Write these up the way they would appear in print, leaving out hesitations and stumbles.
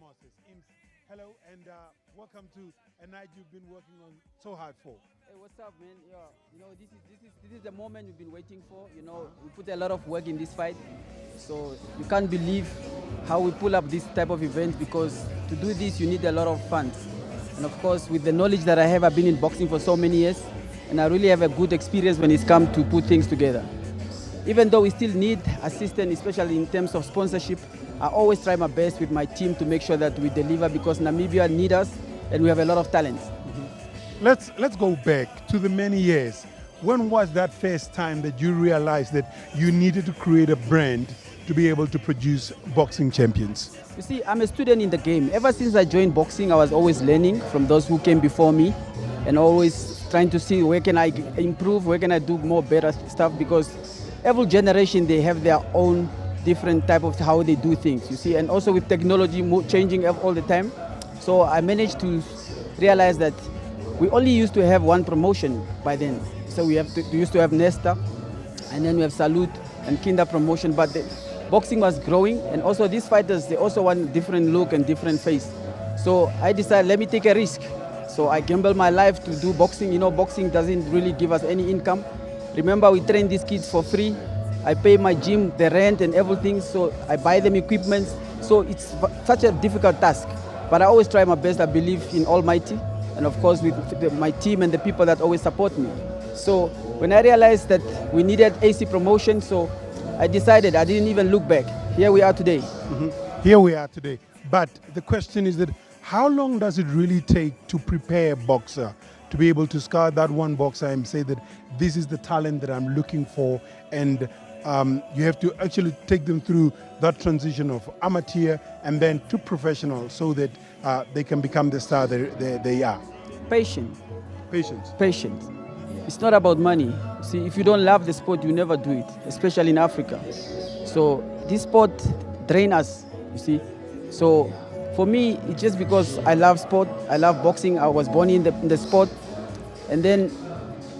Moses. Ims, hello and welcome to a night you've been working on so hard for. Hey, what's up, man? Yeah, this is the moment we've been waiting for. We put a lot of work in this fight, so you can't believe how we pull up this type of event because to do this you need a lot of funds, and of course with the knowledge that I have, I've been in boxing for so many years, and I really have a good experience when it's come to put things together. Even though we still need assistance, especially in terms of sponsorship, I always try my best with my team to make sure that we deliver because Namibia needs us and we have a lot of talent. Let's go back to the many years. When was that first time that you realized that you needed to create a brand to be able to produce boxing champions? You see, I'm a student in the game. Ever since I joined boxing, I was always learning from those who came before me and always trying to see where can I improve, where can I do more better stuff because every generation, they have their own different type of how they do things, you see, and also with technology changing all the time. So I managed to realize that we only used to have one promotion by then. So we used to have Nesta, and then we have Salute and Kinder promotion, but the boxing was growing, and also these fighters, they also want different look and different face. So I decided, let me take a risk. So I gambled my life to do boxing. You know, boxing doesn't really give us any income. Remember, we train these kids for free. I pay my gym, the rent and everything, so I buy them equipment. So it's such a difficult task. But I always try my best. I believe in Almighty, and of course with my team and the people that always support me. So when I realized that we needed AC promotion, so I decided, I didn't even look back. Here we are today. Here we are today. But the question is that how long does it really take to prepare a boxer to be able to scout that one boxer and say that this is the talent that I'm looking for, and you have to actually take them through that transition of amateur and then to professional so that they can become the star they are? Patience. Patience. Patience. It's not about money. See, if you don't love the sport, you never do it, especially in Africa. So this sport drains us, you see. So for me, it's just because I love sport, I love boxing, I was born in the sport, and then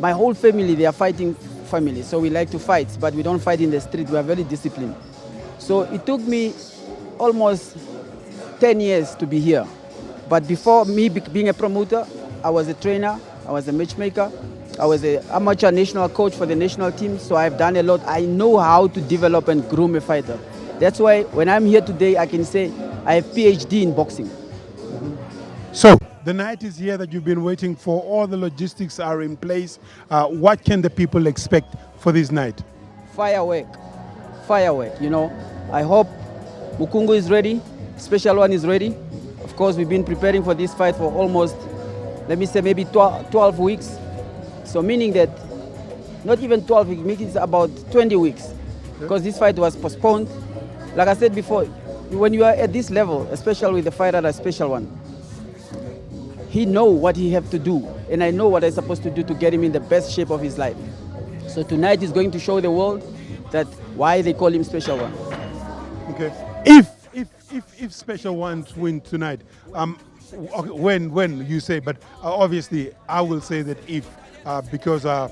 my whole family, they are fighting family, so we like to fight, but we don't fight in the street, we are very disciplined. So it took me almost 10 years to be here. But before me being a promoter, I was a trainer, I was a matchmaker, I was an amateur national coach for the national team, so I've done a lot. I know how to develop and groom a fighter. That's why when I'm here today, I can say I have PhD in boxing. So the night is here that you've been waiting for. All the logistics are in place. What can the people expect for this night? Firework. Firework, you know. I hope MUKUNGU is ready, Special One is ready. Of course, we've been preparing for this fight for almost, let me say, maybe 12 weeks. So meaning that not even 12 weeks, maybe it's about 20 weeks. Because this fight was postponed. Like I said before, when you are at this level, especially with the fighter that's Special One, he know what he have to do, and I know what I'm supposed to do to get him in the best shape of his life. So tonight is going to show the world that why they call him Special One. Okay. If Special Ones win tonight, okay, when you say, but obviously I will say that if because I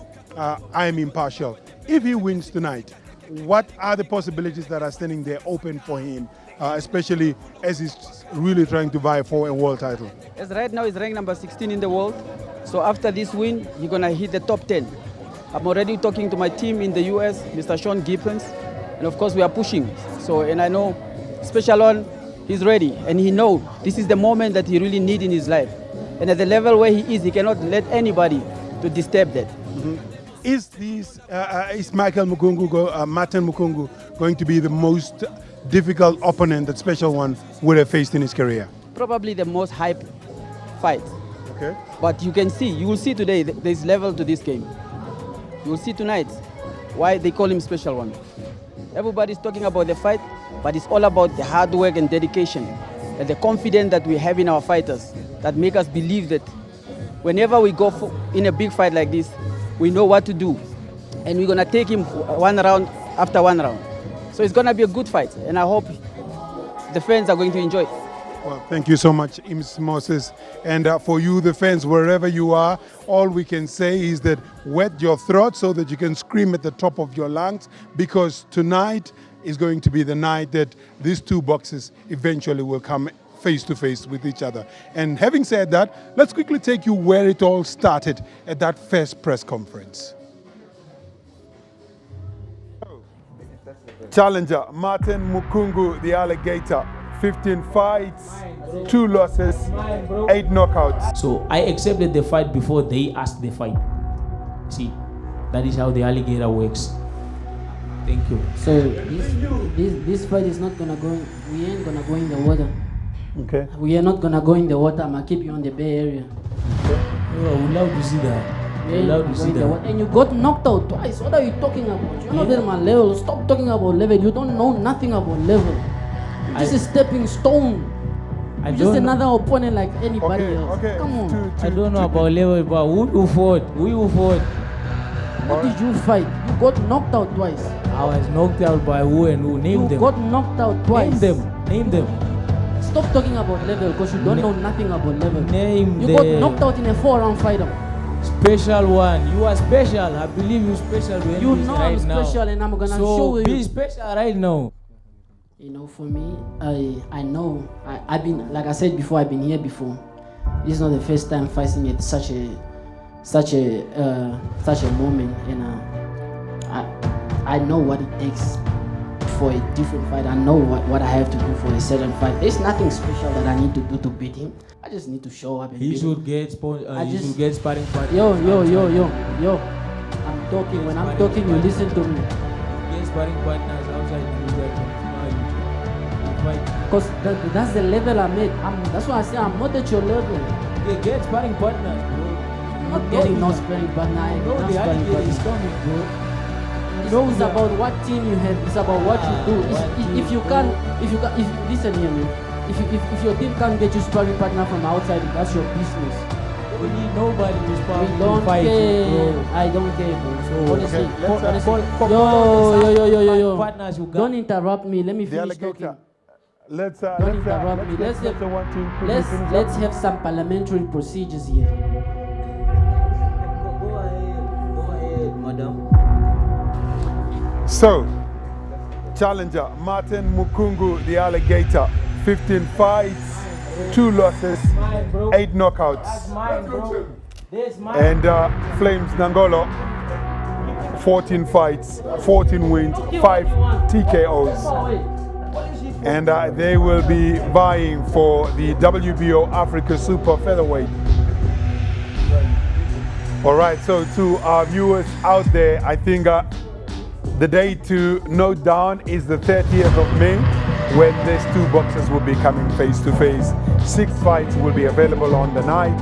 am impartial. If he wins tonight, what are the possibilities that are standing there open for him, especially as he's really trying to vie for a world title? As right now, he's ranked number 16 in the world. So after this win, he's going to hit the top 10. I'm already talking to my team in the US, Mr. Sean Gibbons, and of course we are pushing. So, and I know Special One, he's ready, and he knows this is the moment that he really needs in his life. And at the level where he is, he cannot let anybody to disturb that. Is Michael MUKUNGU, Martin MUKUNGU, going to be the most difficult opponent that Special One would have faced in his career? Probably the most hype fight. Okay. But you will see today, there's level to this game. You will see tonight why they call him Special One. Everybody's talking about the fight, but it's all about the hard work and dedication and the confidence that we have in our fighters that make us believe that whenever we go in a big fight like this, we know what to do. And we're going to take him one round after one round. So it's going to be a good fight, and I hope the fans are going to enjoy it. Well, thank you so much, Ims Moses. And for you, the fans, wherever you are, all we can say is that wet your throat so that you can scream at the top of your lungs, because tonight is going to be the night that these two boxes eventually will come face to face with each other. And having said that, let's quickly take you where it all started at that first press conference. Challenger Martin Mukungu, the alligator, 15 fights, 2 losses, 8 knockouts. So I accepted the fight before they asked the fight. See, that is how the alligator works. Thank you. So this fight is not gonna go. We ain't gonna go in the water. Okay. We are not gonna go in the water. I'm gonna keep you on the Bay Area. Oh, I would love to see that. We ain't Allowed to gonna go see in the that. water. And you got knocked out twice. What are you talking about? You're not at my level. Stop talking about level. You don't know nothing about level. This is stepping stone. I Just don't another opponent like anybody Okay, else. okay. Come on. I don't know about level, but who you fought? Who you fought? What did you fight? You got knocked out twice. I was knocked out by who and who? Name You them. got knocked out twice. Name them. Name them. Stop talking about level because you don't know nothing about level. Name You them. got knocked out in a 4-round fight. Special one. You are special. I believe you special. When You this know right I'm now. special and I'm gonna So show you. be special right now. You know, for me, I know I've been, like I said before, I've been here before. This is not the first time fighting at such a moment, and I know what it takes for a different fight. I know what I have to do for a certain fight. There's nothing special that I need to do to beat him. I just need to show up and He beat should him. get should get sparring partner. Yo. I'm talking. When I'm talking, you listen to me. Get sparring partners outside the Because that's the level I'm at. That's why I say I'm not at your level. They get sparring partners, bro. I'm not getting no sparring partner. I No, not the sparring alligator is partner. coming, bro. It's about what team you have. It's about what you do. If you can't, listen here, man. If your team can't get you sparring partner from outside, that's your business. We need nobody to spar We don't fight, care. bro. I don't care, bro. Honestly, yo. Partners you got. Don't interrupt me. Let me The finish alligator. talking. Let's Don't interrupt me. Let's have some parliamentary procedures here. Go ahead, madam. So, challenger Martin Mukungu, the alligator, 15 fights, 2 losses, 8 knockouts. That's mine, bro. This mine. And Flames NANGOLO, 14 fights, 14 wins, 5 TKOs. And they will be vying for the WBO Africa Super-featherweight. All right, so to our viewers out there, I think the day to note down is the 30th of May, when these 2 boxers will be coming face to face. 6 fights will be available on the night.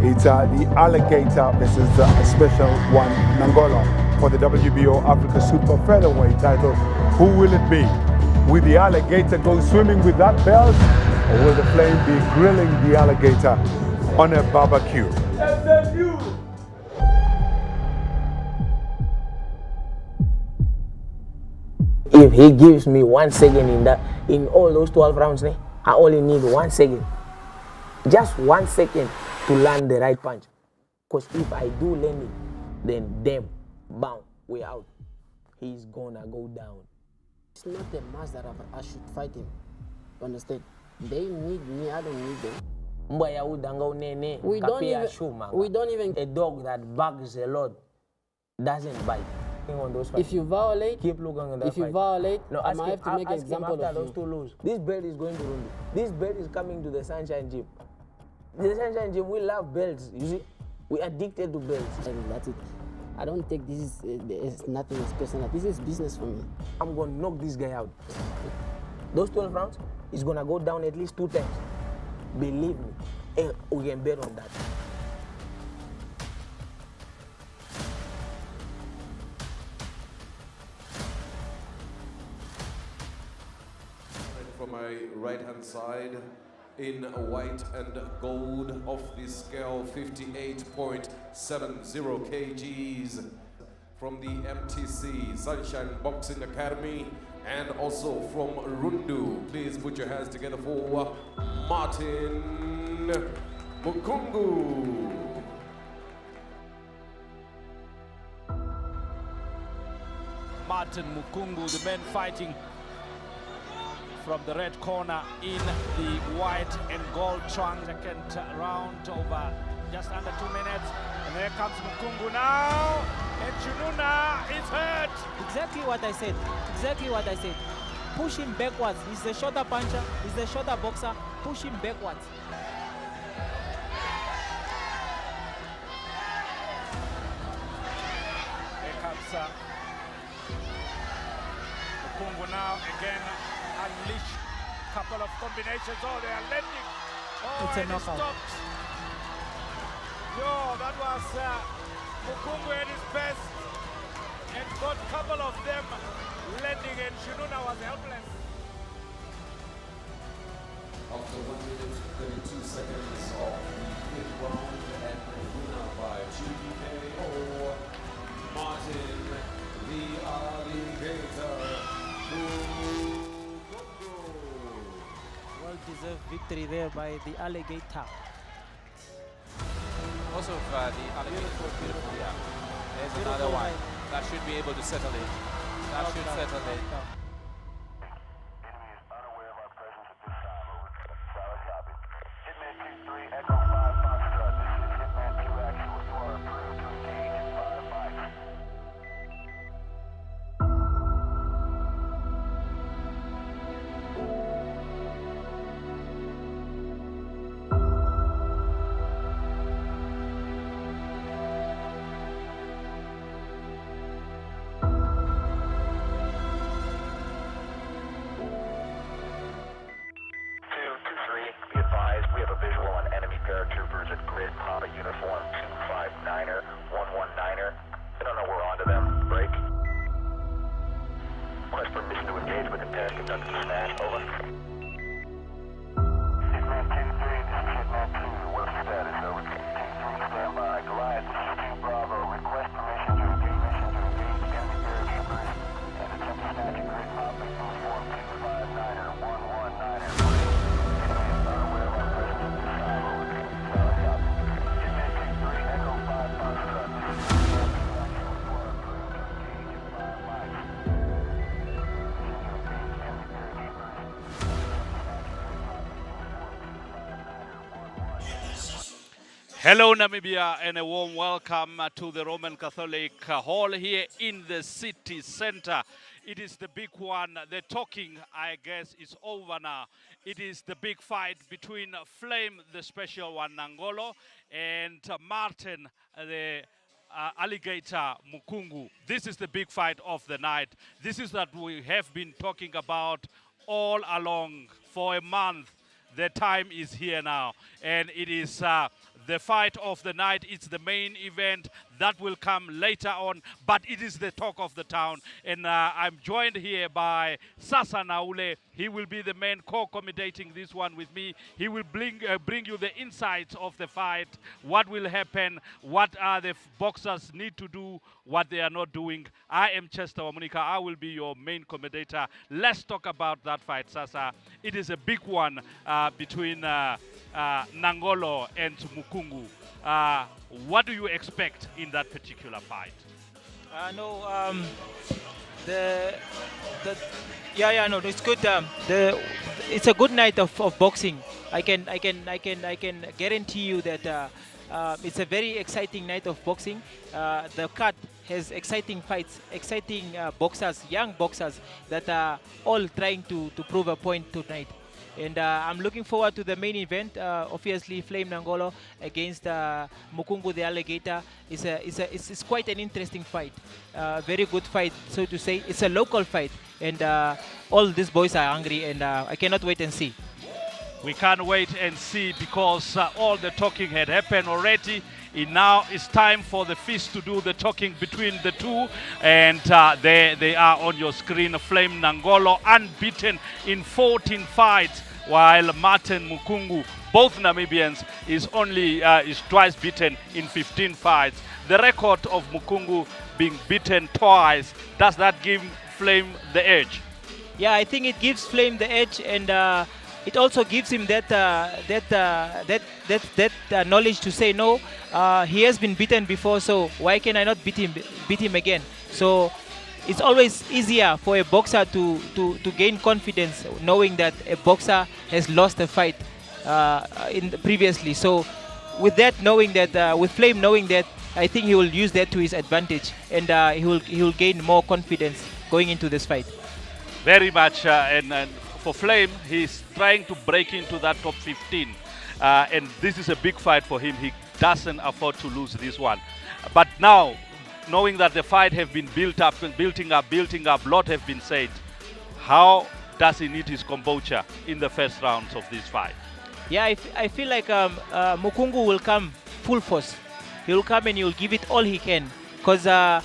It's the alligator versus a special one, NANGOLO, for the WBO Africa Super-featherweight title. Who will it be? Will the alligator go swimming with that belt, or will the Flame be grilling the alligator on a barbecue? If he gives me 1 second in all those 12 rounds, I only need 1 second. Just 1 second to land the right punch. Because if I do land it, then damn, bam, we're out. He's gonna go down. It's not a must that I should fight him. You understand? They need me, I don't need them. We don't even. A dog that barks a lot doesn't bite. On those fights. If you violate, keep looking on that if you fight. violate, No, I might have to make an example after of those you. 2 lose. This belt is going to run. This belt is coming to the Sunshine Gym. The Sunshine Gym, we love belts. You see, we are addicted to belts. And that's it. I don't take this is nothing is personal. This is business for me. I'm gonna knock this guy out. Those 12 rounds, he's gonna go down at least 2 times. Believe me, and we can bet on that. From my right-hand side, in white and gold, off the scale 58.70 kgs, from the MTC Sunshine Boxing Academy, and also from Rundu. Please put your hands together for Martin Mukungu. Martin Mukungu, the man fighting from the red corner in the white and gold trunks. Second round over just under 2 minutes. And there comes MUKUNGU now. And Jununa is hurt. Exactly what I said. Exactly what I said. Push him backwards. He's the shorter puncher. He's the shorter boxer. Push him backwards. Here comes MUKUNGU now again. Unleash couple of combinations. Oh, they are landing. Oh, It's a and he knockout. stopped. Yo, that was MUKUNGU at his best and got a couple of them landing, and Jununa was helpless. After 1 minute 32 seconds of the fifth round, and winner by GPKO, Martin the Alligator MUKUNGU. Well-deserved victory there by the Alligator. Also, the alligator, beautiful, yeah. There's Beautiful another one. line. That should be able to settle it. That should settle it. Paratroopers at grid, Papa uniform 259er, 119er. I don't know we're on to them. Break. Request permission to engage with intent to conduct a smash. Over. Hitman 2-3, this is Hitman 2. What's the status? Over. 2-3, stand by. Goliath, this is 2 Bravo. Request permission to engage enemy paratroopers and attempt to snatch a grid, Papa uniform 259er, 119er. Hello Namibia, and a warm welcome to the Roman Catholic Hall here in the city center. It is the big one. The talking, I guess, is over now. It is the big fight between Flame, the special one, NANGOLO, and Martin, the Alligator MUKUNGU. This is the big fight of the night. This is that we have been talking about all along for a month. The time is here now, and it is the fight of the night. It's the main event that will come later on, but it is the talk of the town. And I'm joined here by Sasa Naule. He will be the man co-commentating this one with me. He will bring you the insights of the fight, what will happen, what are the boxers need to do, what they are not doing. I am Chester Wamunika. I will be your main commentator. Let's talk about that fight, Sasa. It is a big one between NANGOLO and MUKUNGU. What do you expect in that particular fight? It's good. It's a good night of boxing. I can guarantee you that it's a very exciting night of boxing. The card has exciting fights, exciting boxers, young boxers that are all trying to prove a point tonight. And I'm looking forward to the main event. Obviously, Flame NANGOLO against MUKUNGU the Alligator. It's quite an interesting fight. Very good fight, so to say. It's a local fight. And all these boys are hungry, and I cannot wait and see. We can't wait and see, because all the talking had happened already. Now it's time for the feast to do the talking between the two. And there they are on your screen. Flame NANGOLO unbeaten in 14 fights, while Martin MUKUNGU, both Namibians, is twice beaten in 15 fights. The record of MUKUNGU being beaten twice, does that give Flame the edge? Yeah, I think it gives Flame the edge, and it also gives him that knowledge to say no. He has been beaten before, so why can I not beat him again? So it's always easier for a boxer to gain confidence knowing that a boxer has lost a fight previously. So with that, knowing that, with Flame knowing that, I think he will use that to his advantage, and he will gain more confidence going into this fight. Very much, and for Flame, he's trying to break into that top 15, and this is a big fight for him. He doesn't afford to lose this one. But now, knowing that the fight have been built up, building up, lot have been said, how does he need his kombucha in the first rounds of this fight? Yeah, I feel like Mukungu will come full force. He will come and he will give it all he can. Because at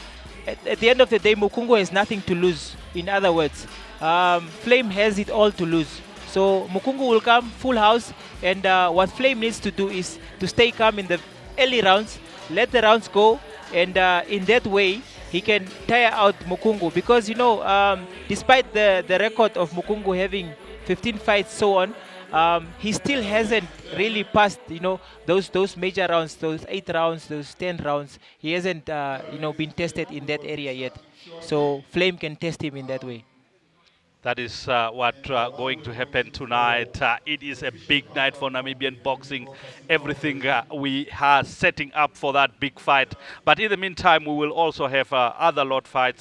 the end of the day, Mukungu has nothing to lose. In other words, Flame has it all to lose. So Mukungu will come full house, and what Flame needs to do is to stay calm in the early rounds, let the rounds go, and in that way, he can tire out Mukungu. Because, you know, despite the record of Mukungu having 15 fights, so on, he still hasn't really passed, you know, those major rounds, those 8 rounds, those 10 rounds. He hasn't, you know, been tested in that area yet. So Flame can test him in that way. That is what going to happen tonight. It is a big night for Namibian boxing. Everything we are setting up for that big fight. But in the meantime, we will also have other fights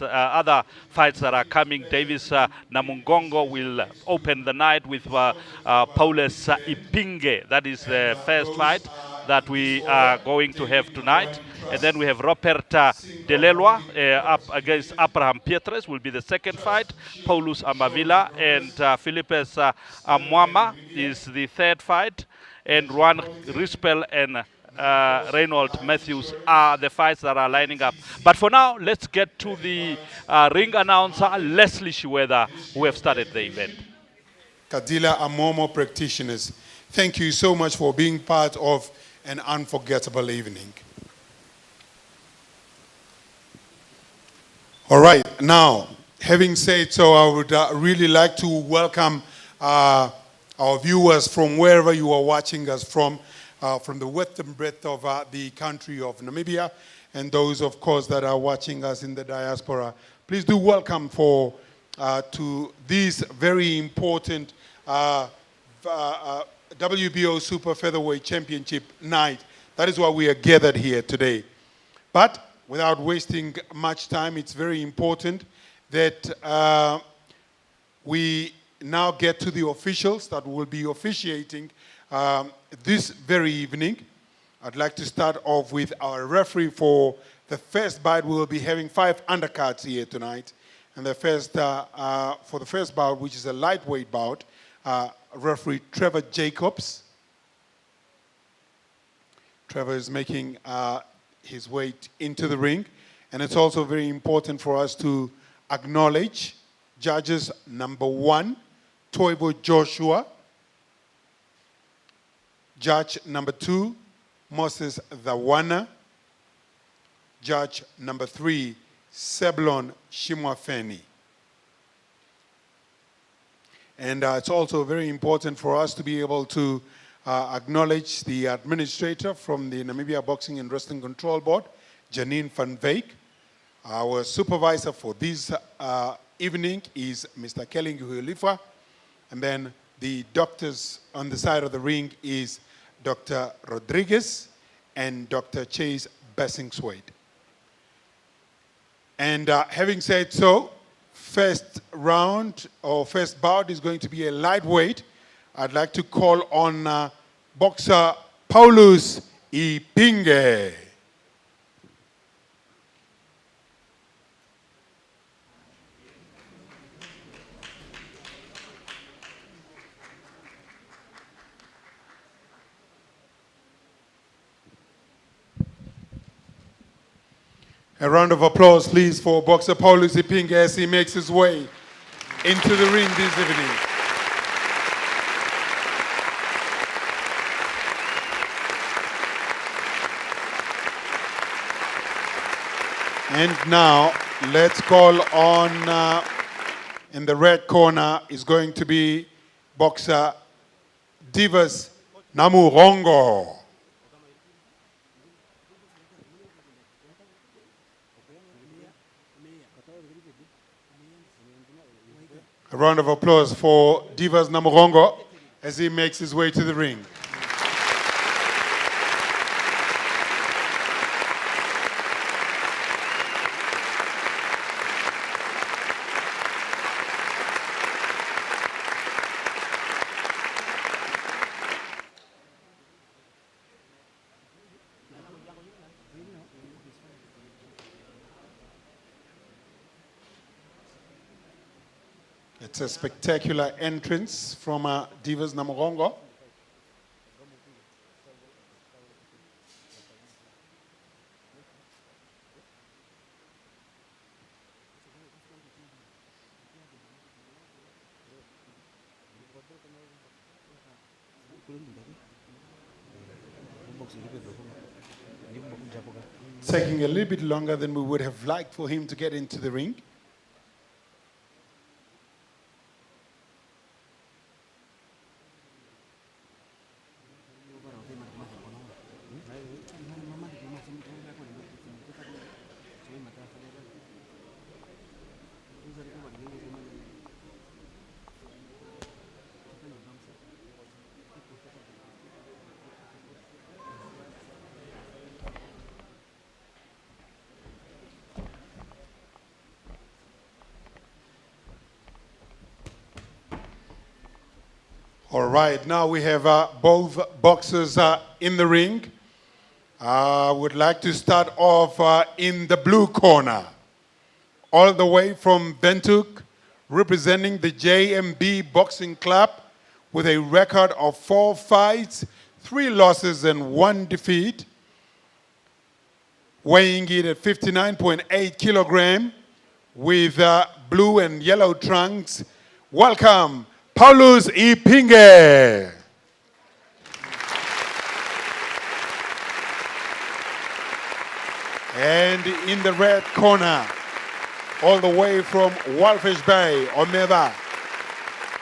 that are coming. Davis Namungongo will open the night with Paulus Ipinge. That is the first fight that we are going to have tonight. And then we have Robert Delelwa up against Abraham Pietres will be the second fight. Paulus Amavila and Philippes Amwama is the third fight. And Juan Rispel and Reynold Matthews are the fights that are lining up. But for now, let's get to the ring announcer, Leslie Shiweda, who have started the event. Kadila Amomo practitioners, thank you so much for being part of an unforgettable evening. All right, now, having said so, I would really like to welcome our viewers from wherever you are watching us from the width and breadth of the country of Namibia, and those, of course, that are watching us in the diaspora. Please do welcome to this very important WBO Super-featherweight Championship night. That is why we are gathered here today. But without wasting much time, it's very important that we now get to the officials that will be officiating this very evening. I'd like to start off with our referee for the first bout. We will be having 5 undercards here tonight. And the first, for the first bout, which is a lightweight bout, referee Trevor Jacobs. Trevor is making his way into the ring. And it's also very important for us to acknowledge judges number 1, Toivo Joshua. Judge number 2, Moses Dhawana. Judge number 3, Seblon Shimwafeni. And it's also very important for us to be able to acknowledge the administrator from the Namibia Boxing and Wrestling Control Board, Janine van Wyk. Our supervisor for this evening is Mr. Kelly Nguhulifa. And then the doctors on the side of the ring is Dr. Rodriguez and Dr. Chase Bessingswade. And having said so, first round or first bout is going to be a lightweight. I'd like to call on boxer Paulus Ipinge. A round of applause, please, for boxer Paulus Ipinge as he makes his way into the ring this evening. And now, let's call on, in the red corner, is going to be boxer Divas Namurongo. A round of applause for Divas Namugongo as he makes his way to the ring. It's a spectacular entrance from Divas Namugongo. Taking a little bit longer than we would have liked for him to get into the ring. All right, now we have both boxers in the ring. I would like to start off in the blue corner. All the way from Bentuk, representing the JMB Boxing Club with a record of 4 fights, 3 losses and 1 defeat. Weighing it at 59.8 kilogram with blue and yellow trunks. Welcome, Paulus Ipinge. And in the red corner, all the way from Walfish Bay, Omeva,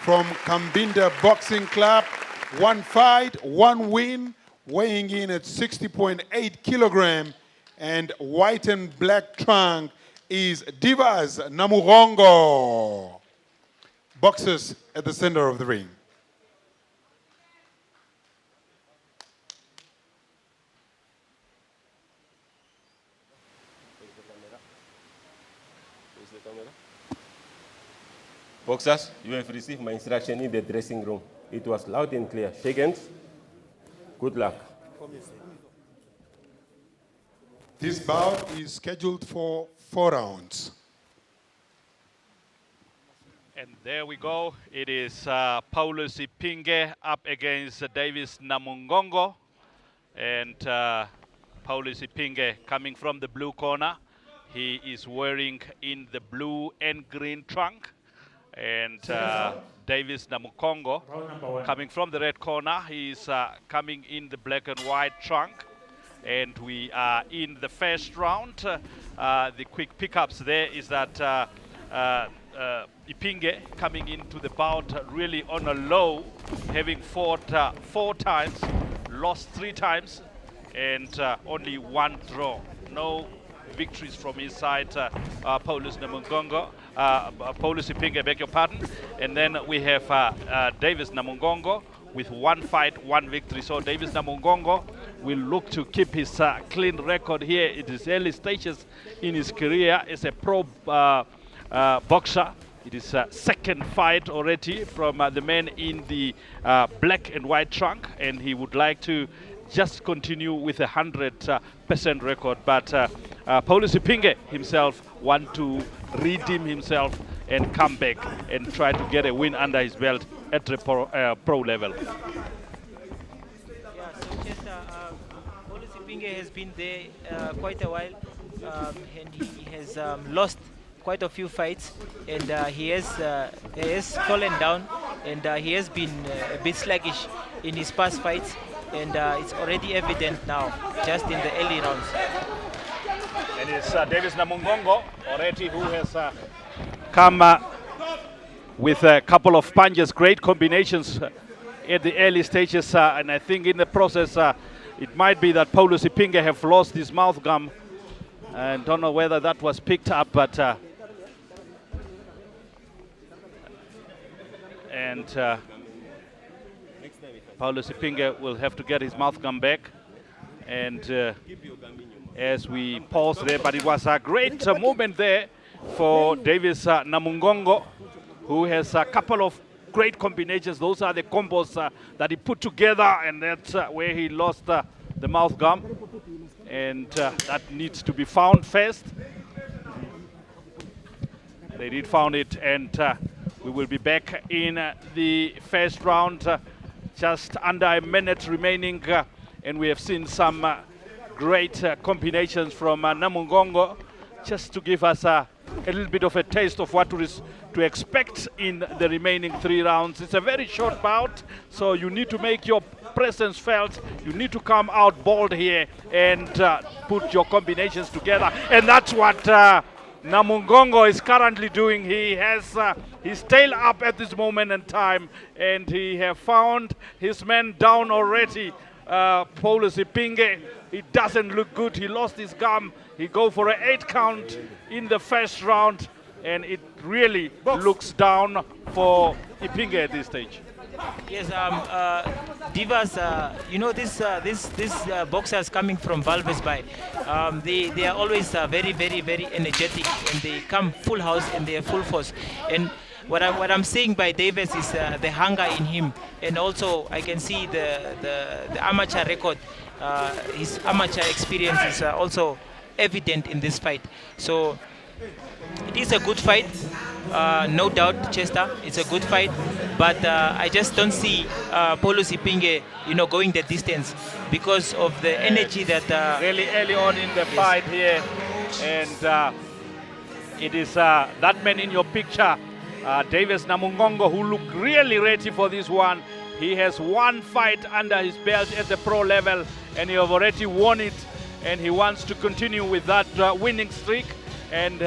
from Kambinda Boxing Club, 1 fight, 1 win, weighing in at 60.8 kilogram, and white and black trunk is Divas Namugongo. Boxers at the center of the ring. Boxers, you have received my instruction in the dressing room. It was loud and clear. Shake hands. Good luck. This bout is scheduled for 4 rounds. And there we go. It is Paulus Ipinge up against Davis Namugongo. And Paulus Ipinge coming from the blue corner. He is wearing in the blue and green trunk. And Davis Namugongo coming from the red corner. He's coming in the black and white trunk. And we are in the first round. The quick pickups there is that Ipinge coming into the bout really on a low, having fought 4 times, lost 3 times, and only 1 draw. No victories from his side, Paulus Namugongo. Paulus Ipinge, beg your pardon. And then we have Davis Namugongo with 1 fight, 1 victory. So Davis Namugongo will look to keep his clean record here in his early stages in his career as a pro boxer. It is second fight already from the man in the black and white trunk, and he would like to just continue with a 100% record. But Paulus Ipinge himself want to redeem himself and come back and try to get a win under his belt at the pro level. Yeah, so just Paulus Ipinge has been there quite a while, and he has lost quite a few fights, and he has fallen down, and he has been a bit sluggish in his past fights, and it's already evident now, just in the early rounds. And it's Davis Namugongo already who has come with a couple of punches, great combinations at the early stages, and I think in the process it might be that Paulus Ipinge have lost his mouth gum, and don't know whether that was picked up, but And Paulo Ipinge will have to get his mouth gum back. And as we pause there, but it was a great moment there for Davis Namungongo, who has a couple of great combinations. Those are the combos that he put together, and that's where he lost the mouth gum. And that needs to be found first. They did found it, and we will be back in the first round. Just under a minute remaining, and we have seen some great combinations from Namungongo, just to give us a little bit of a taste of what to expect in the remaining 3 rounds. It's a very short bout, so you need to make your presence felt. You need to come out bold here and put your combinations together, and that's what Namungongo is currently doing. He has his tail up at this moment in time, and he have found his man down already. Paulo Ipinge, it doesn't look good. He lost his gum. He go for an 8 count in the first round, and it really looks down for Ipinge at this stage. Yes, Divas, you know, this boxers coming from Valves Bay, they are always very, very, very energetic, and they come full house and they are full force. And what I'm saying by Davis is the hunger in him, and also I can see the amateur record. His amateur experience is also evident in this fight. So it is a good fight, no doubt, Chester. It's a good fight, but I just don't see Paulo Ipinge, you know, going the distance because of the energy that really early on in the fight here, and it is that man in your picture, Davis Namungongo, who looked really ready for this one. He has 1 fight under his belt at the pro level, and he have already won it, and he wants to continue with that winning streak. And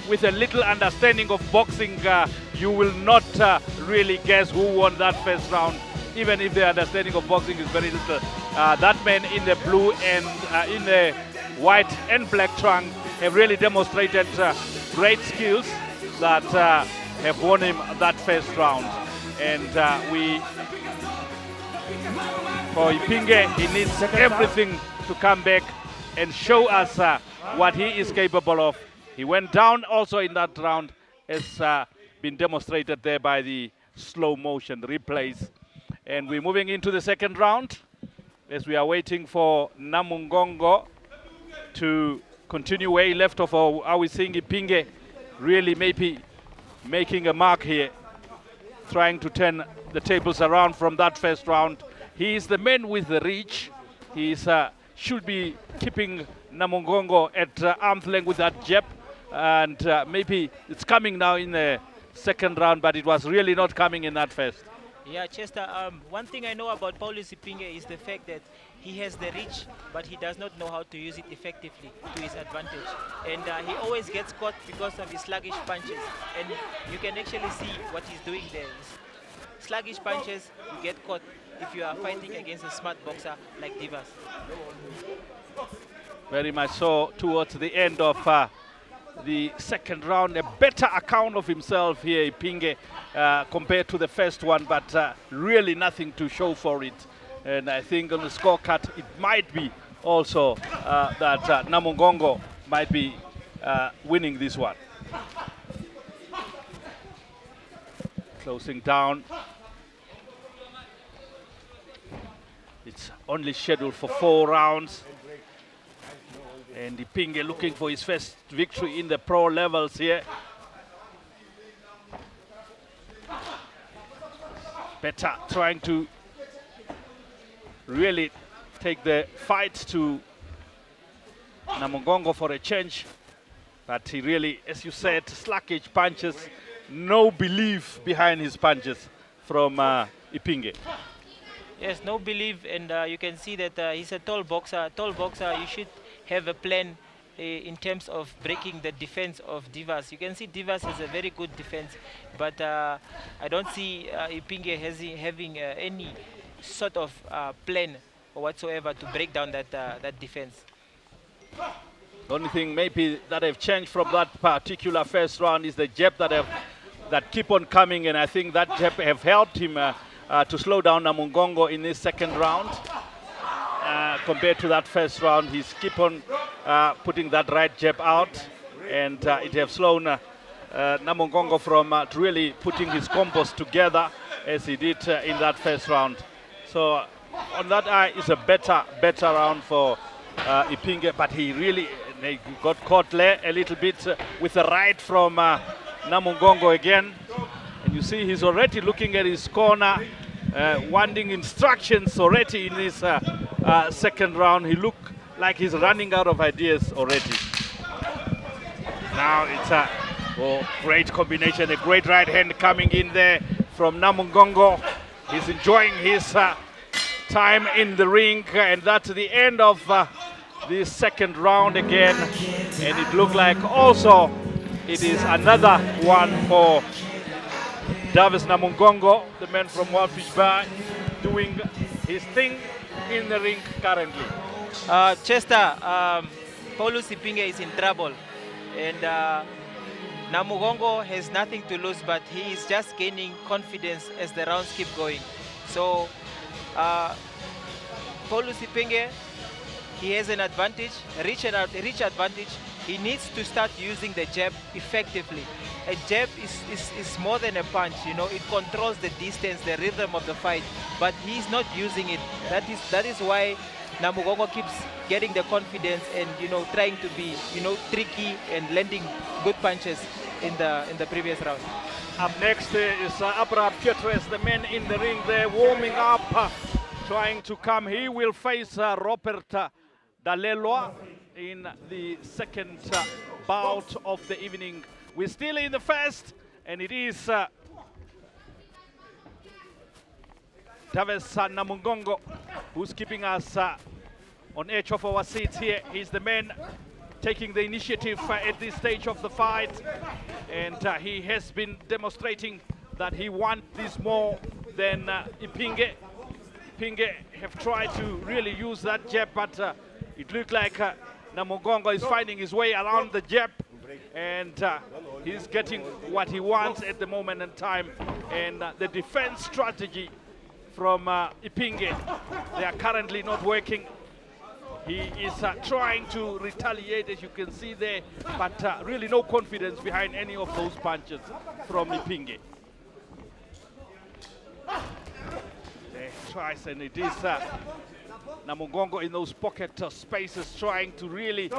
with a little understanding of boxing, you will not really guess who won that first round, even if the understanding of boxing is very little. That man in the blue and in the white and black trunk have really demonstrated great skills that have won him that first round. And for Ipinge, he needs everything to come back and show us what he is capable of. He went down also in that round, as been demonstrated there by the slow motion replays. And we're moving into the second round as we are waiting for Namungongo to continue where he left off. Or are we seeing Ipinge really maybe making a mark here, trying to turn the tables around from that first round? He is the man with the reach. He should be keeping Namungongo at arm's length with that jab, and maybe it's coming now in the second round, but it was really not coming in that first. Yeah, Chester, one thing I know about Paulo Ipinge is the fact that he has the reach, but he does not know how to use it effectively to his advantage. And he always gets caught because of his sluggish punches. And you can actually see what he's doing there. Sluggish punches, you get caught if you are fighting against a smart boxer like Divas. Very much so. Towards the end of the second round, a better account of himself here, Ipinge, compared to the first one, but really nothing to show for it. And I think on the scorecard, it might be also that Namungongo might be winning this one. Closing down. It's only scheduled for 4 rounds. And Ipinge looking for his first victory in the pro levels here. Better trying to really take the fight to Namungongo for a change. But he really, as you said, sluggish punches, no belief behind his punches from Ipinge. Yes, no belief, and you can see that he's a tall boxer. Tall boxer, you should have a plan in terms of breaking the defense of Divas. You can see Divas has a very good defense, but I don't see Ipinge having any sort of plan or whatsoever to break down that defense. The only thing maybe that have changed from that particular first round is the jab that have that keep on coming, and I think that jab have helped him to slow down Namungongo in his second round. Compared to that first round, he's keep on putting that right jab out, and it have slowed Namungongo from really putting his combos together as he did in that first round. So on that eye, it's a better round for Ipinge, but he really got caught there a little bit with the right from Namungongo again. And you see he's already looking at his corner, wanting instructions already in his second round. He looked like he's running out of ideas already. Now it's a great combination, a great right hand coming in there from Namungongo. He's enjoying his time in the ring, and that's the end of the second round again. And it looked like also it is another one for Davis Namungongo, the man from Walfish Bay, doing his thing in the ring currently. Chester, Paulus Ipinge is in trouble, and Namungongo has nothing to lose, but he is just gaining confidence as the rounds keep going. So Paulus Ipinge, he has an advantage, a rich advantage. He needs to start using the jab effectively. A jab is more than a punch, you know, it controls the distance, the rhythm of the fight, but he's not using it. That is why Namungongo keeps getting the confidence and, you know, trying to be, you know, tricky and landing good punches in the previous round. Up next is Abraham Pietres, the man in the ring there, warming up, trying to come. He will face Robert Dalelwa in the second bout of the evening. We're still in the first, and it is Davis Namungongo who's keeping us on edge of our seats here. He's the man taking the initiative at this stage of the fight, and he has been demonstrating that he wants this more than Ipinge. Ipinge have tried to really use that jab, but it looked like Namungongo is finding his way around the jab, and he's getting what he wants at the moment in time. And the defense strategy from Ipinge, they are currently not working. He is trying to retaliate, as you can see there, but really no confidence behind any of those punches from Ipinge. There tries, and it is Namungongo in those pocket spaces trying to really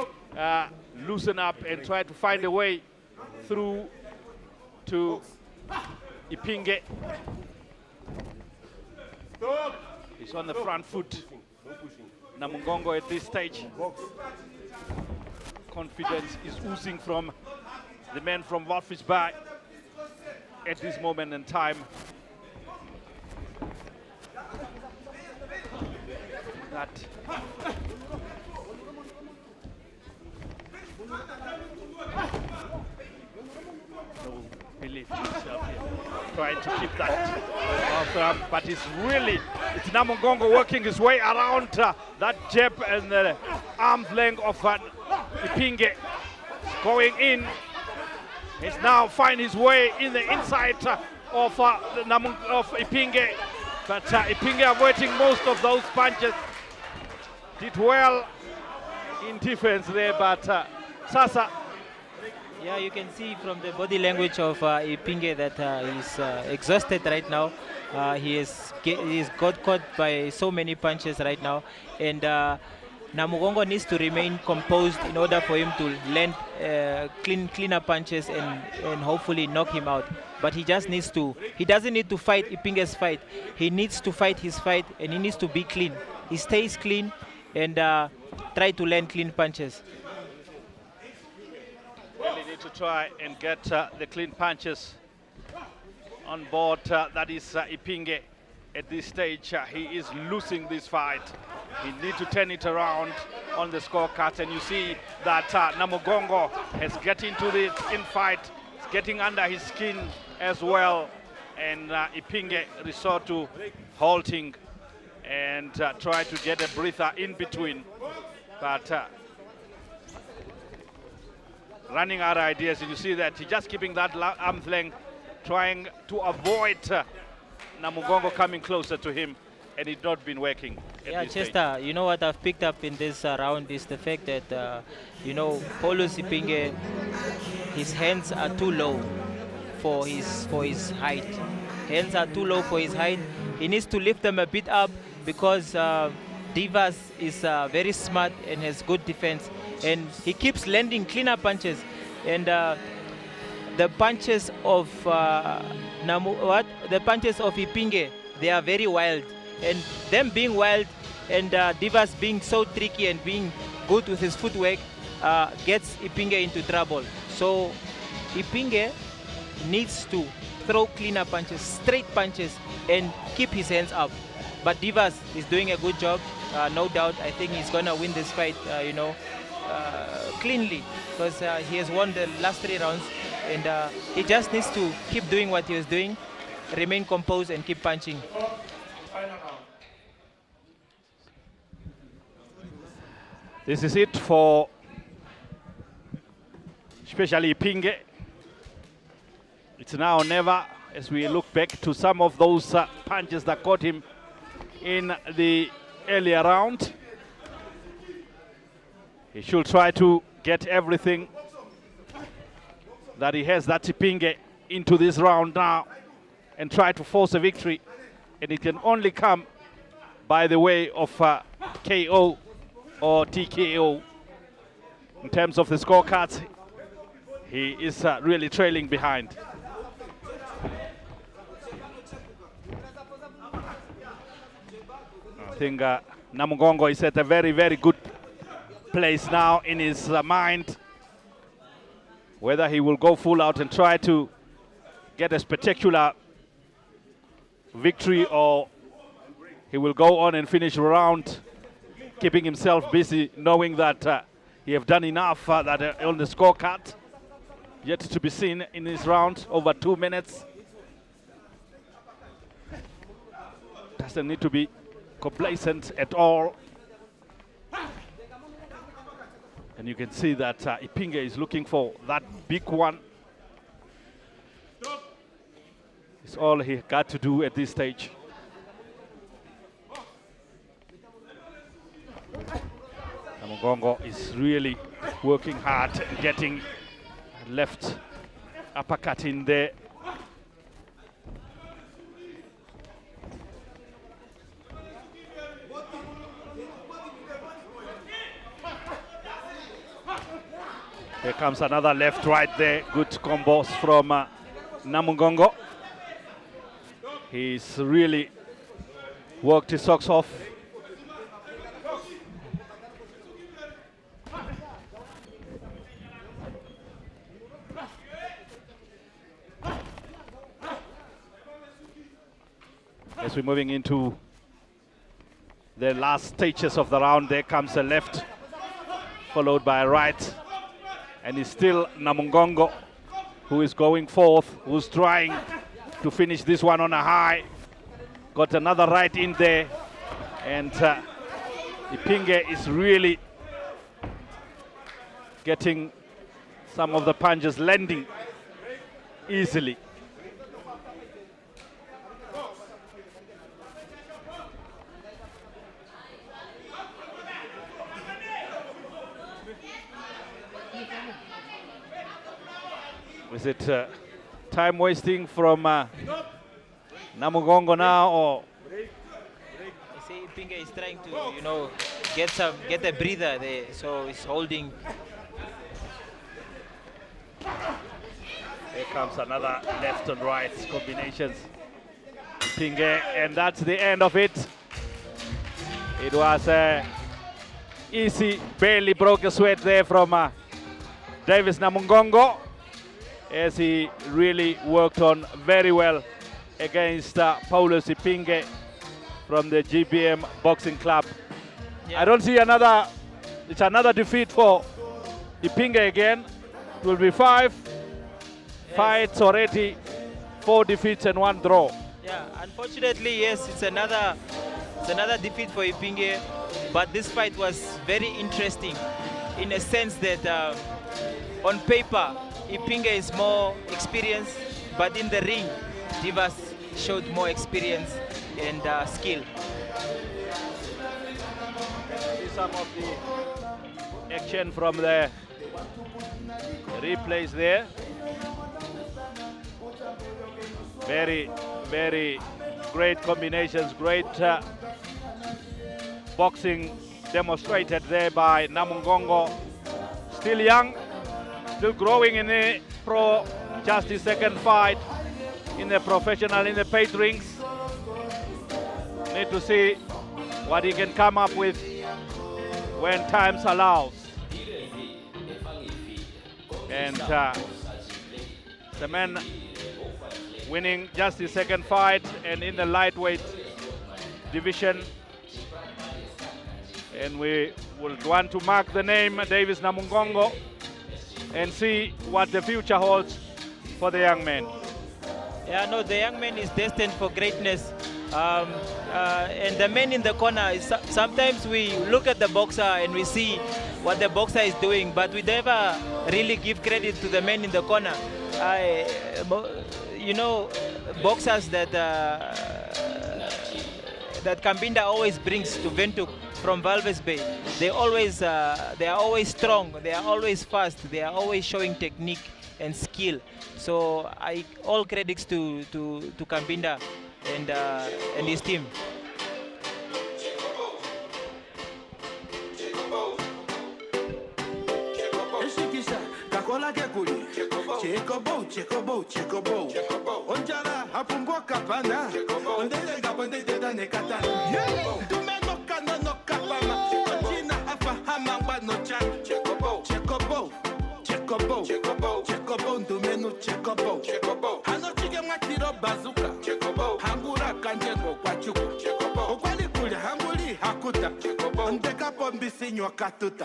loosen up and try to find a way through to Ipinge. He's on the front foot. Namungongo at this stage. Confidence is oozing from the man from Walfish Bay at this moment in time. That no belief in himself here. Trying to keep that, but it's Namungongo working his way around that jab and the arm's length of Ipinge. Going in, he's now find his way in the inside of Ipinge, but Ipinge avoiding most of those punches. Did well in defense there, but Sasa. Yeah, you can see from the body language of Ipinge that he's exhausted right now. He's got caught by so many punches right now, and Namungongo needs to remain composed in order for him to land cleaner punches and hopefully knock him out. But he just needs to, he doesn't need to fight Ipinge's fight. He needs to fight his fight, and he needs to be clean. He stays clean and try to land clean punches. Really need to try and get the clean punches on board. That is Ipinge. At this stage, he is losing this fight. He needs to turn it around on the scorecard, and you see that Namungongo has get into the in-fight. It's getting under his skin as well, and Ipinge resort to halting and try to get a breather in between, but running out of ideas. And you see that he's just keeping that arm's length, trying to avoid Namungongo coming closer to him, and it's not been working. Yeah, Chester, you know what I've picked up in this round is the fact that, you know, Paulo Sipinge, his hands are too low for his height. Hands are too low for his height. He needs to lift them a bit up because Divas is very smart and has good defense, and he keeps landing cleaner punches. And the punches of the punches of Ipinge, they are very wild, and them being wild and Divas being so tricky and being good with his footwork gets Ipinge into trouble. So Ipinge needs to throw cleaner punches, straight punches, and keep his hands up. But Divas is doing a good job, no doubt. I think he's gonna win this fight, you know, cleanly, because he has won the last 3 rounds, and he just needs to keep doing what he was doing, remain composed, and keep punching. This is it for especially Ipinge. It's now or never as we look back to some of those punches that caught him in the earlier round. He should try to get everything that he has, that Ipinge, into this round now and try to force a victory. And it can only come by the way of KO or TKO. In terms of the scorecards, he is really trailing behind. I think Namungongo is at a very, very good place now in his mind. Whether he will go full out and try to get a spectacular victory, or he will go on and finish the round keeping himself busy, knowing that he have done enough that on the scorecard. Yet to be seen in this round, over 2 minutes. Doesn't need to be complacent at all. And you can see that Ipinge is looking for that big one. It's all he got to do at this stage. Namungongo is really working hard, getting left uppercut in there. Here comes another left, right there. Good combos from Namungongo. He's really worked his socks off. As we're moving into the last stages of the round, there comes a left, followed by a right. And it's still Namungongo who is going forth, who's trying to finish this one on a high. Got another right in there. And Ipinge is really getting some of the punches landing easily. Is it time wasting from Namungongo now, or? You see, Ipinge is trying to, you know, get a breather there, so he's holding. Here comes another left and right combinations. Ipinge, and that's the end of it. It was easy, barely broke a sweat there from Davis Namungongo, as he really worked on very well against Paulo Ipinge from the GBM Boxing Club. Yeah. I don't see it's another defeat for Ipinge again. It will be 5 fights already, 4 defeats and 1 draw. Yeah, unfortunately, yes, it's another defeat for Ipinge, but this fight was very interesting in a sense that on paper, Ipinge is more experienced, but in the ring, Divas showed more experience and skill. See some of the action from the replays there. Very, very great combinations, great boxing demonstrated there by Namungongo. Still young, still growing in the pro, just his second fight in the professional, in the paid rings. Need to see what he can come up with when times allows. And the man winning just his second fight and in the lightweight division. And we will want to mark the name Davis Namungongo and see what the future holds for the young man. Yeah, no, the young man is destined for greatness. And the man in the corner, sometimes we look at the boxer and we see what the boxer is doing, but we never really give credit to the man in the corner. You know, boxers that that Kambinda always brings to Windhoek from Walvis Bay, they are always strong, they are always fast, they are always showing technique and skill. So all credits to Kambinda and his team.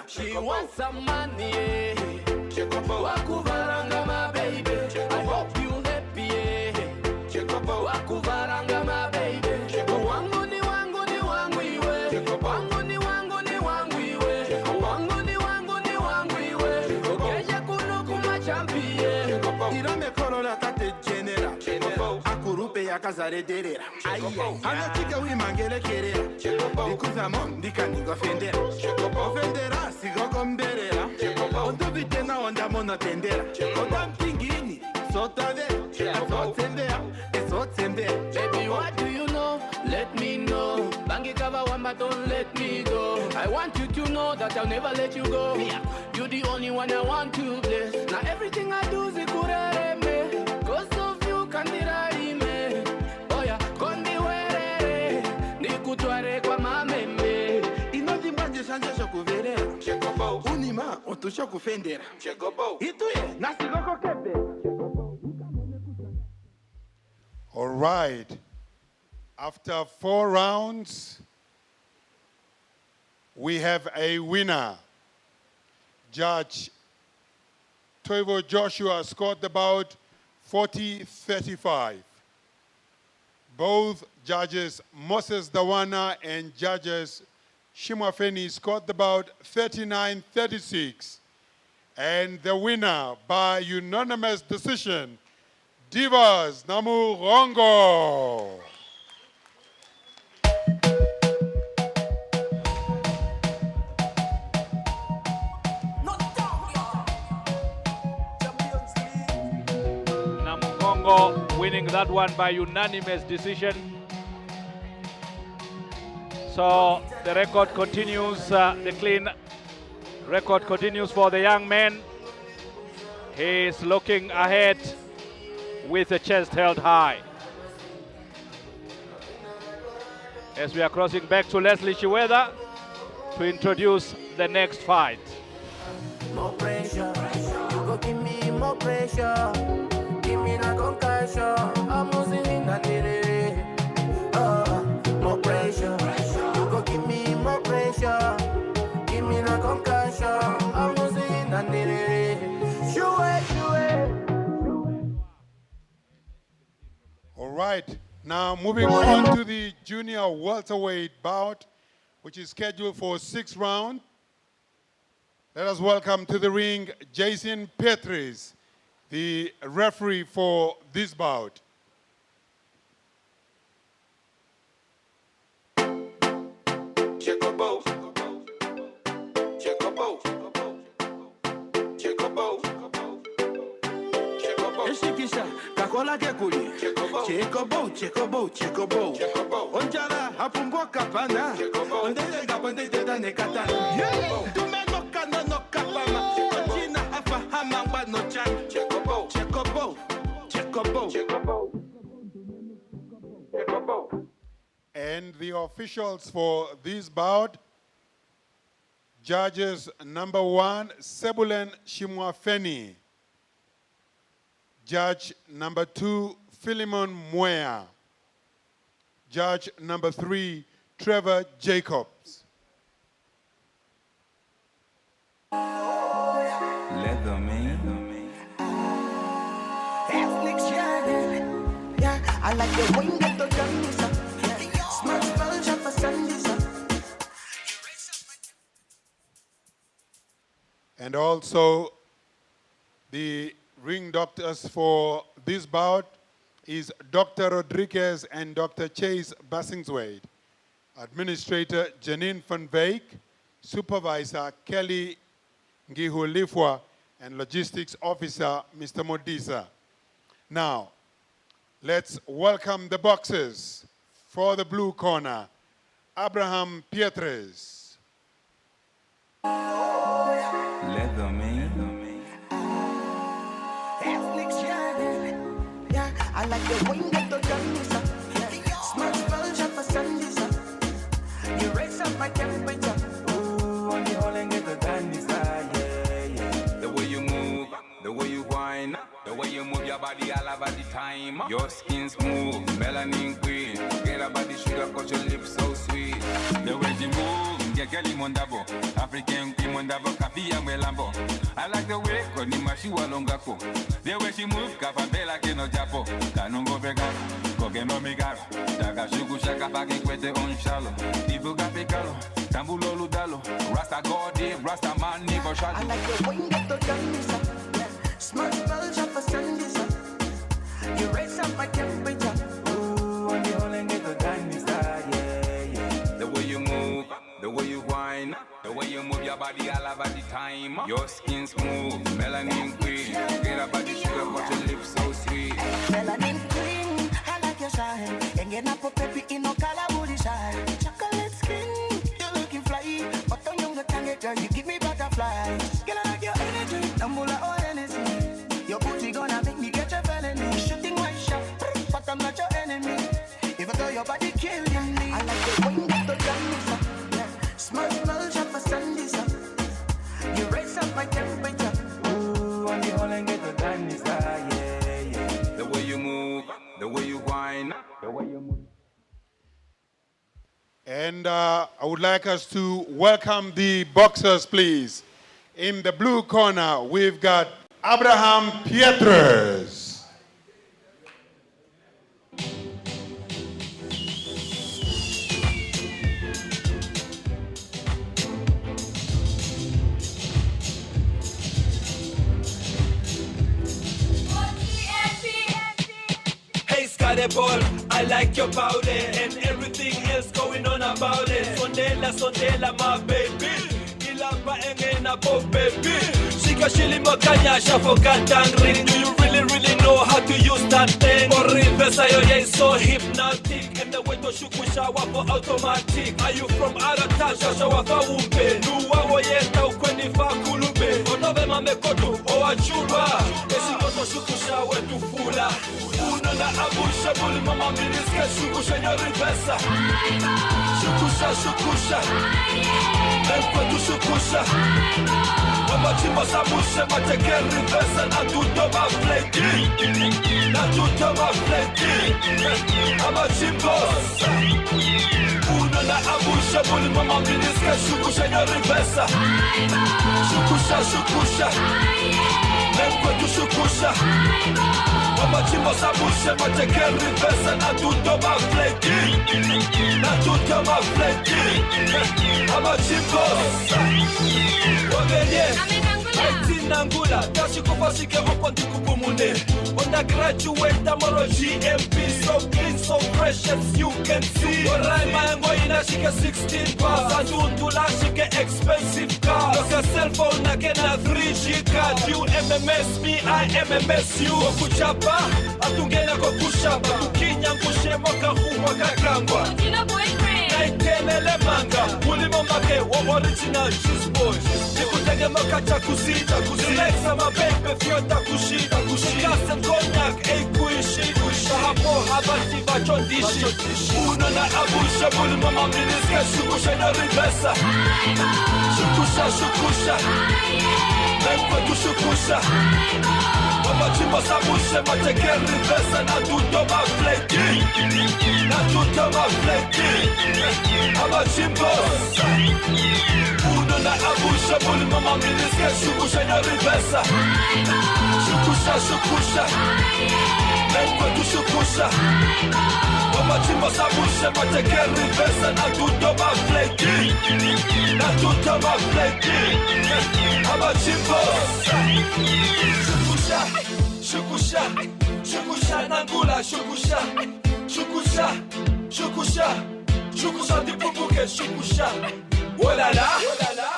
She wants some money. Wakuvaranga my baby. I hope you happy. Wakuvaranga my baby. Wangu ni wangu ni wangu iwe. Wangu ni wangu ni wangu iwe. Wangu ni wangu ni wangu iwe. Kesha kuno kuma champion. Irame korona tate genera. Akurupe ya kazare derera. Hana chika wi mangele kerera. Ikuza mon dikaningo fendera. Ofendera sigo komberera. Ondo bitena onda mona tendera. Onda mpingini sotave. Baby, what do you know? Let me know. Bangi kava wamba, don't let me go. I want you to know that I'll never let you go. You're the only one I want to bless. Now everything I do is me. Cause of you can't deny me. Oh yeah, kondi were. Nikutware kwa mameme. Inoti mbanje shanje shokuverera. Unima otusho kufendera. Ituye nasigoko kebe. All right. After 4 rounds, we have a winner. Judge Toivo Joshua scored the bout 40-35. Both judges Moses Dawana and judges Shimafeni scored the bout 39-36. And the winner by unanimous decision, Divas Namungongo. Namungongo winning that one by unanimous decision. So the record continues, the clean record continues for the young man. He is looking ahead with the chest held high. As we are crossing back to Leslie Chiweda to introduce the next fight. More pressure, you go give me more pressure. Give me a concussion, I'm losing in the more pressure, you go give me more pressure. Give me a concussion, I'm losing in the Shoo. All right, now moving on to the junior welterweight bout, which is scheduled for 6 rounds. Let us welcome to the ring Jason Petris. the referee for this bout. Eshikisha, kakola kekuli. Chekobo. Onjala, hapumbwa kapana. Ondele gabande deda nekatana. Tume no kana no kapama. China hafa hamangba no chan. Chekobo. And the officials for this bout, judges number 1, Sebulen Shimwafeni. Judge number 2, Philemon Mwea. Judge number 3, Trevor Jacobs. Yeah, I like the way you get the dummies up. Smart spells up for Sundays up. And also, the ring doctors for this bout is Dr. Rodriguez and Dr. Chase Bassingswade. Administrator Janine van Veek, Supervisor Kelly Ngihulifwa, and Logistics Officer Mr. Modisa. Now, let's welcome the boxers. For the blue corner, Abraham Pietres. Yeah, I like the way you get the dummies up. Smart spells up for Sundays up. You raise up my temperature. Ooh, on the whole and get the dummies up. Yeah. The way you move, the way you whine, the way you move your body all over the time. Your skin smooth, melanin queen. Get about the sugar, cause your lips so sweet. The way you move, get Kelly Mondabo. African queen Mondabo, Kapia Melambo. I like the way Konimashua Longako. The way she move, Kapabela Keno Japo. Kanongo Vegano, Kokeno Migaro. Daga Shuku Shaka Paki Kwete on shallow. Tibuga Picalo, Tambulo Ludalo. Rasta Gordy, Rasta Man, Nibo Shadow. I like the way you get the dummies up. Smart spells up for Sundays up. You raise up my temperature. Ooh, on the whole and get the dummies up. Yeah. The way you move, the way you whine, the way you move your body all over the time. Your skin smooth, melanin queen. Get about the sugar, but your lips so sweet. Melanin queen, I like your shine. And get up a peppy in no color booty shine. Chocolate skin, you're looking fly. But on younger tongue, girl, you give me butterflies. Girl, I like your energy, Namula or Hennessy. Your booty gonna make me get your felony. Shooting my shot, but I'm not your enemy. Even though your body killing me. I like the way you get the dummies up. Smart smell shot for Sundays up. You raise up my temperature. Ooh, on the whole and get the dummies up. Yeah. The way you move, the way you whine, the way you move. And I would like us to welcome the boxers, please. In the blue corner, we've got Abraham Pietres. Hey, Scotty-Ball, I like your body and everything else going on about it. Sondela, my baby. Ilamba engena po baby. Shika shili makanya shafo katangri. Do you really know how to use that thing? Or reverse ayo so hypnotic. And the way to shukusha wapo automatic. Are you from Aratasha shawafa umpe? Nuwa woyeta ukweni fa kulube. Onove mamekoto o achuba. Esi moto shukusha wetu fula. Unana abusha buli mama miniske shukusha nyo reverse. Shukusha. Enquanto shukusha. Amachimba sabusha mateke reverse. Na tuto ma fleki. Amachimba. Unana abusha buli mama miniske shukusha nyo reverse. Shukusha. Enquanto shukusha. Amachimba sabusha mateke reverse. Na tuto ma fleki. Amachimba. Ogenye. Nangula, Tashikopasike open to Kupumune. Undergraduate, Tamaro GMP, so clean, so fresh as you can see. Alright, my Angoina, she get 16 bars. I do she get expensive cars. Look a cell phone, I can have 3G card. You MMS me, I MMS you. Okuchapa, Atungena Kokushapa, Tukinya Kushe Moka Humaka Kangwa. Naitenele manga, Ulimo Make, original juice boys. Nikutege Makacha Kusita, Kusilexa, my baby, Fiota Kushita, Kushikas and Cognac, Ekuishi, Kushahapo, Habativa, Chondishi, Unana Abusha, Ulimo Mamiska, Shukusha, Rivesa, Shukusha, Shukusha, Nempa Kushukusha, Machimba Sabusha, Mateke Rivesa, Natutoma Fleki, Natutoma Fleki, Amachimbo, Unana Abusha, Ulimo Mamiska, Shukusha, Rivesa, Shukusha, Shukusha, Nempa Kushukusha, Machimba Sabusha, Mateke Rivesa, Natutoma Fleki, Natutoma Fleki, Amachimbo, Shukusha, Shukusha, Shukusha, Nangula, Shukusha, Shukusha, Shukusha, Shukusha, Dipubuke, Shukusha, Olala,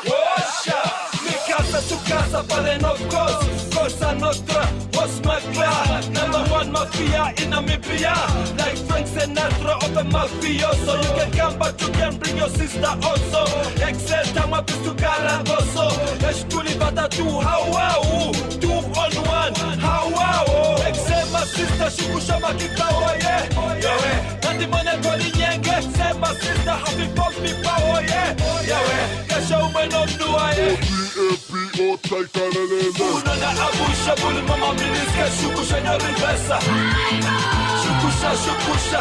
Osha, Mikasa, Sukasa, Palen of course, Cosa Nostra, was my class, #1 mafia in Namibia, like Frank Sinatra of the mafia, so you can come but you can bring your sister also, Excel, Tamapis to Caraboso, Eshkuli Bata 2, how 2 on 1, how Excel, my sister, Shukusha Makitawa, yeah, Nandi Monetoli Yenge, say my sister, happy Poppy Power, yeah, Kasha Umen of Duaye. Unana Abusha, Bulmama Miniska, Shukusha, Rivesa, Shukusha, Shukusha,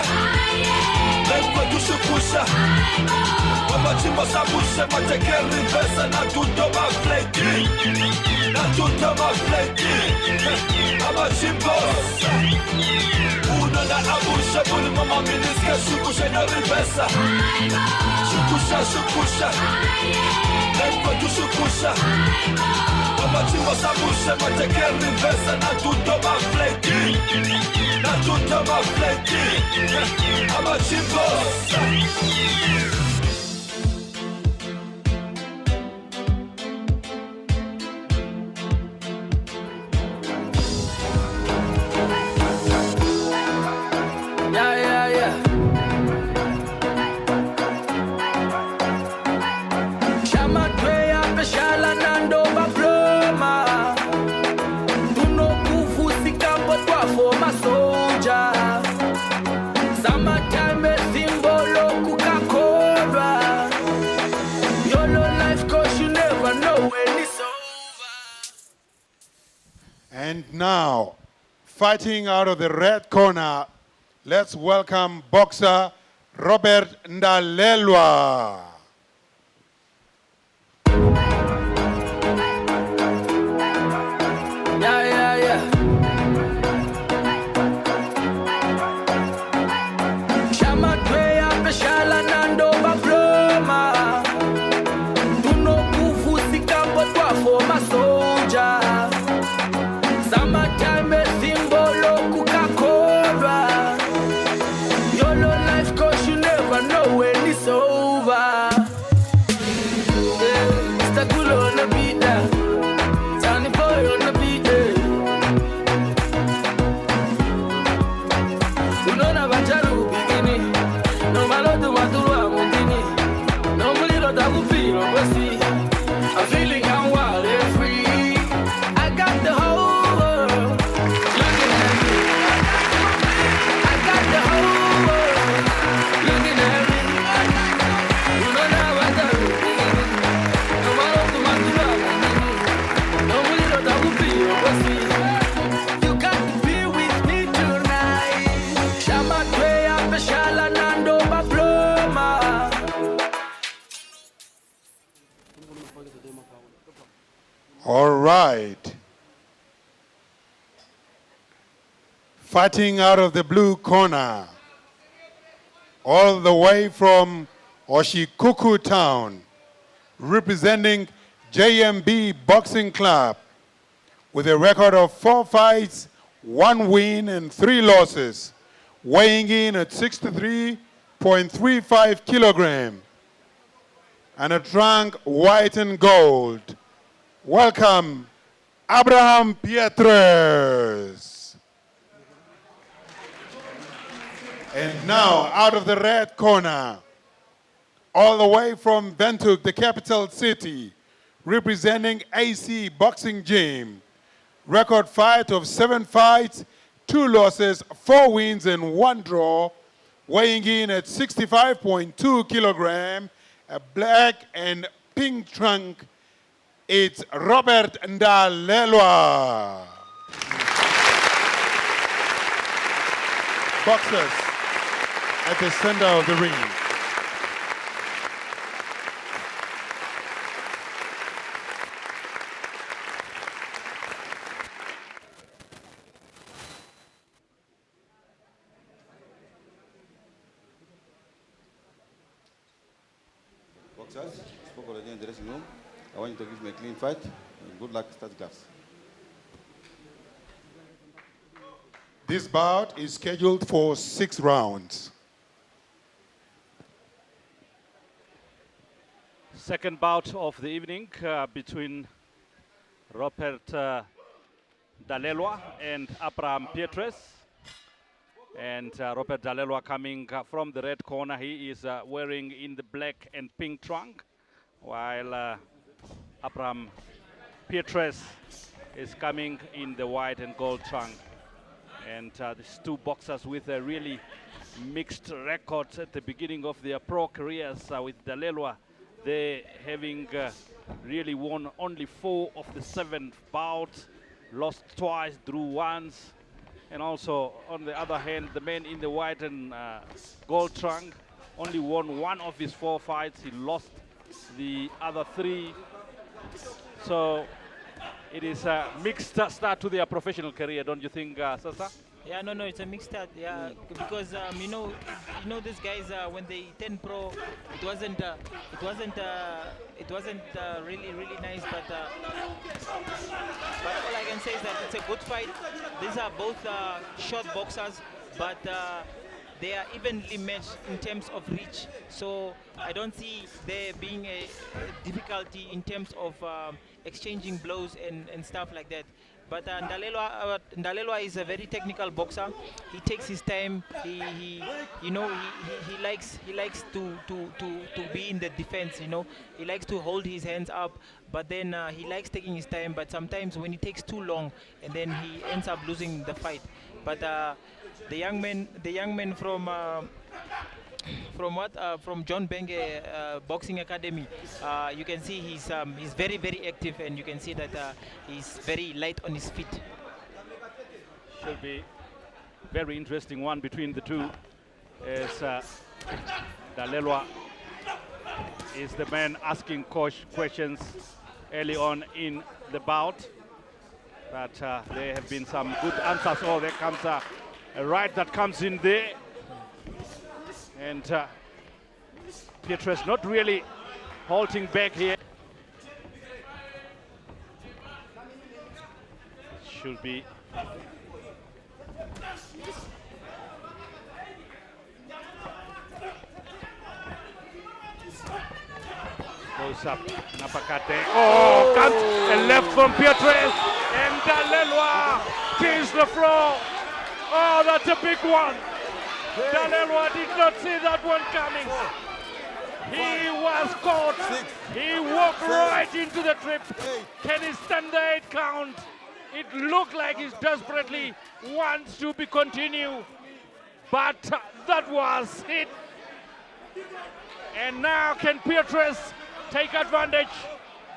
Nempa Kushukusha, Machimba Sabusha, Mateke Rivesa, Natutoma Fleki, Natutoma Fleki, Amachimbo, Unana Abusha, Bulmama Miniska, Shukusha, Rivesa, Shukusha, Shukusha, Nempa Kushukusha, Machimba Sabusha, Mateke Rivesa, Natutoma Fleki, Natutoma Fleki, Amachimbo. And now, fighting out of the red corner, let's welcome boxer Robert Ndalelwa. All right. Fighting out of the blue corner, all the way from Oshikuku town, representing JMB Boxing Club, with a record of 4 fights, 1 win and 3 losses, weighing in at 63.35 kilogram, and a trunk white and gold. Welcome, Abraham Pietres. And now, out of the red corner, all the way from Windhoek, the capital city, representing AC Boxing Gym. Record fight of 7 fights, 2 losses, 4 wins and 1 draw, weighing in at 65.2 kilogram, a black and pink trunk. It's Robert Ndalelwa. Boxers at the center of the ring. Boxers, spoke already in the dressing room. I want you to give me a clean fight. Good luck, start gloves. This bout is scheduled for 6 rounds. Second bout of the evening between Robert Ndalelwa and Abraham Pietres. And Robert Ndalelwa coming from the red corner. He is wearing in the black and pink trunk, while Abraham Pietres is coming in the white and gold trunk. And these two boxers with a really mixed records at the beginning of their pro careers, with Ndalelwa, they having really won only 4 of the 7 bouts, lost twice, drew once. And also, on the other hand, the man in the white and gold trunk only won 1 of his 4 fights. He lost the other 3. So it is a mixed start to their professional career, don't you think, Sasa? Yeah, no, it's a mixed start. Yeah, because you know, these guys when they turn pro, it wasn't really nice. But all I can say is that it's a good fight. These are both short boxers, but they are evenly matched in terms of reach. So I don't see there being a difficulty in terms of exchanging blows and stuff like that. But Ndalelwa is a very technical boxer. He takes his time. He likes to be in the defense. You know, he likes to hold his hands up. But then he likes taking his time. But sometimes when he takes too long, and then he ends up losing the fight. But the young man from John Benge Boxing Academy, you can see he's very active, and you can see that he's very light on his feet. Should be very interesting one between the two, as Ndalelwa is the man asking questions early on in the bout, but there have been some good answers. Oh, there comes a right that comes in there. And Pietres not really halting back here. Should be goes up, Napakate. Oh, comes a left from Pietres, and Ndalelwa kills the floor. Oh, that's a big one. Ndalelwa did not see that one coming. He was caught. He walked right into the trip. Can he stand the 8 count? It looked like he desperately wants to be continue, but that was it. And now can Pietres take advantage?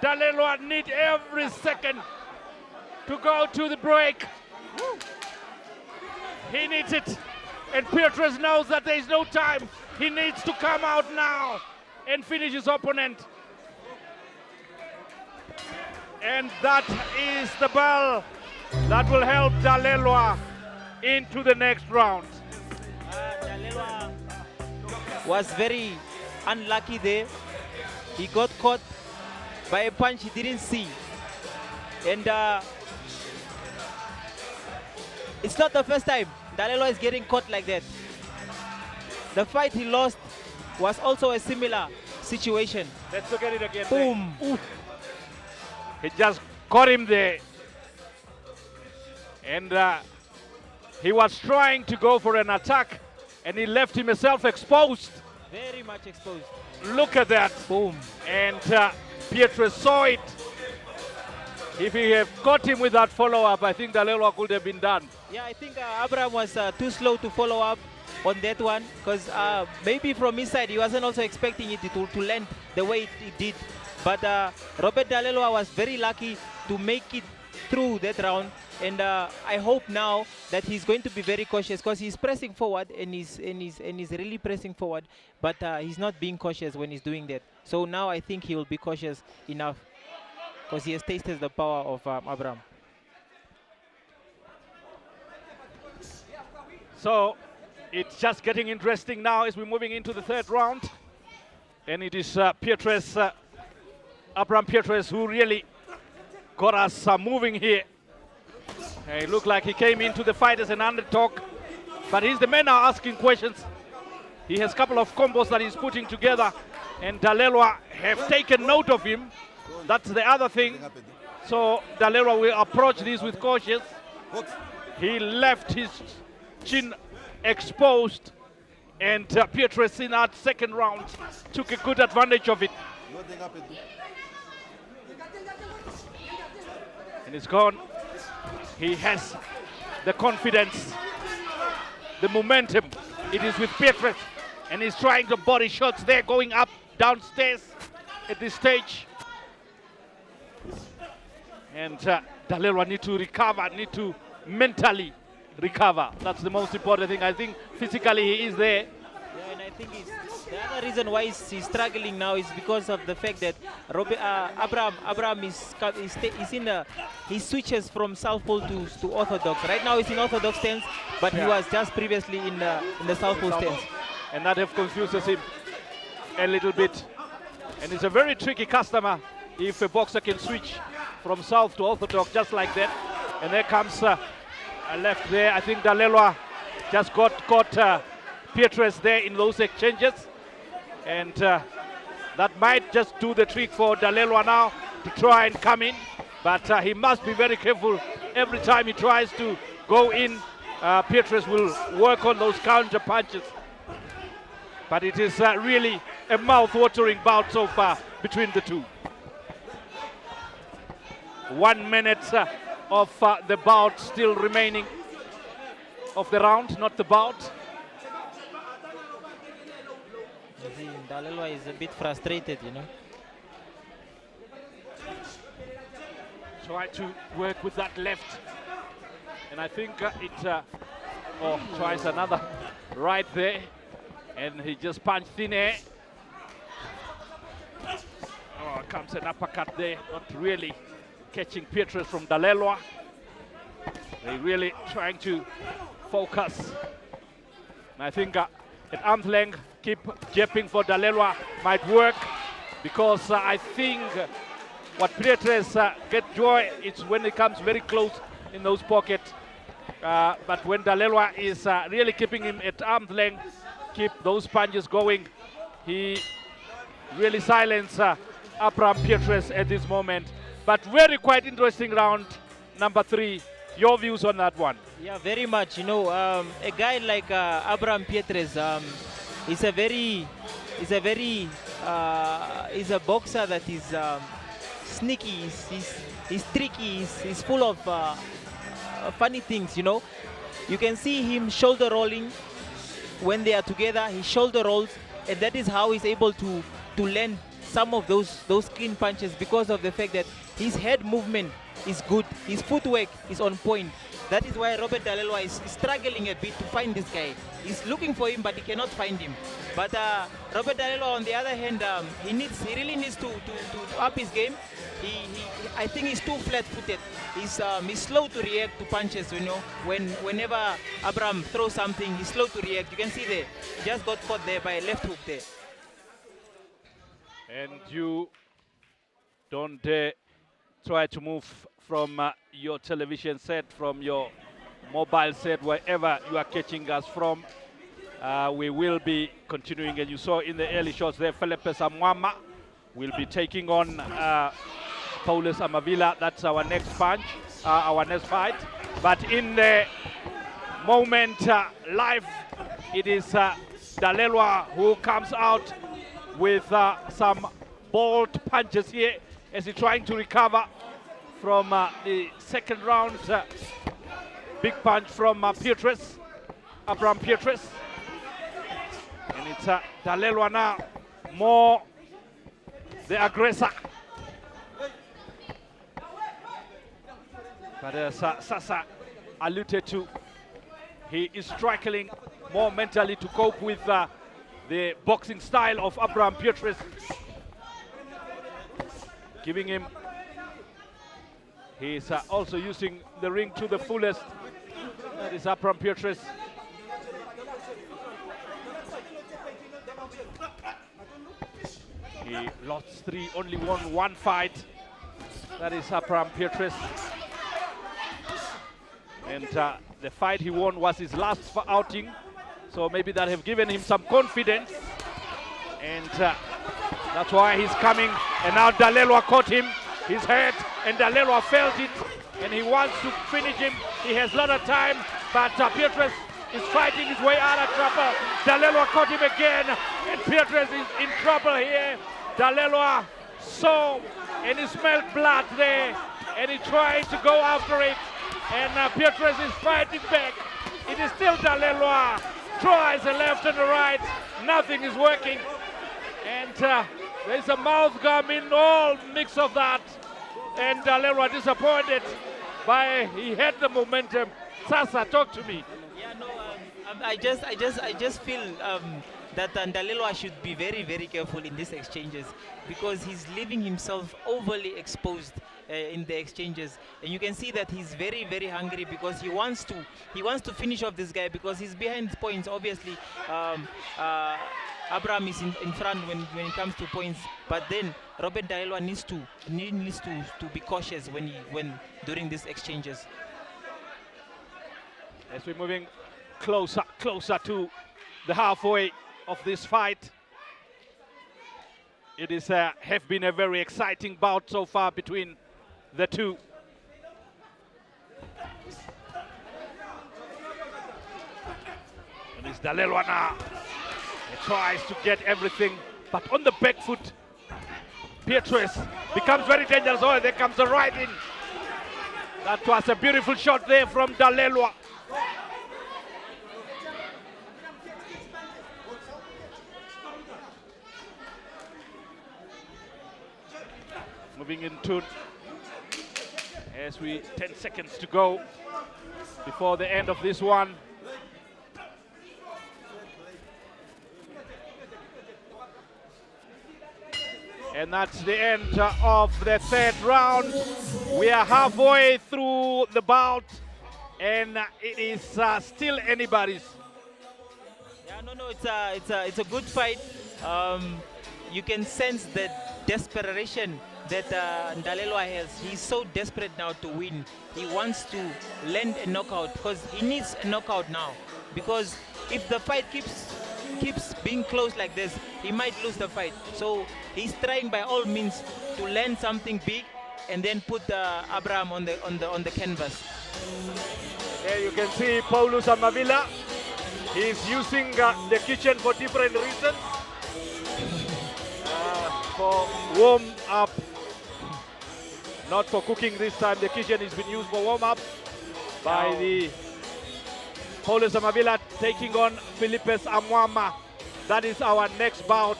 Ndalelwa need every second to go to the break. He needs it. And Pietres knows that there is no time. He needs to come out now and finish his opponent. And that is the bell that will help Ndalelwa into the next round. Ndalelwa was very unlucky there. He got caught by a punch he didn't see. And it's not the first time Dalelo is getting caught like that. The fight he lost was also a similar situation. Let's look at it again. Boom. Oof. He just caught him there. And he was trying to go for an attack, and he left himself exposed. Very much exposed. Look at that. Boom. And Pietrus saw it. If he had caught him with that follow-up, I think Dalelo could have been done. Yeah, I think Abraham was too slow to follow up on that one, because maybe from his side he wasn't also expecting it to land the way it did. But Robert Dalelo was very lucky to make it through that round, and I hope now that he's going to be very cautious, because he's pressing forward and he's really pressing forward, but he's not being cautious when he's doing that. So now I think he will be cautious enough, because he has tasted the power of Abraham. So it's just getting interesting now as we're moving into the third round. And it is Abraham Pietrus, who really got us moving here. It looked like he came into the fight as an underdog, but he's the man now asking questions. He has a couple of combos that he's putting together, and Dalelo have taken note of him. That's the other thing. So Dalelo will approach this with caution. He left his chin exposed, and Pietrus in that second round took a good advantage of it. And it's gone. He has the confidence, the momentum. It is with Pietrus, and he's trying to body shots there, going up, downstairs at this stage. And Dalelo need to recover, need to mentally recover. That's the most important thing. I think physically he is there. Yeah, and I think the other reason why he's struggling now is because of the fact that Abraham he switches from southpaw to orthodox. Right now he's in orthodox stance, but he was just previously in the southpaw stance. And that have confuses him a little bit. And it's a very tricky customer if a boxer can switch from south to orthodox just like that. And there comes a left there. I think Dalelo just got Pietrus there in those exchanges. And that might just do the trick for Dalelo now to try and come in. But he must be very careful. Every time he tries to go in, Pietrus will work on those counter punches. But it is really a mouth-watering bout so far between the two. 1 minute of the bout still remaining of the round, not the bout. Dalelo is a bit frustrated, you know. Try to work with that left. And I think tries another right there. And he just punched thin air. Oh, comes an uppercut there. Not really catching Pietrus from Dalelo. They're really trying to focus. And I think at arm's length, keep jabbing for Dalelo might work, because I think what Pietrus get joy is when it comes very close in those pockets. But when Dalelo is really keeping him at arm's length, keep those punches going, he really silenced Abraham Pietrus at this moment. But very quite interesting round number 3. Your views on that one? Yeah, very much. You know, a guy like Abraham Pietrus is a boxer that is sneaky. He's tricky. He's full of funny things. You know, you can see him shoulder rolling when they are together. He shoulder rolls, and that is how he's able to land some of those clean punches, because of the fact that his head movement is good, his footwork is on point. That is why Robert Dalelo is struggling a bit to find this guy. He's looking for him, but he cannot find him. But Robert Dalelo, on the other hand, he really needs to up his game. I think he's too flat-footed. He's slow to react to punches. You know, whenever Abraham throws something, he's slow to react. You can see there, he just got caught there by a left hook there. And you Don't try to move from your television set, from your mobile set, wherever you are catching us from. We will be continuing, and you saw in the early shots there, Felipe Samwama will be taking on Paulus Amavila. That's our next punch, our next fight. But in the moment live, it is Dalelwa who comes out with some bold punches here as he's trying to recover from the second round. Big punch from Pietrus, Abraham Pietrus. And it's Dalelwa now, more the aggressor. But as Sasa alluded to, he is struggling more mentally to cope with the boxing style of Abraham Pietrus, giving him. He is also using the ring to the fullest. That is Abraham Pietrus. He lost 3, only won 1 fight. That is Abraham Pietrus. And the fight he won was his last outing. So maybe that have given him some confidence. And that's why he's coming. And now Dalelwa caught him, his head, and Dalelwa felt it. And he wants to finish him. He has a lot of time, but Pietrus is fighting his way out of trouble. Dalelwa caught him again, and Pietrus is in trouble here. Dalelwa saw and he smelled blood there, and he tried to go after it. And Pietrus is fighting back. It is still Dalelwa. Tries the left and the right. Nothing is working. And there's a mouth gum in all mix of that. And Dalelwa disappointed by he had the momentum. Sasa, talk to me. Yeah, no, I just feel that Dalelwa should be very, very careful in these exchanges, because he's leaving himself overly exposed in the exchanges, and you can see that he's very, very hungry because he wants to finish off this guy, because he's behind points. Obviously, Abraham is in front when it comes to points, but then Robert Dalelwa needs to be cautious when during these exchanges. As we're moving closer to the halfway of this fight, it is have been a very exciting bout so far between the two. And it's Dalelwa now. He tries to get everything, but on the back foot, Pietrus becomes very dangerous. Oh, there comes a right in. That was a beautiful shot there from Dalelwa. Moving into, as we 10 seconds to go before the end of this one. And that's the end of the third round. We are halfway through the bout, and it is still anybody's. Yeah, no, it's a good fight. You can sense the desperation that Dalelwa has. He's so desperate now to win. He wants to land a knockout because he needs a knockout now. Because if the fight keeps being close like this, he might lose the fight. So he's trying by all means to land something big and then put Abraham on the canvas. There you can see Paulus Amavila. He's using the kitchen for different reasons. For warm up, not for cooking this time. The kitchen has been used for warm up by the Paulus Amavila taking on Felipe Amwama. That is our next bout.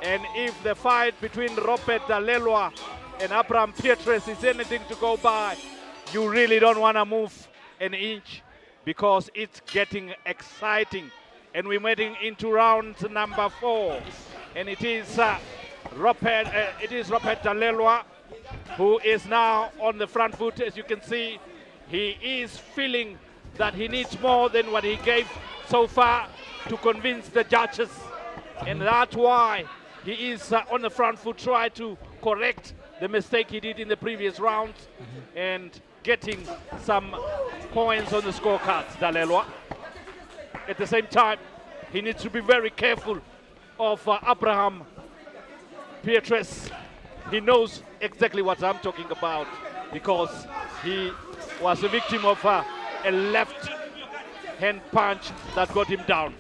And if the fight between Robert Dalelwa and Abraham Pietrus is anything to go by, you really don't want to move an inch, because it's getting exciting. And we're heading into round number 4. And it is Robert Dalelwa who is now on the front foot. As you can see, he is feeling that he needs more than what he gave so far to convince the judges. And that's why he is on the front foot, try to correct the mistake he did in the previous round and getting some points on the scorecards, Dalelwa. At the same time, he needs to be very careful of Abraham Pietres. He knows exactly what I'm talking about because he was a victim of a left hand punch that got him down.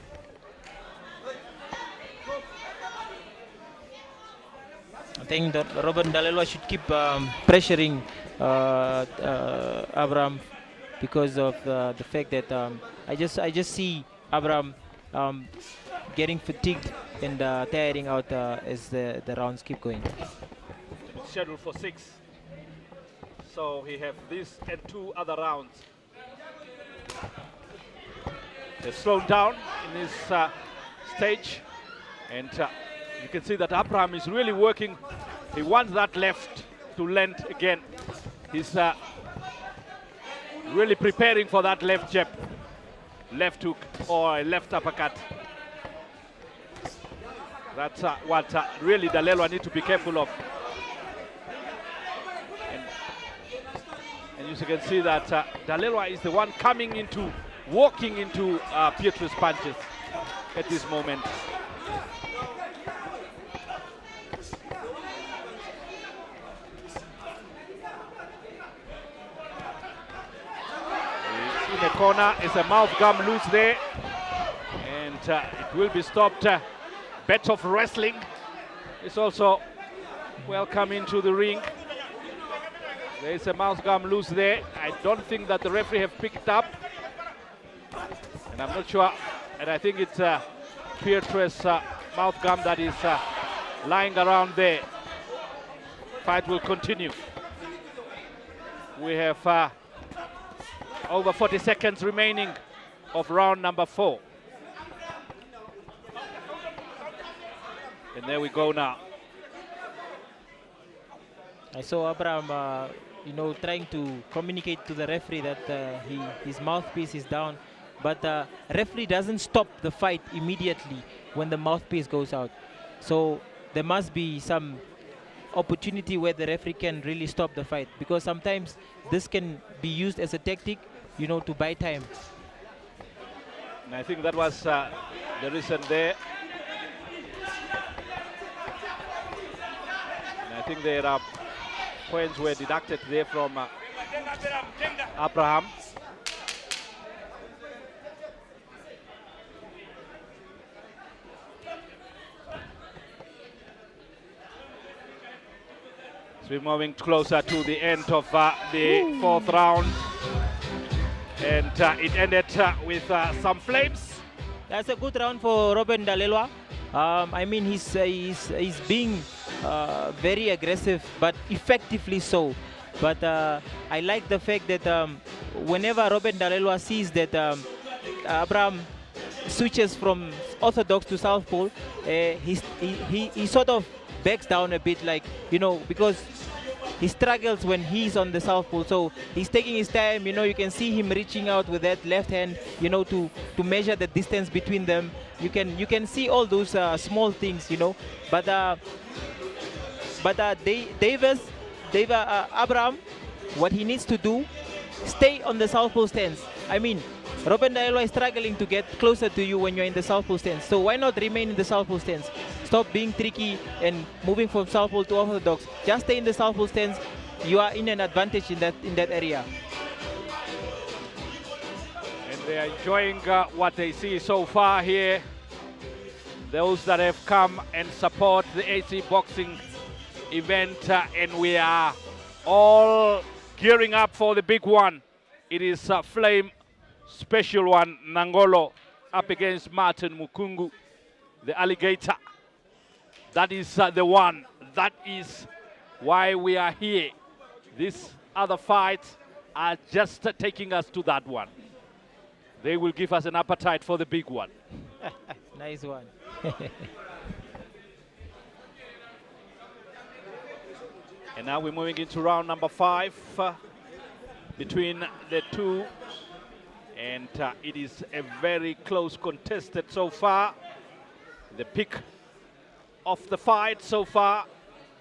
I think that Robert Dalelwa should keep pressuring Abraham because of the fact that I just see Abraham getting fatigued and tiring out as the rounds keep going. It's scheduled for 6. So he have this and 2 other rounds. They've slowed down in this stage, and you can see that Abraham is really working. He wants that left to land again. He's really preparing for that left jab, left hook or a left uppercut. That's what really Dalelwa need to be careful of. And you can see that Dalelwa is the one walking into Pietres' punches at this moment. In the corner is a mouth gum loose there, and it will be stopped. Bet of Wrestling is also welcome into the ring. There is a mouth gum loose there. I don't think that the referee have picked up, and I'm not sure. And I think it's Pietres' mouth gum that is lying around there. Fight will continue. We have over 40 seconds remaining of round number 4. And there we go now. I saw Abraham, trying to communicate to the referee that his mouthpiece is down, but referee doesn't stop the fight immediately when the mouthpiece goes out. So there must be some opportunity where the referee can really stop the fight, because sometimes this can be used as a tactic, to buy time. And I think that was the reason there. And I think there are points were deducted there from Abraham. So we're moving closer to the end of the 4th round. And it ended with some flames. That's a good round for Robin Dalelwa. I mean, he's being very aggressive, but effectively so. But I like the fact that whenever Robin Dalelwa sees that Abraham switches from orthodox to southpaw, he sort of backs down a bit, because he struggles when he's on the southpaw. So he's taking his time. You can see him reaching out with that left hand, to measure the distance between them. You can see all those small things, But Abraham, what he needs to do, stay on the southpaw stance. I mean, Robin Dalelwa is struggling to get closer to you when you're in the southpaw stance. So why not remain in the southpaw stance? Stop being tricky and moving from southpaw to orthodox. Just stay in the southpaw stance. You are in an advantage in that area. And they are enjoying what they see so far here. Those that have come and support the AC Boxing event, and we are all gearing up for the big one. It is a flame special one, NANGOLO up against Martin MUKUNGU, the alligator. That is the one. That is why we are here. These other fights are just taking us to that one. They will give us an appetite for the big one. Nice one. And now we're moving into round number 5 between the two. And it is a very close contested so far. The pick of the fight so far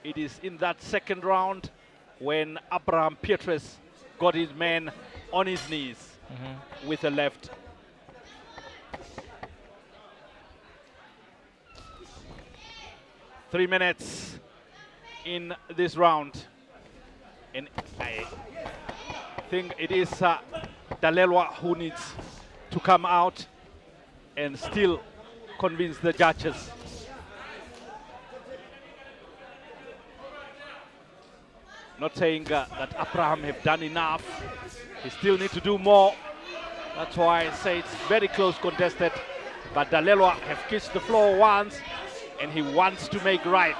It is in that second round when Abraham Pietres got his man on his knees with a left. Three minutes in this round. And I think it is Dalelwa who needs to come out and still convince the judges. Not saying that Abraham have done enough. He still need to do more. That's why I say it's very close contested. But Dalelwa have kissed the floor once, and he wants to make right.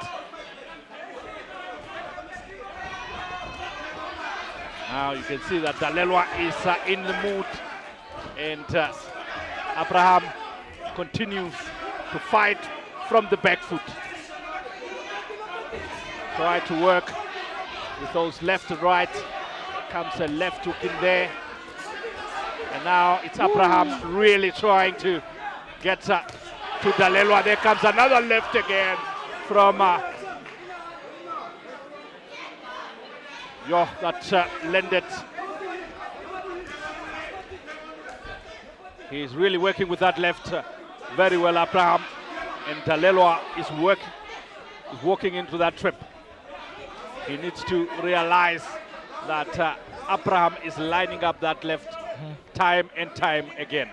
Now you can see that Dalelwa is in the mood, and Abraham continues to fight from the back foot. Try to work with those left and right. Comes a left hook in there. And now it's Abraham really trying to get to Dalelwa. There comes another left again from that landed. He's really working with that left very well, Abraham. And Dalelwa is walking into that trip. He needs to realize that Abraham is lining up that left time and time again.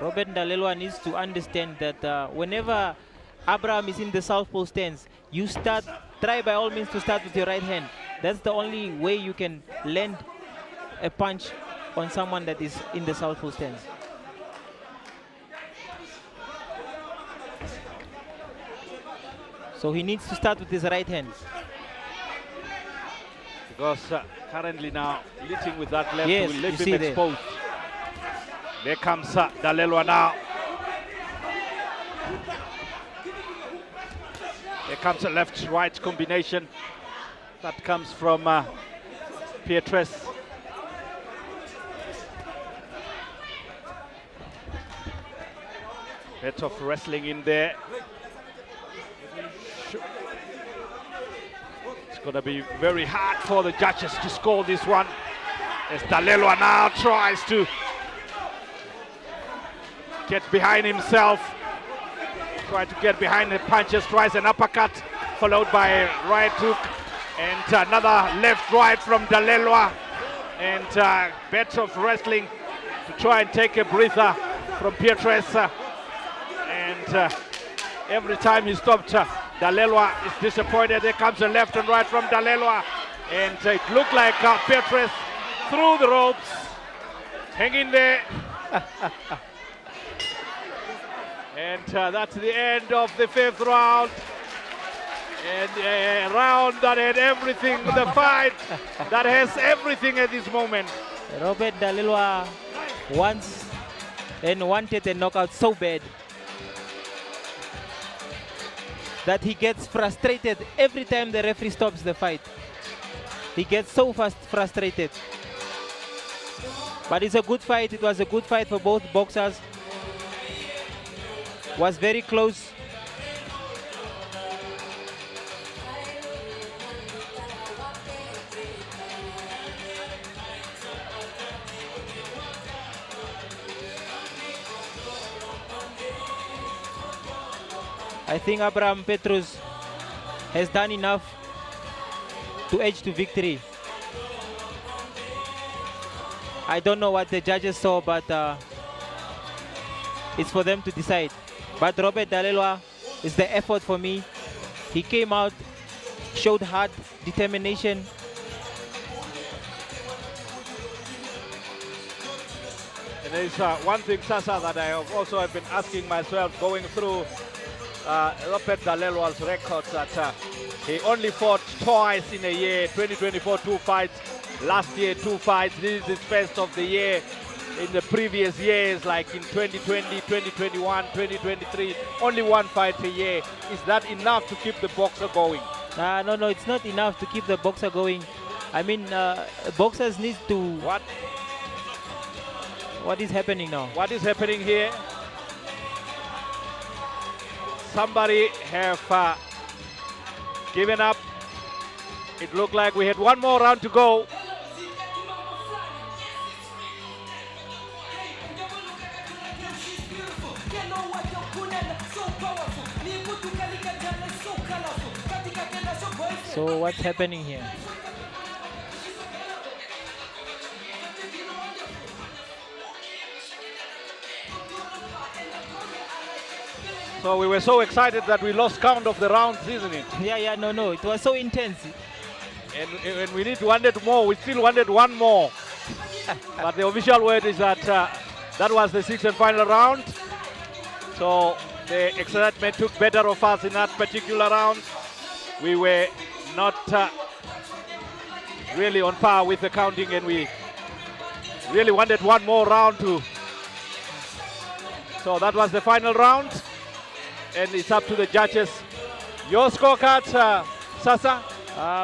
Robert Dalelwa needs to understand that whenever Abraham is in the southpaw stance, you try by all means to start with your right hand. That's the only way you can land a punch on someone that is in the southpaw stance. So he needs to start with his right hand. Because currently now, leading with that left Yes, will leave you him see exposed. There comes Dalelwa now. There comes a left-right combination that comes from Pietres. Bit of wrestling in there. It's going to be very hard for the judges to score this one, as Dalelwa now tries to get behind himself. Try to get behind the punches, tries an uppercut, followed by a right hook, and another left-right from Dalelwa. And bit of wrestling to try and take a breather from Pietres. And every time he stopped, Dalelwa is disappointed. There comes a left and right from Dalelwa. And it looked like Pietres through the ropes, hanging there. And that's the end of the fifth round. And a round that had everything, the fight that has everything at this moment. Robert Dalelwa wants and wanted a knockout so bad that he gets frustrated every time the referee stops the fight. He gets so frustrated. But it's a good fight. It was a good fight for both boxers. Was very close. I think Abraham Pietres has done enough to edge to victory. I don't know what the judges saw, but it's for them to decide. But Robert Dalelwa is the effort for me. He came out, showed hard determination. And there's one thing, Sasa, that I have also been asking myself going through Robert Dalelwa's record, that he only fought twice in a year. 2024, 2 fights. Last year, 2 fights. This is his first of the year. In the previous years, like in 2020, 2021, 2023, only 1 fight a year. Is that enough to keep the boxer going? No, it's not enough to keep the boxer going. I mean, boxers need to... What is happening now? What is happening here? Somebody have given up It looked like we had one more round to go. So what's happening here? So we were so excited that we lost count of the rounds, isn't it? Yeah, no. It was so intense. And we wanted more. We still wanted one more. But the official word is that that was the sixth and final round. So the excitement took better of us in that particular round. We were not really on par with the counting, and we really wanted one more round too. So that was the final round, and it's up to the judges. Your scorecards, Sasa?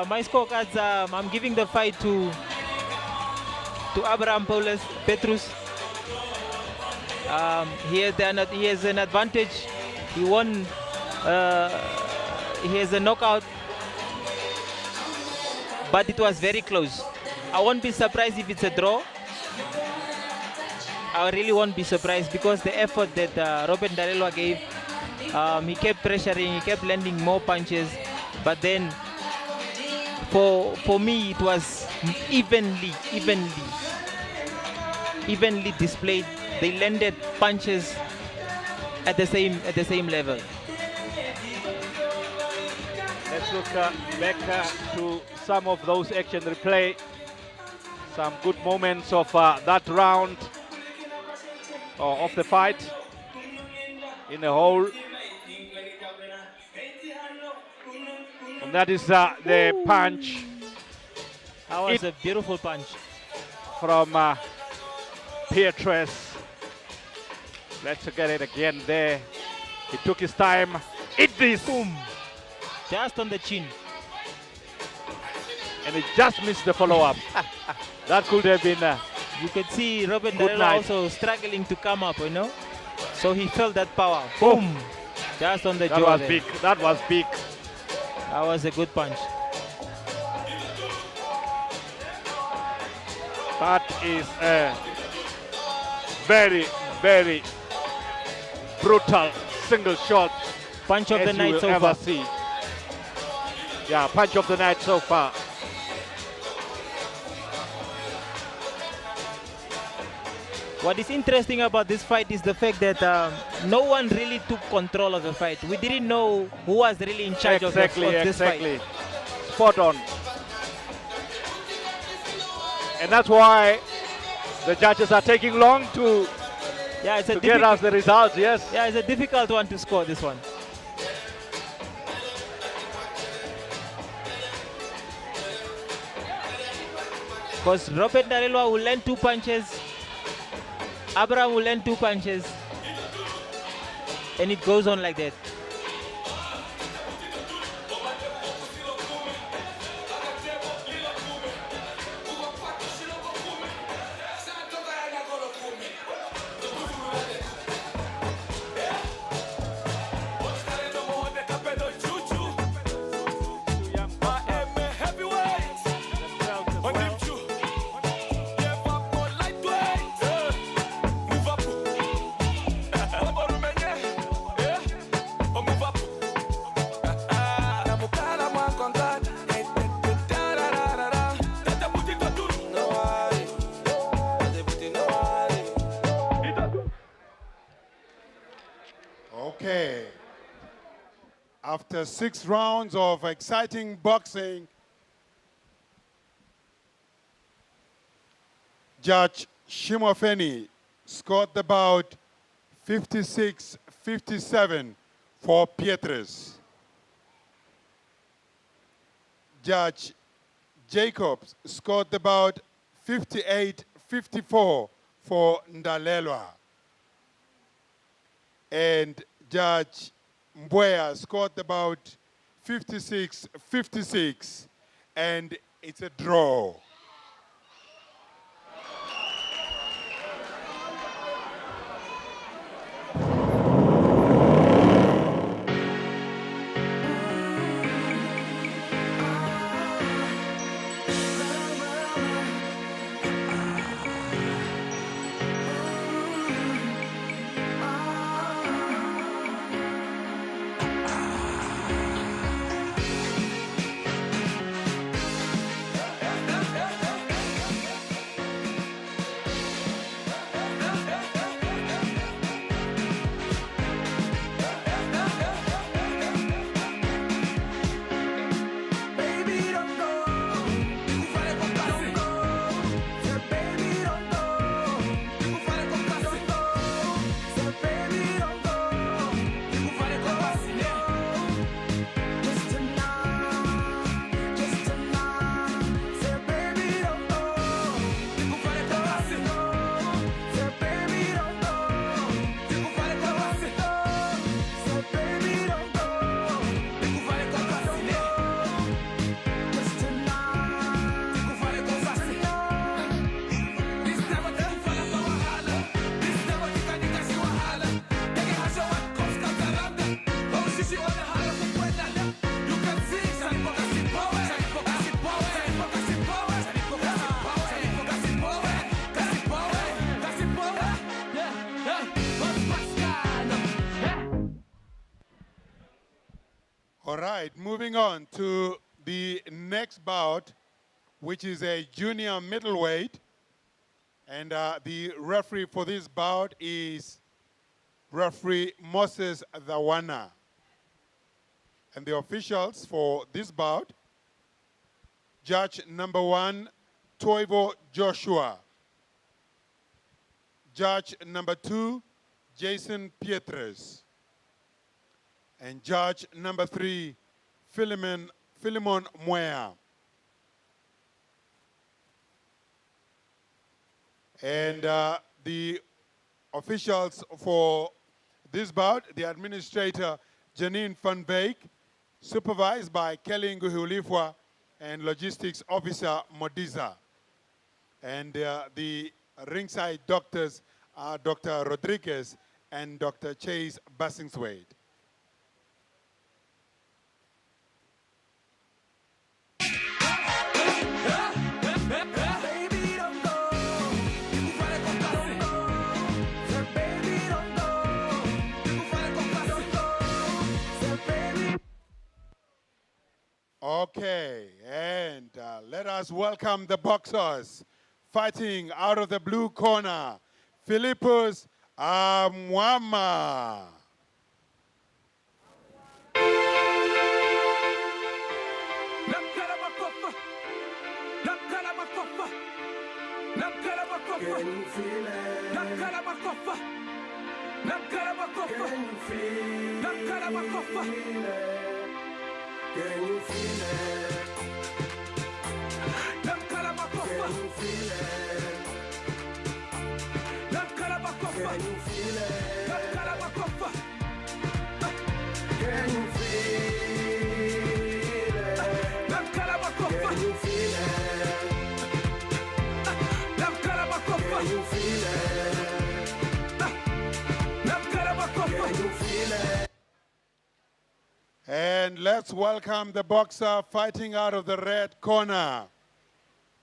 My scorecards, I'm giving the fight to Abraham Paulus Petrus. He has an advantage. He won. He has a knockout, but it was very close. I won't be surprised if it's a draw. I really won't be surprised because the effort that Robert Ndarelwa gave, he kept pressuring, he kept landing more punches, but then for me it was evenly displayed. They landed punches at the same level. Let's look back to some of those action replay. Some good moments of that round of the fight in the whole. And that is the punch. That was a beautiful punch from Petrus. Let's get it again there. He took his time. Eat this. Boom. Just on the chin. And he just missed the follow-up. That could have been you could see Robert good Ndarelwa night. also struggling to come up, you know. So he felt that power. Boom. Just on the jaw. That was there. big. That was big. That was a good punch. That is a very, very brutal single shot. Punch of the night you so ever far. see. Yeah, punch of the night so far. What is interesting about this fight is the fact that no one really took control of the fight. We didn't know who was really in charge of this fight. Spot on. And that's why the judges are taking long to get us the results, yes. Yeah, it's a difficult one to score, this one. Because Robert Ndarelwa will land 2 punches, Abraham will land 2 punches, and it goes on like that. Okay. After 6 rounds of exciting boxing, Judge Shimofeni scored the bout 56-57 for Petrus. Judge Jacobs scored the bout 58-54 for Ndarelwa. And Judge Mbweya scored about 56-56, and it's a draw. All right, moving on to the next bout, which is a junior middleweight. And the referee for this bout is referee Moses Dhawana. And the officials for this bout, judge number 1, Toivo Joshua. Judge number 2, Jason Pietres. And judge number 3, Philemon Mwea. And the officials for this bout, the administrator, Janine van Beek, supervised by Kelly Nguhulifwa, and logistics officer, Modiza. And the ringside doctors are Dr. Rodriguez and Dr. Chase Bassingswade. Okay, and let us welcome the boxers fighting out of the blue corner, Philippus Amwama. Can you feel it? Can you feel it? Can you feel it? Can you feel it? Can you feel it? Can you feel it? Can you feel it? Can you feel it? And let's welcome the boxer fighting out of the red corner,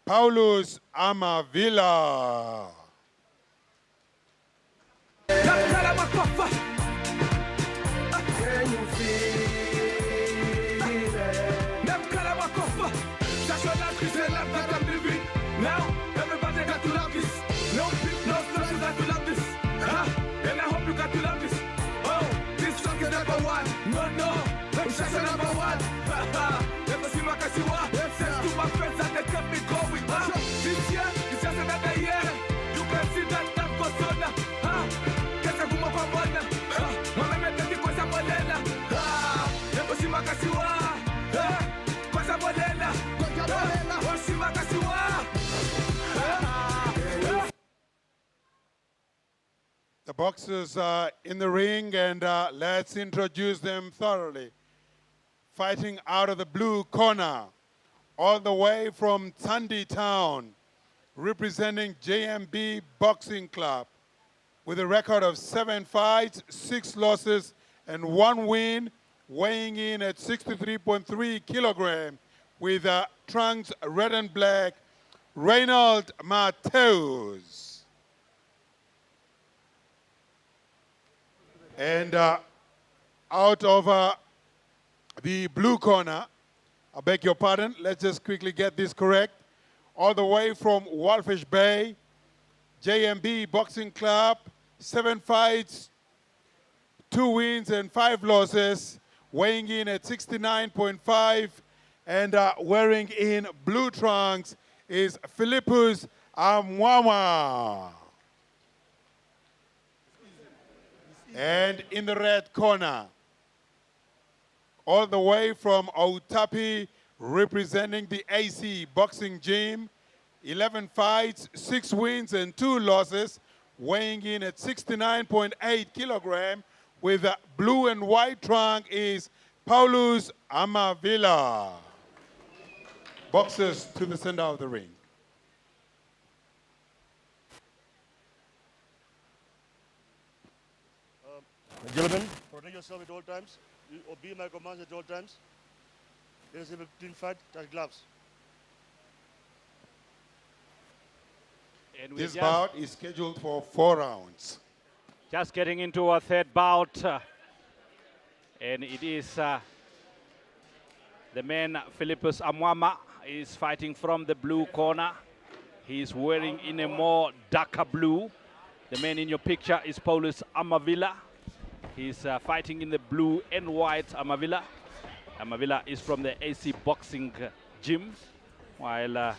Paulus Amavila. Can you feel it? That's what life is, a life that I'm living. Now, everybody got to love this. No beef, no stress, you got to love this. And I hope you got to love this. Oh, this song is number 1. No, it's just number 1. Never see my Kasiwa. Thanks to my friends that they kept me going. This year, it's just another year. You can see that life goes on. Kesa kuma kwa mwana. Mama metati kwa sabolela. Never see my Kasiwa. Kwa sabolela. Oshi my Kasiwa. The boxers are in the ring, and let's introduce them thoroughly. Fighting out of the blue corner, all the way from Tandy Town, representing JMB Boxing Club, with a record of 7 fights, 6 losses, and 1 win, weighing in at 63.3 kilograms, with trunks red and black, Reynold Mateus. And out of the blue corner, I beg your pardon, let's just quickly get this correct. All the way from Walfish Bay, JMB Boxing Club, 7 fights, 2 wins and 5 losses, weighing in at 69.5, and wearing in blue trunks is Philippus Amwama. And in the red corner, all the way from Outapi, representing the AC Boxing Gym, 11 fights, 6 wins and 2 losses, weighing in at 69.8 kilograms, with a blue and white trunk is Paulus Amavila. Boxers to the center of the ring. Gentlemen, protect yourself at all times. You obey my commands at all times. Let us have a clean fight, touch gloves. And this bout is scheduled for 4 rounds. Just getting into our third bout. And it is The man, Philippus Amwama, is fighting from the blue corner. He's wearing in a more darker blue. The man in your picture is Paulus Amavila. He's fighting in the blue and white Amavila. Amavila is from the AC Boxing Gym, while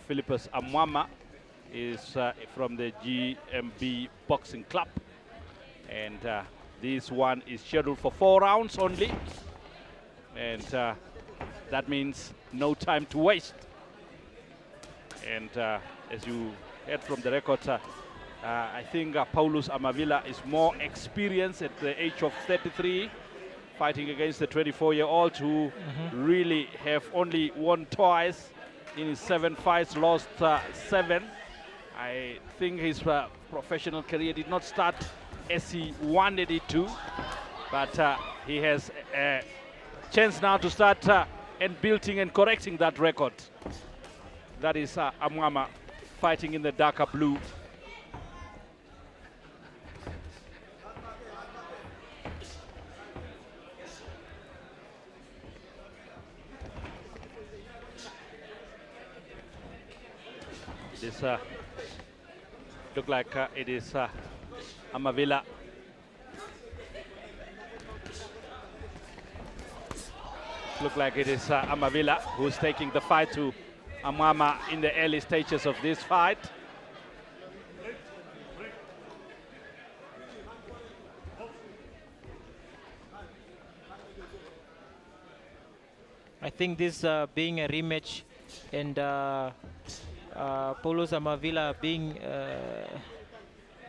Philippus Amwama is from the GMB Boxing Club. And this one is scheduled for 4 rounds only. And that means no time to waste. And as you heard from the record, I think Paulus Amavila is more experienced at the age of 33, fighting against the 24-year-old who really have only won twice in his 7 fights, lost 7. I think his professional career did not start as he wanted it to, but he has a chance now to start and building and correcting that record. That is Amwama fighting in the darker blue. This look like it is Amavila. Look like it is Amavila who's taking the fight to Amwama in the early stages of this fight. I think this being a rematch and Paulus Amavila being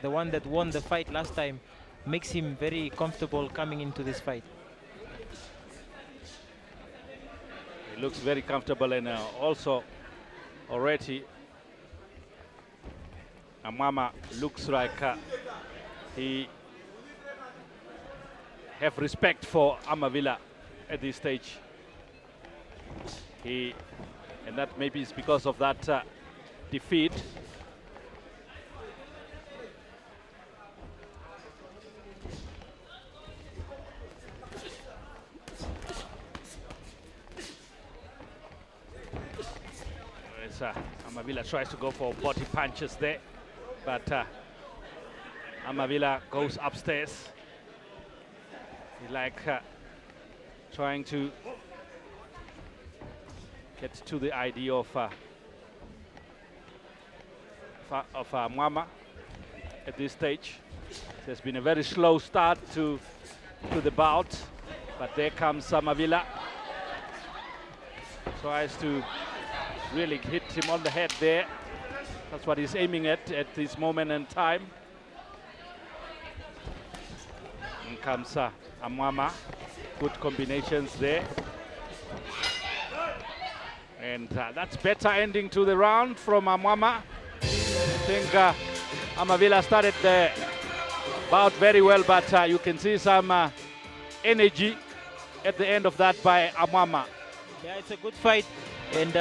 the one that won the fight last time makes him very comfortable coming into this fight. He looks very comfortable, and also already Amwama looks like he have respect for Amavila at this stage. And that maybe is because of that defeat. Amavila tries to go for body punches there, but Amavila goes upstairs. He like trying to get to the idea of Amwama at this stage. There's been a very slow start to the bout, but there comes Amavila. Tries to really hit him on the head there. That's what he's aiming at this moment in time. And comes Amwama. Good combinations there. And that's better ending to the round from Amwama. I think Amavila started the bout very well, but you can see some energy at the end of that by Amwama. Yeah, it's a good fight. And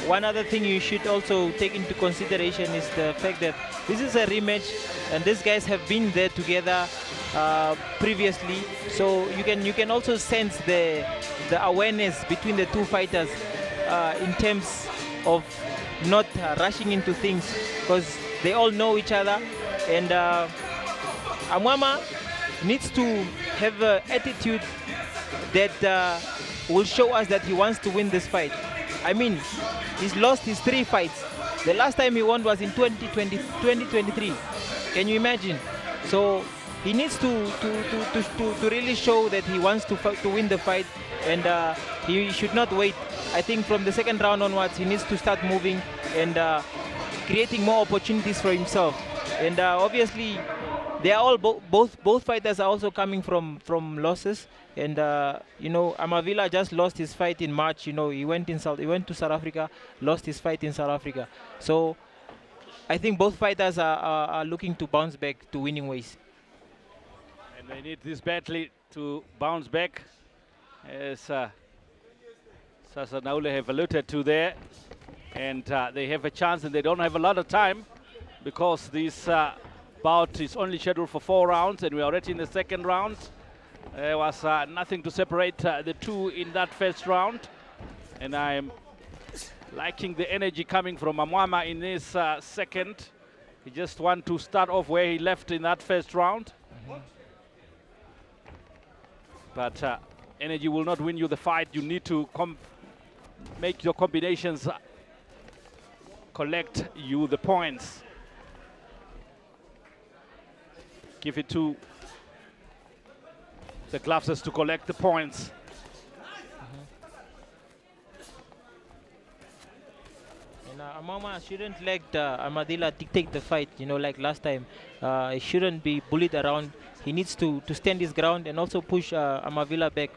one other thing you should also take into consideration is the fact that this is a rematch, and these guys have been there together previously. So you can also sense the awareness between the two fighters in terms of not rushing into things, because they all know each other. And Amwama needs to have an attitude that will show us that he wants to win this fight. I mean, he's lost his 3 fights. The last time he won was in 2023. Can you imagine? So he needs to really show that he wants to win the fight, and he should not wait. I think from the second round onwards, he needs to start moving and creating more opportunities for himself. And obviously, they are all both fighters are also coming from losses. And you know, Amavila just lost his fight in March. You know, he went to South Africa, lost his fight in South Africa. So I think both fighters are looking to bounce back to winning ways. And they need this badly to bounce back, as Sasa Naule have alluded to there. And they have a chance, and they don't have a lot of time, because this bout is only scheduled for 4 rounds, and we're already in the second round. There was nothing to separate the two in that first round. And I'm liking the energy coming from Amwama in this second. He just wants to start off where he left in that first round. But energy will not win you the fight. You need to make your combinations collect you the points. Give it to the gloves to collect the points. And Amama shouldn't let Amadila dictate the fight, you know, like last time. He shouldn't be bullied around. He needs to stand his ground and also push Amavila back.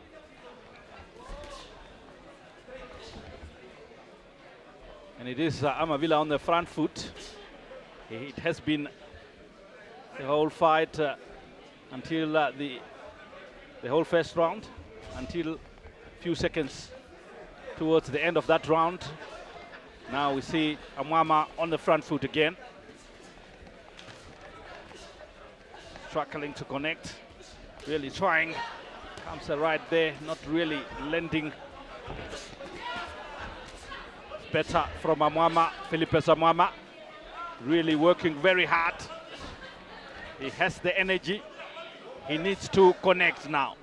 And it is Amavila on the front foot. It has been the whole fight until the whole first round, until a few seconds towards the end of that round. Now we see Amwama on the front foot again. Struggling to connect, really trying. Comes right there, not really lending. Better from Amwama, Felipe Amwama. Really working very hard. He has the energy. He needs to connect now.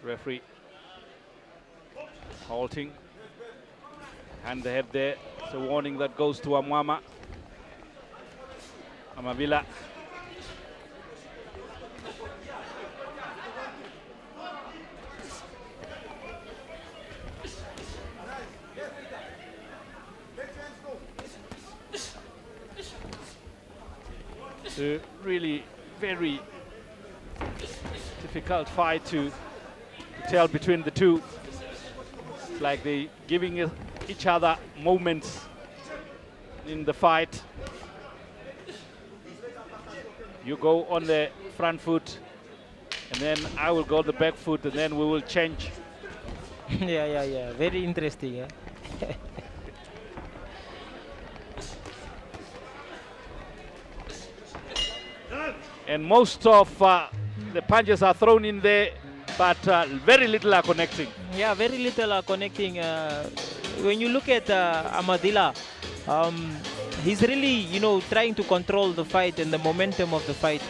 Referee halting. Hand the head there. It's a warning that goes to Amwama. Amavila. It's a really very difficult fight to tell between the two. It's like they giving each other moments in the fight. You go on the front foot, and then I will go the back foot, and then we will change. Yeah. Very interesting. Yeah? And most of the punches are thrown in there, but very little are connecting. Yeah, very little are connecting. When you look at Amadila, he's really, you know, trying to control the fight and the momentum of the fight.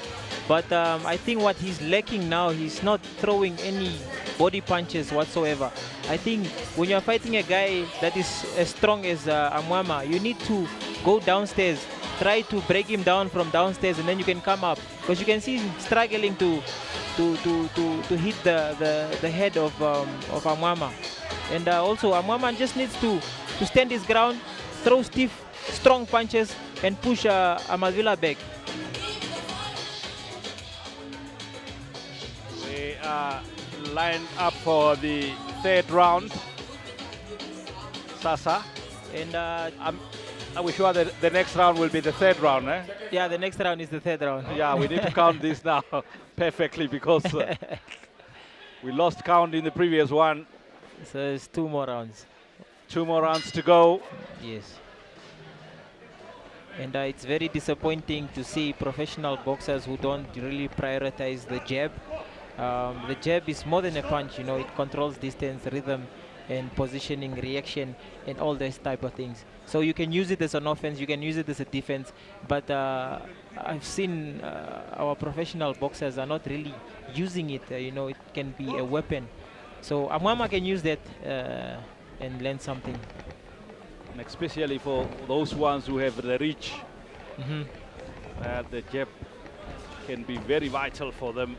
But I think what he's lacking now, he's not throwing any body punches whatsoever. I think when you're fighting a guy that is as strong as Amwama, you need to go downstairs, try to break him down from downstairs, and then you can come up. Because you can see him struggling to hit the head of Amwama. And also Amwama just needs to stand his ground, throw stiff, strong punches, and push Amadila back. We are lined up for the third round. Sasa. And are we sure that the next round will be the third round, eh? Yeah, the next round is the third round. Yeah, we need to count this now perfectly because we lost count in the previous one. So it's 2 more rounds. 2 more rounds to go. Yes. And it's very disappointing to see professional boxers who don't really prioritize the jab. The jab is more than a punch, you know, it controls distance, rhythm, and positioning, reaction, and all those type of things. So you can use it as an offense, you can use it as a defense, but I've seen our professional boxers are not really using it. You know, it can be a weapon. So Amwama can use that and learn something. And especially for those ones who have the reach, the jab can be very vital for them,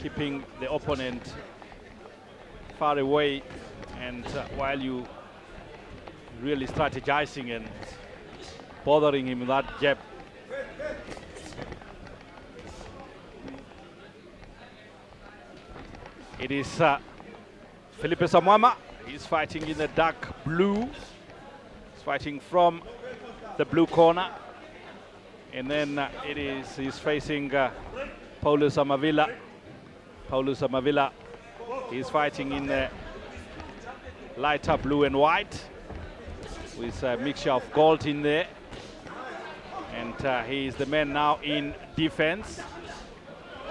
keeping the opponent far away, and while you really strategizing and bothering him with that jab. It is Felipe Amwama. He's fighting in the dark blue. He's fighting from the blue corner. And then he's facing Paulus Amavila. Paulus Amavila. He's fighting in the lighter blue and white with a mixture of gold in there. And he is the man now in defense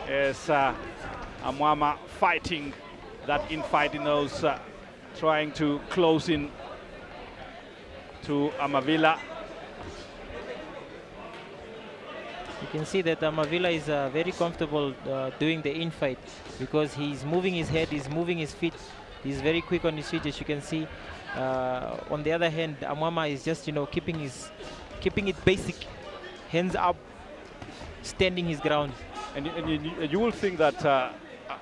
as Amwama fighting that infight in those, trying to close in to Amavila. You can see that Amavila is very comfortable doing the infight because he's moving his head, he's moving his feet, he's very quick on his feet, as you can see. On the other hand, Amwama is just, keeping it basic, hands up, standing his ground. And you will think that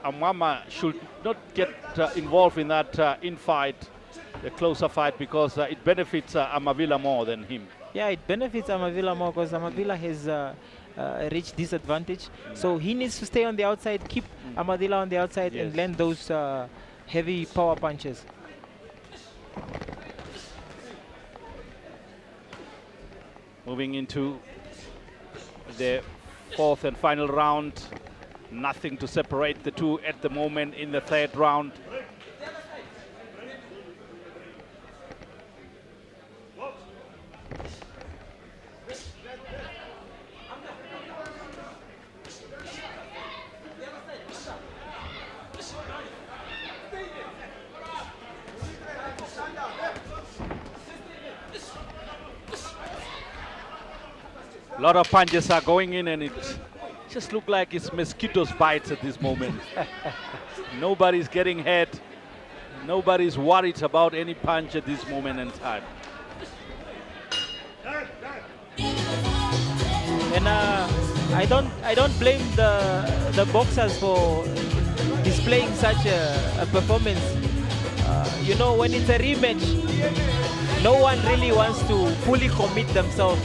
Amwama should not get involved in that infight, the closer fight, because it benefits Amavila more than him. Yeah, it benefits Amavila more because Amavila has reached disadvantage. So he needs to stay on the outside, keep Amavila on the outside, and land those heavy power punches. Moving into the fourth and final round. Nothing to separate the two at the moment in the third round. A lot of punches are going in, and it just looks like it's mosquitoes bites at this moment. Nobody's getting hit. Nobody's worried about any punch at this moment in time. And I don't blame the boxers for displaying such a performance. When it's a rematch, no one really wants to fully commit themselves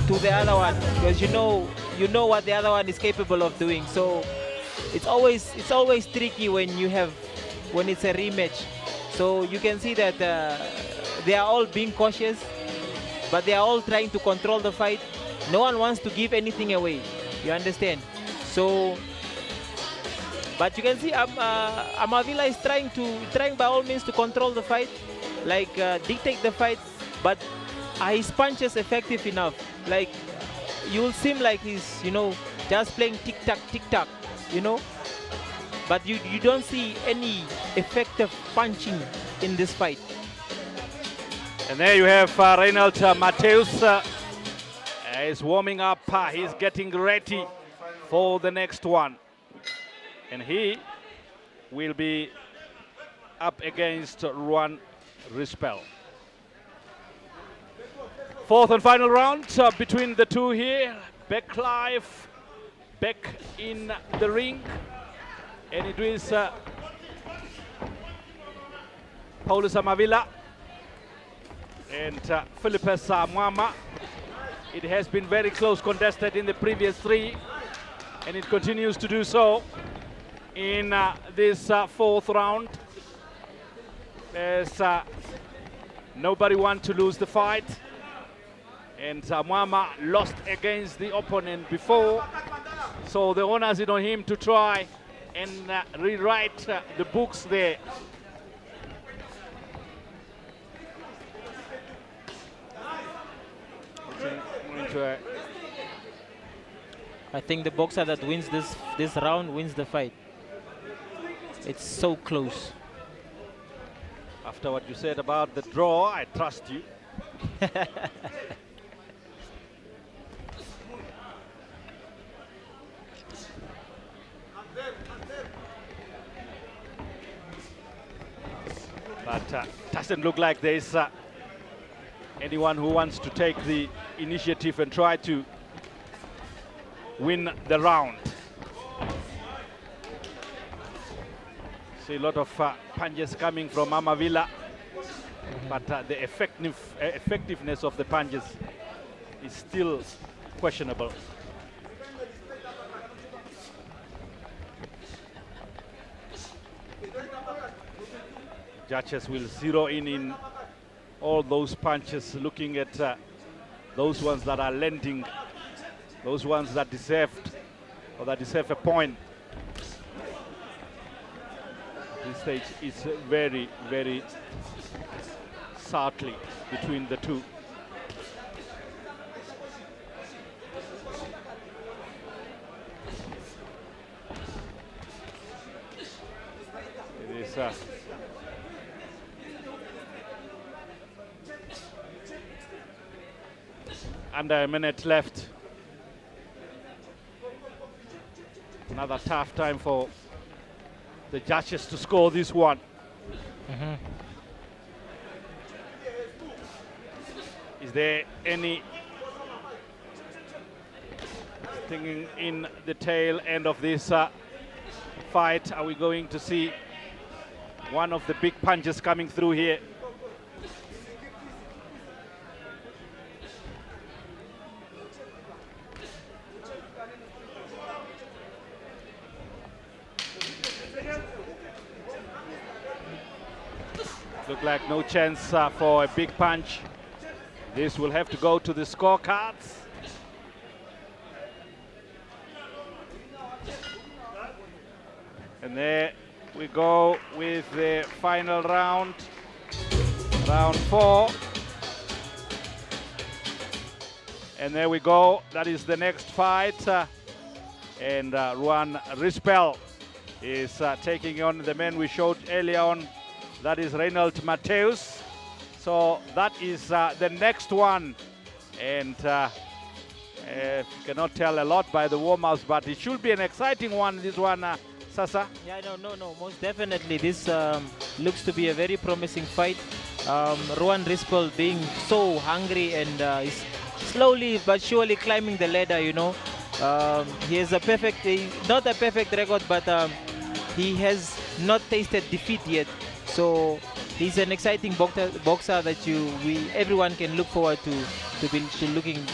to the other one because you know what the other one is capable of doing. So it's always tricky when it's a rematch. So you can see that they are all being cautious, but they are all trying to control the fight. No one wants to give anything away. You understand? So, but you can see Amavila is trying by all means to control the fight, like dictate the fight, but are his punches effective enough? Like, you will seem like he's, just playing tic-tac, but you don't see any effective punching in this fight. And there you have Reinald Mateus is warming up. He's getting ready for the next one. And he will be up against Ruan Rispel. Fourth and final round between the two here. Becklife back in the ring. And it is Paulus Amavila and Philippe Amwama. It has been very close contested in the previous three, and it continues to do so in this fourth round, as nobody wants to lose the fight. And Amwama lost against the opponent before, so the onus is on him to try and rewrite the books there. I think the boxer that wins this round wins the fight. It's so close. After what you said about the draw, I trust you. But doesn't look like there's anyone who wants to take the initiative and try to win the round. See a lot of punches coming from Amavila, but the effectiveness of the punches is still questionable. Judges will zero in all those punches, looking at those ones that are landing, those ones that deserved or that deserve a point. This stage is very, very subtly between the two. Yes, under a minute left. Another tough time for the judges to score this one. Is there any thing in the tail end of this fight? Are we going to see one of the big punches coming through here? Look like no chance for a big punch. This will have to go to the scorecards. And there we go with the final round, round 4. And there we go, that is the next fight. And Ruan Rispel is taking on the man we showed earlier on. That is Reinald Mateus. So that is the next one. And cannot tell a lot by the warm-ups, but it should be an exciting one, this one, Sasa. Yeah, no, most definitely. This looks to be a very promising fight. Ruan Rispel being so hungry and is slowly but surely climbing the ladder, you know. He has not a perfect record, but he has not tasted defeat yet. So he's an exciting boxer that everyone can look forward to looking.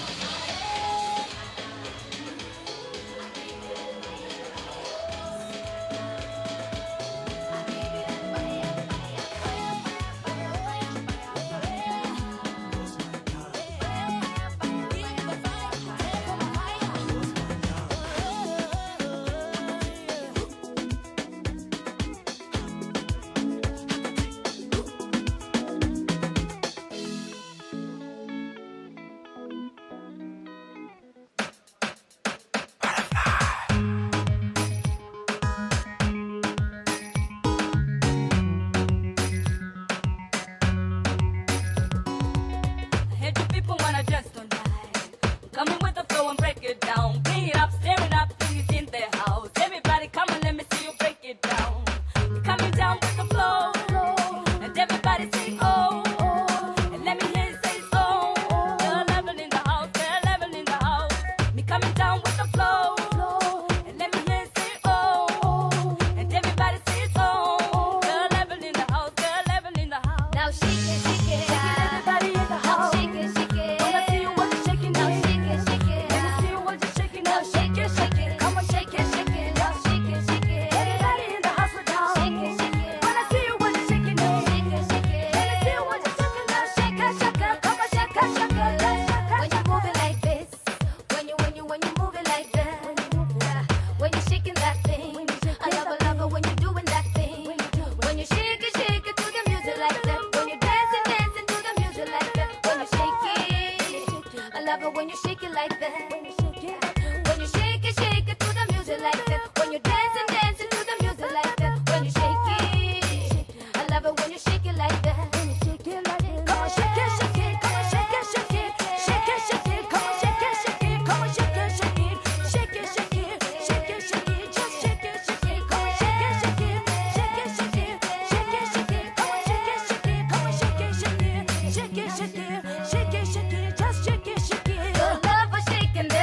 Shake it, shake it, just shake it, shake it. Your love for shaking.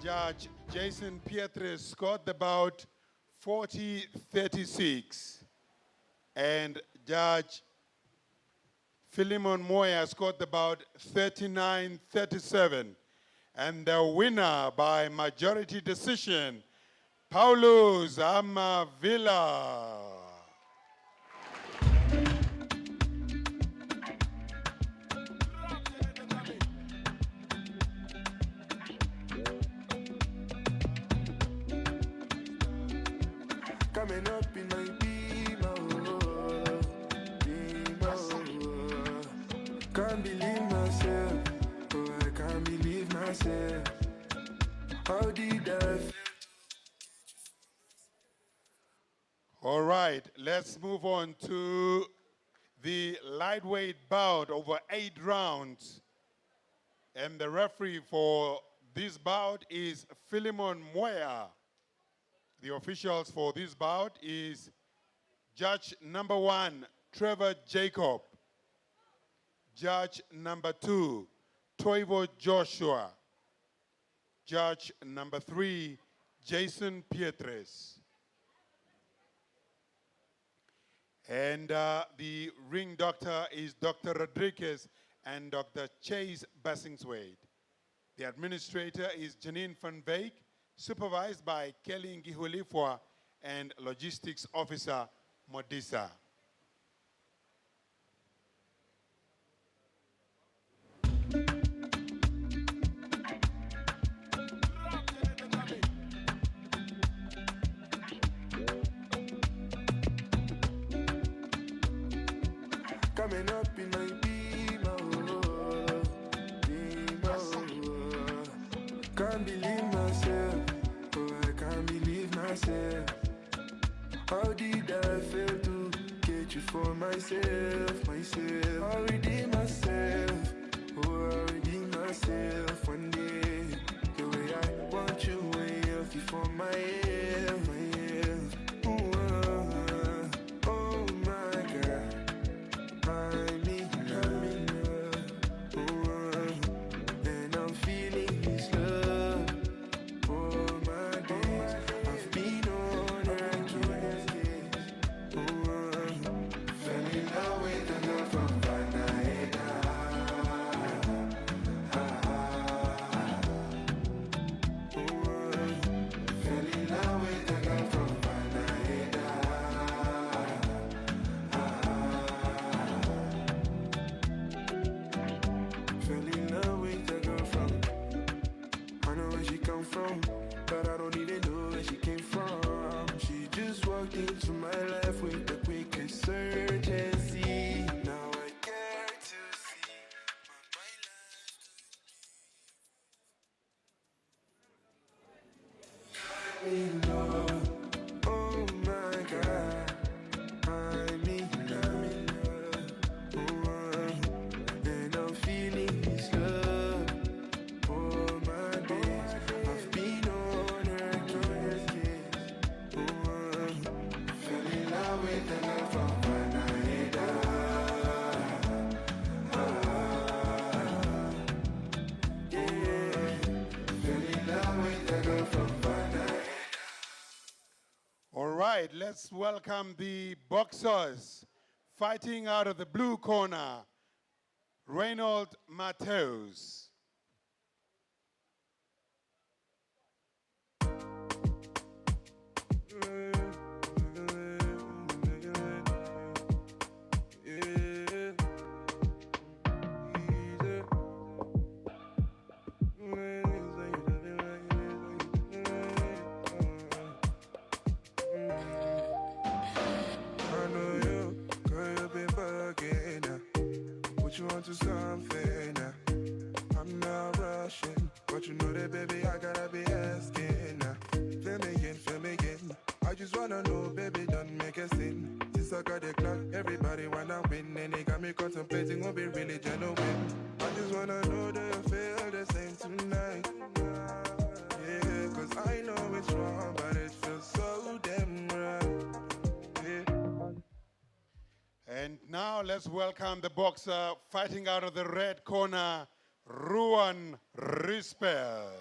Judge Jason Pietres scored the bout 40-36. And Judge Philemon Moya scored the bout 39-37. And the winner by majority decision, Paulus Amavila. Coming up in my beamer, can't believe myself, oh I can't believe myself. How did I feel? All right, let's move on to the lightweight bout over 8 rounds. And the referee for this bout is Philemon Moya. The officials for this bout is Judge number 1, Trevor Jacob. Judge number 2, Toivo Joshua. Judge number 3, Jason Pietres. And the ring doctor is Dr. Rodriguez and Dr. Chase Bassingswade. The administrator is Janine van Veek, supervised by Kelly Ngihulifwa and logistics officer Modisa. Coming up in my beamer, can't believe myself, oh I can't believe myself. How did I fail to get you for myself? I'll redeem myself, oh I'll redeem myself one day. The way I want you way healthy for my health, oh my God. I'm in love, and I'm feeling this love for my days. I've been on a kiss, fell in love with a girl from Vanaeda. Fell in love with a girl from Vanaeda. Fell in love with a girl from, I know where she come from, but I don't even know where she came from. She just walked into my life with the quickest urgency. Now I care to see my love. Oh my God, I'm in love, and I'm feeling this love for my days. I've been on her kiss, fell in love with a girl from Vanaeda. Yeah, fell in love with a girl from Vanaeda. All right, let's welcome the boxers fighting out of the blue corner, Reynold Mateus. I know you, girl, you've been bugging now. Put you onto something now. I'm not rushing, but you know that, baby, I gotta be asking now. Feel me again. I just wanna know, baby, don't make a scene. Since I got the clock, everybody wanna win. And it got me contemplating on be really genuine. I just wanna know that you feel the same tonight. Yeah, cause I know it's wrong, but it feels so damn right. And now let's welcome the boxer fighting out of the red corner, Ruan Rispel.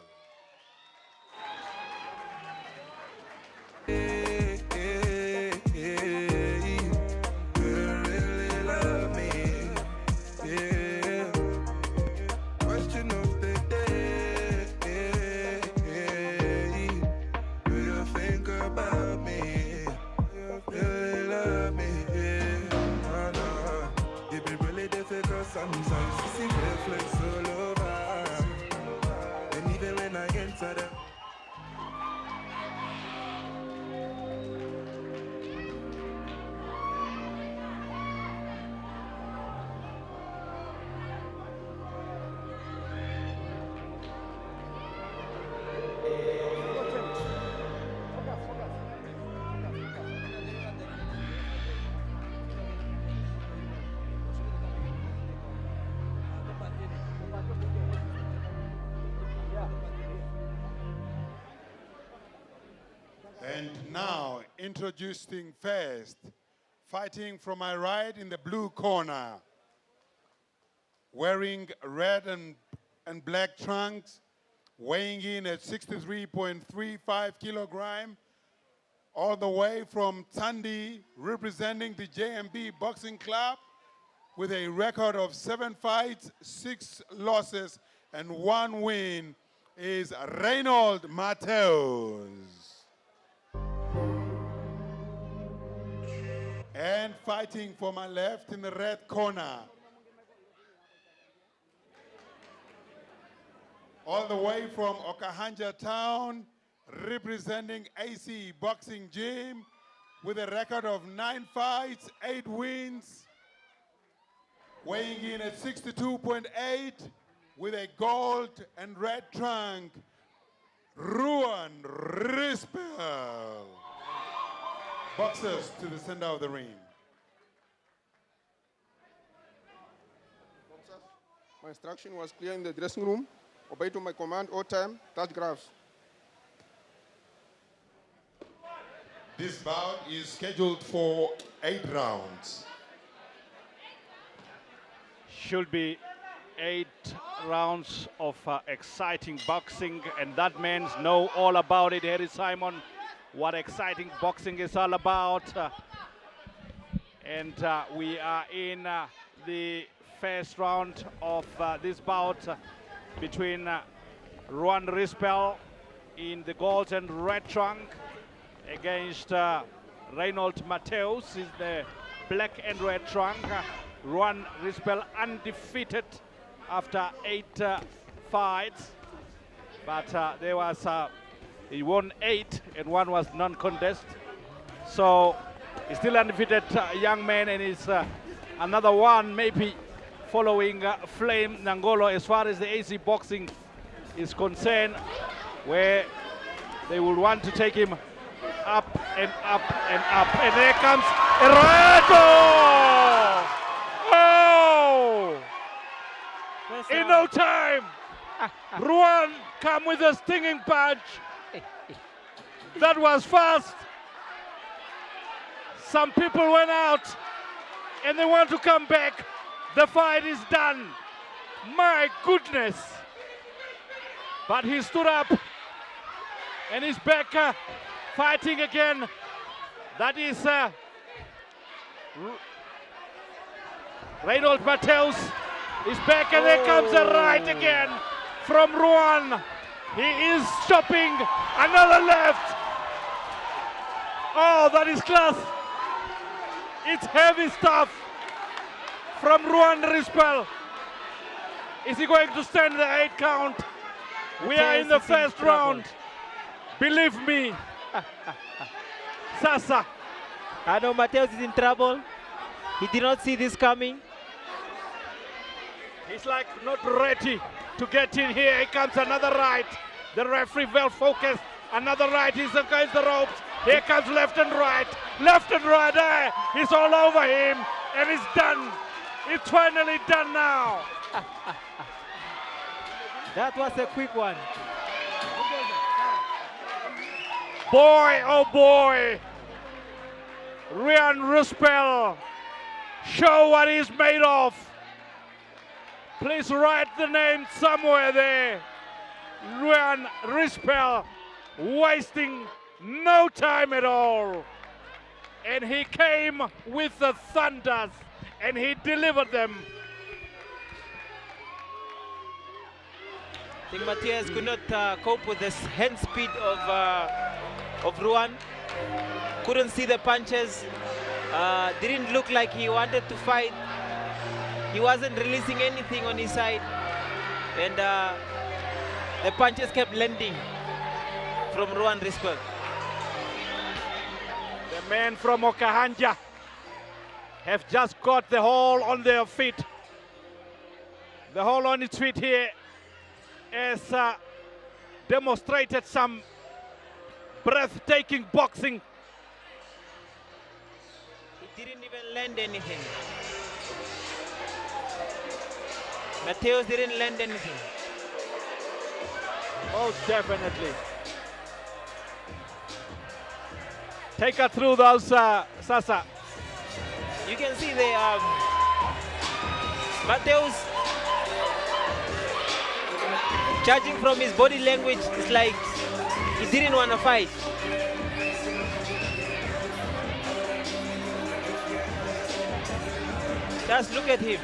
And now, introducing first, fighting from my right in the blue corner, wearing red and black trunks, weighing in at 63.35 kilogram, all the way from Tandi, representing the JMB Boxing Club, with a record of 7 fights, 6 losses, and 1 win, is Reynold Mateus. And fighting for my left in the red corner, all the way from Okahanja Town, representing AC Boxing Gym, with a record of 9 fights, 8 wins, weighing in at 62.8, with a gold and red trunk, Ruan Rispel. Boxers to the center of the ring. Boxers, my instruction was clear in the dressing room. Obey to my command all time, touch gloves. This bout is scheduled for 8 rounds. Should be 8 rounds of exciting boxing, and that means know all about it, Harry Simon, what exciting boxing is all about. And we are in the first round of this bout between Ruan Rispel in the gold and red trunk against Reynold Mateus in the black and red trunk. Ruan Rispel undefeated after 8 fights, but there was he won 8 and 1 was non-contest. So he's still undefeated young man, and is another one maybe following Flame NANGOLO as far as the AC boxing is concerned, where they will want to take him up and up and up. And there comes Reto! Oh! In no time, Ruan come with a stinging punch. That was fast. Some people went out and they want to come back. The fight is done. My goodness. But he stood up and he's back fighting again. That is Reynold Mateus is back, and there comes a right again from Ruan. He is stopping another left. Oh, that is class. It's heavy stuff from Ruan Rispel. Is he going to stand the 8 count? We are in the first round. Believe me. Sasa. I know Mateus is in trouble. He did not see this coming. He's like not ready to get in here. Here comes another right. The referee well focused. Another right. He's against the ropes. Here comes left and right. Left and right. There. He's all over him. And it's done. It's finally done now. That was a quick one. Boy, oh boy. Ruan Rispel. Show what he's made of. Please write the name somewhere there. Ruan Rispel, wasting no time at all. And he came with the thunders, and he delivered them. I think Mateus could not cope with the hand speed of Ruan. Couldn't see the punches. Didn't look like he wanted to fight. He wasn't releasing anything on his side. And the punches kept landing from Ruan Rispel. The men from Okahanja have just got the hole on their feet. The hole on its feet here has demonstrated some breathtaking boxing. He didn't even land anything. Mateus didn't land anything. Most definitely. Take her through those, Sasa. You can see the Mateus judging from his body language, it's like he didn't want to fight. Just look at him.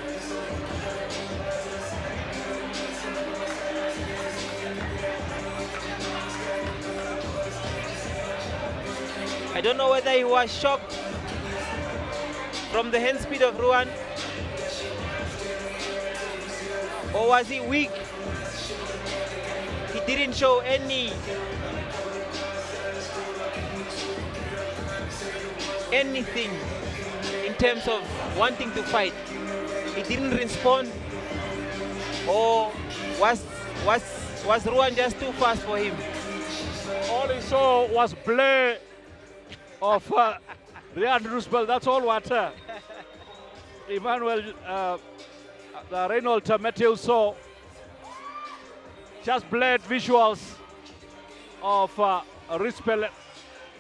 I don't know whether he was shocked from the hand speed of Ruan, or was he weak? He didn't show anything in terms of wanting to fight. He didn't respond, or was Ruan just too fast for him? All he saw was play of Riyad Roosevelt. That's all what Emmanuel, the Reynolds Matthew saw. Just blurred visuals of Roosevelt.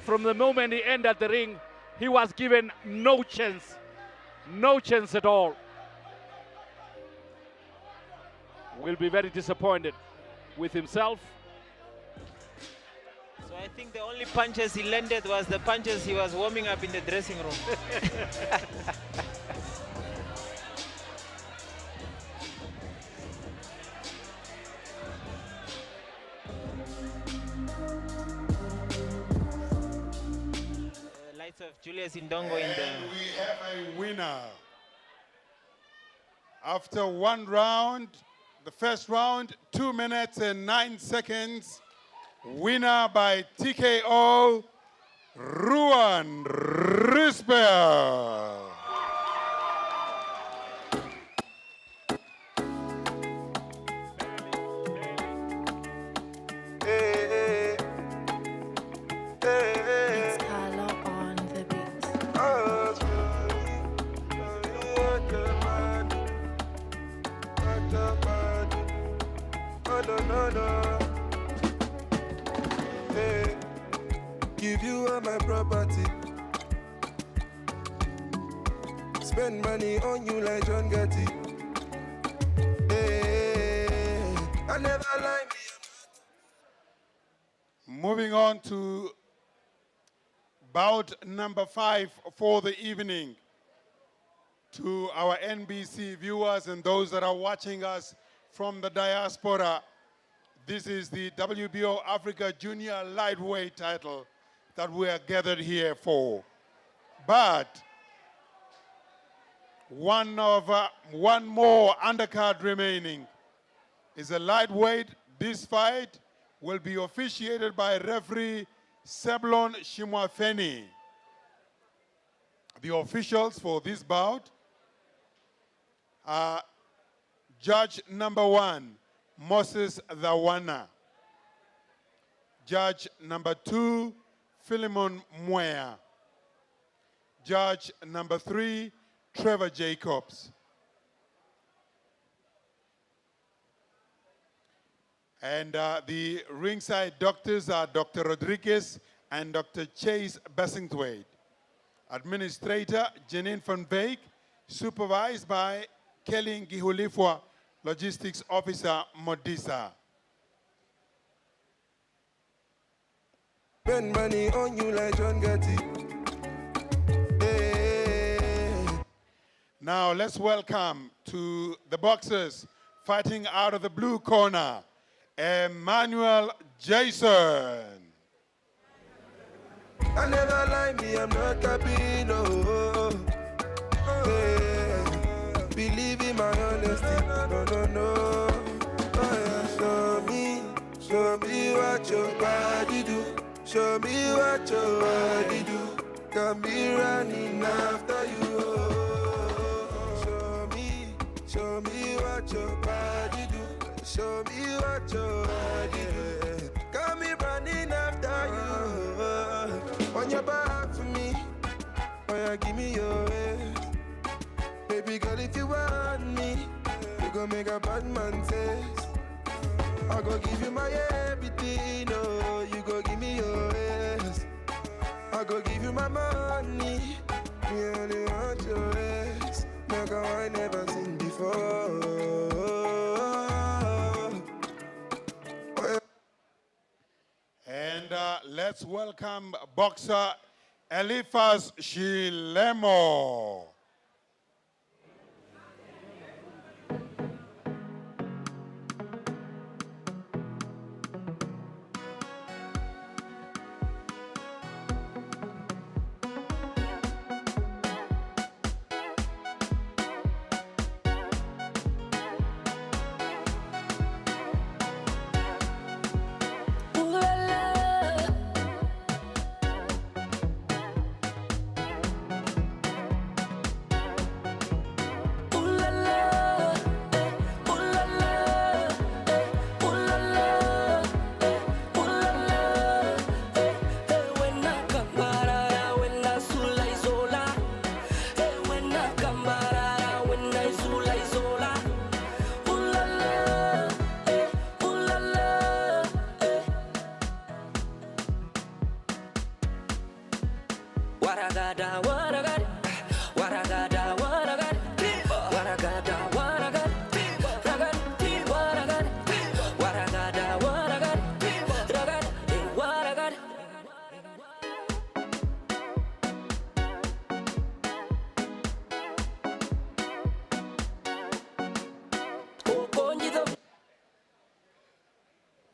From the moment he entered the ring, he was given no chance at all. Will be very disappointed with himself. So I think the only punches he landed was the punches he was warming up in the dressing room. Lights of Julius Indongo in the... We have a winner. After one round, the first round, 2 minutes and 9 seconds. Winner by TKO, Ruan Roosevelt. Give you all my property. Spend money on you like John Gotti. Hey, I never lie me. Moving on to bout number 5 for the evening. To our NBC viewers and those that are watching us from the diaspora, this is the WBO Africa Junior Lightweight title that we are gathered here for. But one more undercard remaining is a lightweight. This fight will be officiated by referee Seblon Shimwafeni. The officials for this bout are judge number 1, Moses Dhawana. Judge number 2, Philemon Mwea. Judge number 3, Trevor Jacobs. And the ringside doctors are Dr. Rodriguez and Dr. Chase Bessingthwaite. Administrator, Janine van Beek, supervised by Kelly Ngihulifwa, Logistics Officer, Modisa. Spend money on you like John Gotti. Hey. Now let's welcome to the boxers fighting out of the blue corner, Emmanuel Jason. I never lie me, I'm not happy, no. Hey. Believe in my honesty, no. Oh, yeah. Show me what your body do. Show me what your body do. Got me running after you. Show me what your body do. Show me what your body do. Got me running after you. On your back for me. Oh yeah, give me your waist. Baby girl, if you want me, you gon' make a bad man taste. I go give you my everything, oh, you go give me your ass. I I go give you my money. Me only want your ex. Like how I never seen before. And let's welcome boxer Eliphas Shilemo.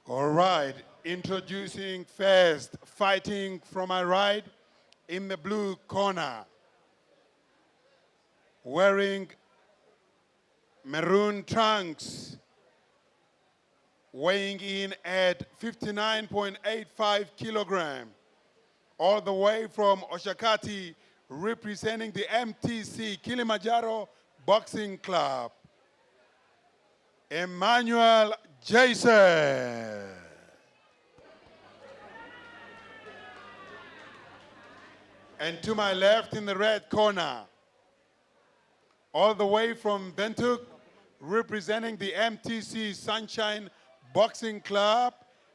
All right, introducing first, fighting from my right in the blue corner, wearing maroon trunks, weighing in at 59.85 kilogram, all the way from Oshakati, representing the MTC Kilimanjaro Boxing Club, Emmanuel Jason. And to my left in the red corner, all the way from Bentuk, representing the MTC Sunshine Boxing Club,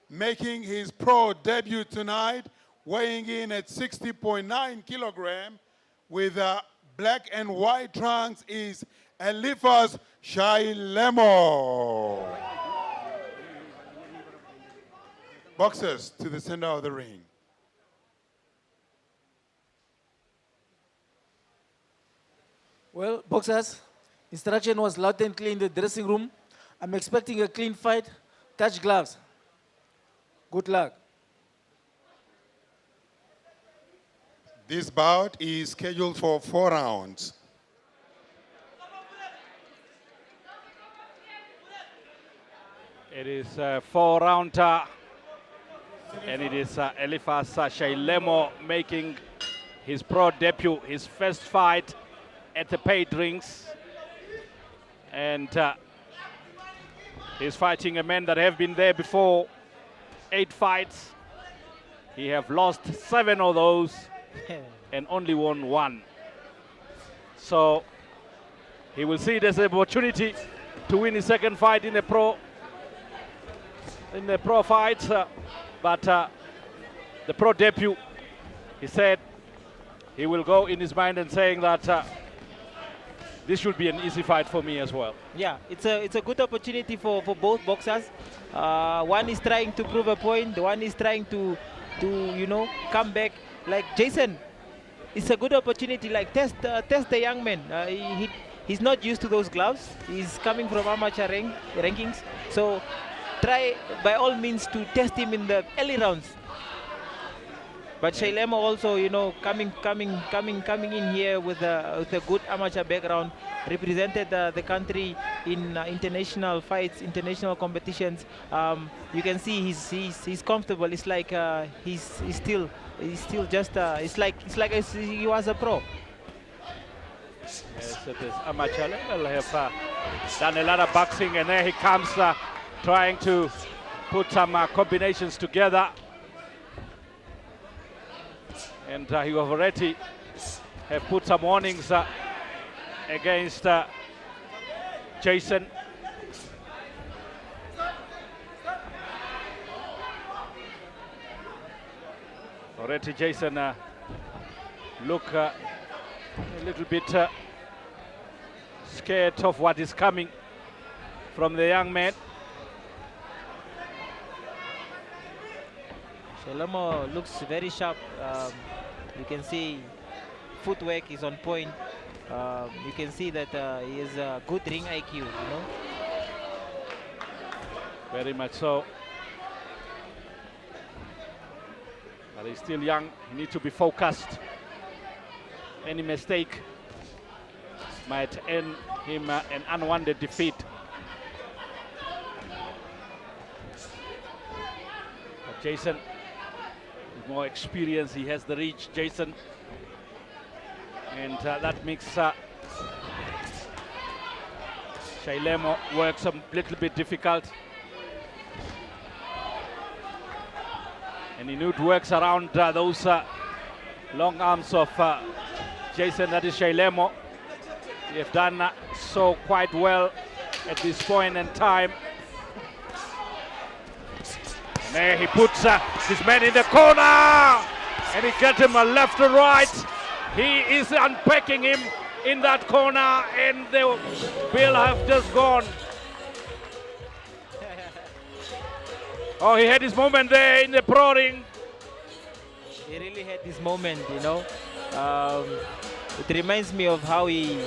making his pro debut tonight, weighing in at 60.9 kilogram, with black and white trunks is Eliphas Shilemo. Boxers to the center of the ring. Well, boxers, instruction was loud and clear in the dressing room. I'm expecting a clean fight. Touch gloves. Good luck. This bout is scheduled for 4 rounds. It is a 4-rounder, and it is Eliphas Shilemo making his pro debut, his first fight at the paid rings. And he's fighting a man that have been there before, 8 fights. He have lost 7 of those and only won 1. So he will see it as an opportunity to win his second fight in the pro fight, but the pro debut, he said he will go in his mind and saying that this should be an easy fight for me as well. Yeah, it's a good opportunity for both boxers. One is trying to prove a point, the one is trying to come back. Like Jason, it's a good opportunity. Like test the young man. He's not used to those gloves. He's coming from amateur rankings, so try by all means to test him in the early rounds. But Shilemo also, coming in here with a good amateur background, represented the country in international fights, international competitions. You can see he's comfortable. It's like he's still just it's like he was a pro. Yes, it is amateur level. Have done a lot of boxing, and there he comes trying to put some combinations together. And you have already have put some warnings against Jason. Already Jason look a little bit scared of what is coming from the young man. Shalemo looks very sharp. You can see footwork is on point. You can see that he has a good ring IQ, you know. Very much so. But he's still young. He needs to be focused. Any mistake might end him an unwanted defeat. But Jason, with more experience, he has the reach, Jason. And that makes Shailemo works a little bit difficult. And he works around those long arms of Jason, that is Shailemo. They have done so quite well at this point in time. And there he puts his man in the corner, and he gets him a left and right. He is unpacking him in that corner, and the bell have just gone. Oh, he had his moment there in the pro ring. He really had this moment, you know. It reminds me of how he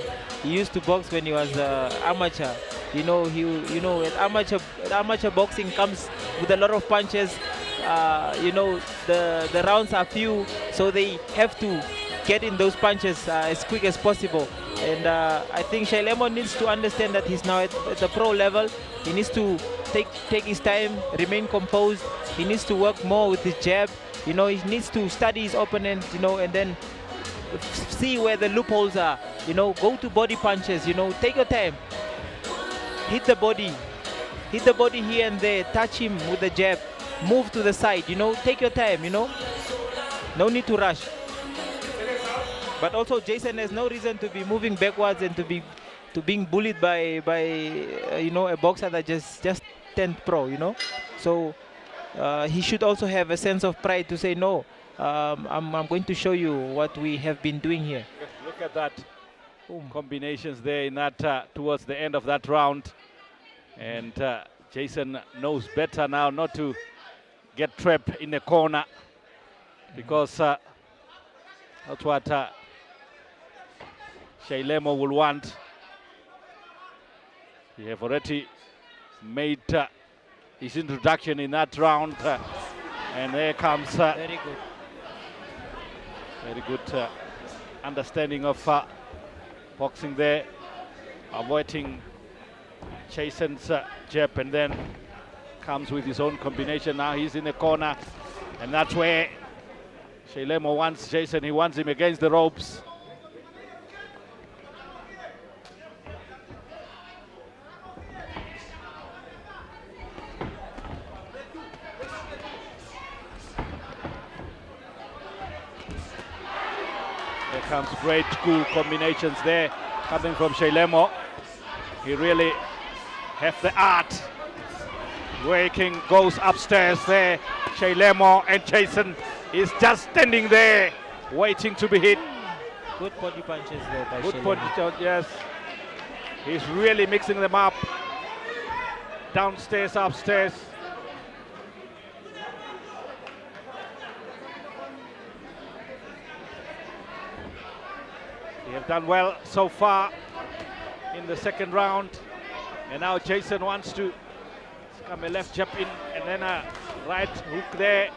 used to box when he was amateur. You know, amateur boxing comes with a lot of punches. You know, the rounds are few, so they have to get in those punches as quick as possible. And I think Shailemo needs to understand that he's now at the pro level. He needs to take his time, remain composed. He needs to work more with his jab. You know, he needs to study his opponent, you know, and then see where the loopholes are. You know, go to body punches, you know, take your time. Hit the body here and there, touch him with the jab, move to the side, you know, take your time, you know. No need to rush. But also Jason has no reason to be moving backwards and to being bullied by you know, a boxer that just turned pro, you know. So he should also have a sense of pride to say, no, I'm going to show you what we have been doing here. Look at that combinations there in that towards the end of that round. And Jason knows better now not to get trapped in the corner, because that's what Shailemo will want. He have already made his introduction in that round, and there comes very good understanding of boxing there, avoiding Jason's jab, and then comes with his own combination. Now he's in the corner, and that's where Shailemo wants Jason. He wants him against the ropes. There comes great, cool combinations there coming from Shailemo. He really has the art. Waking goes upstairs there. Shailemo, and Jason is just standing there, waiting to be hit. Good body punches there by Good Shailemo. body punches, yes. He's really mixing them up. Downstairs, upstairs. They have done well so far in the second round. And now Jason wants to come a left jab in, and then a right hook there.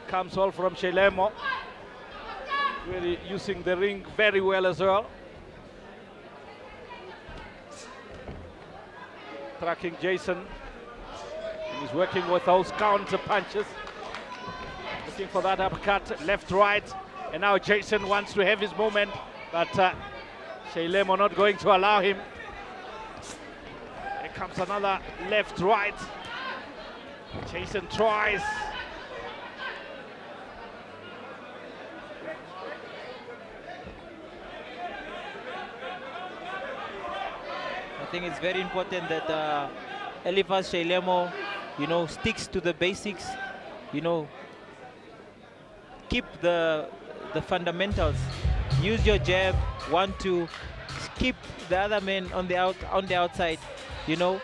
Comes all from Shailemo. Really using the ring very well as well. Tracking Jason. And he's working with those counter punches. Looking for that uppercut, left, right. And now Jason wants to have his moment, but Shailemo not going to allow him. Here comes another left, right. Jason tries. I think it's very important that Elifas Shailemo, you know, sticks to the basics, you know, keep the the fundamentals. Use your jab, 1-2, keep the other man on the outside, you know.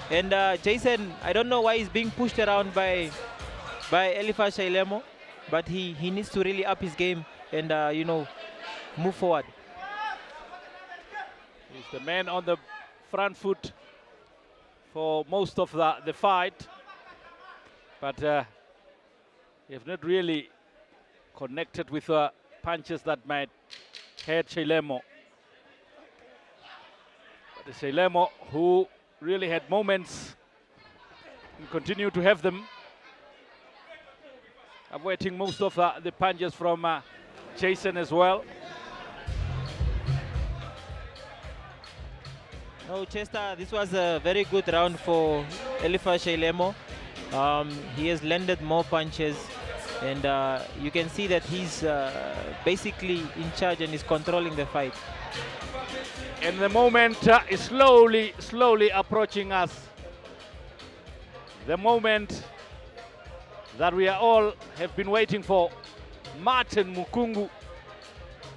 And Jason, I don't know why he's being pushed around by Elifas Shailemo, but he needs to really up his game and you know, move forward. He's the man on the front foot for most of the fight, but he have not really connected with punches that might hurt Shailemo. But the Shailemo, who really had moments and continue to have them, avoiding most of the punches from Jason as well. No, Chester, this was a very good round for Elifas Shailemo. He has landed more punches, and you can see that he's basically in charge and is controlling the fight. And the moment is slowly approaching us. The moment that we are all have been waiting for. Martin Mukungu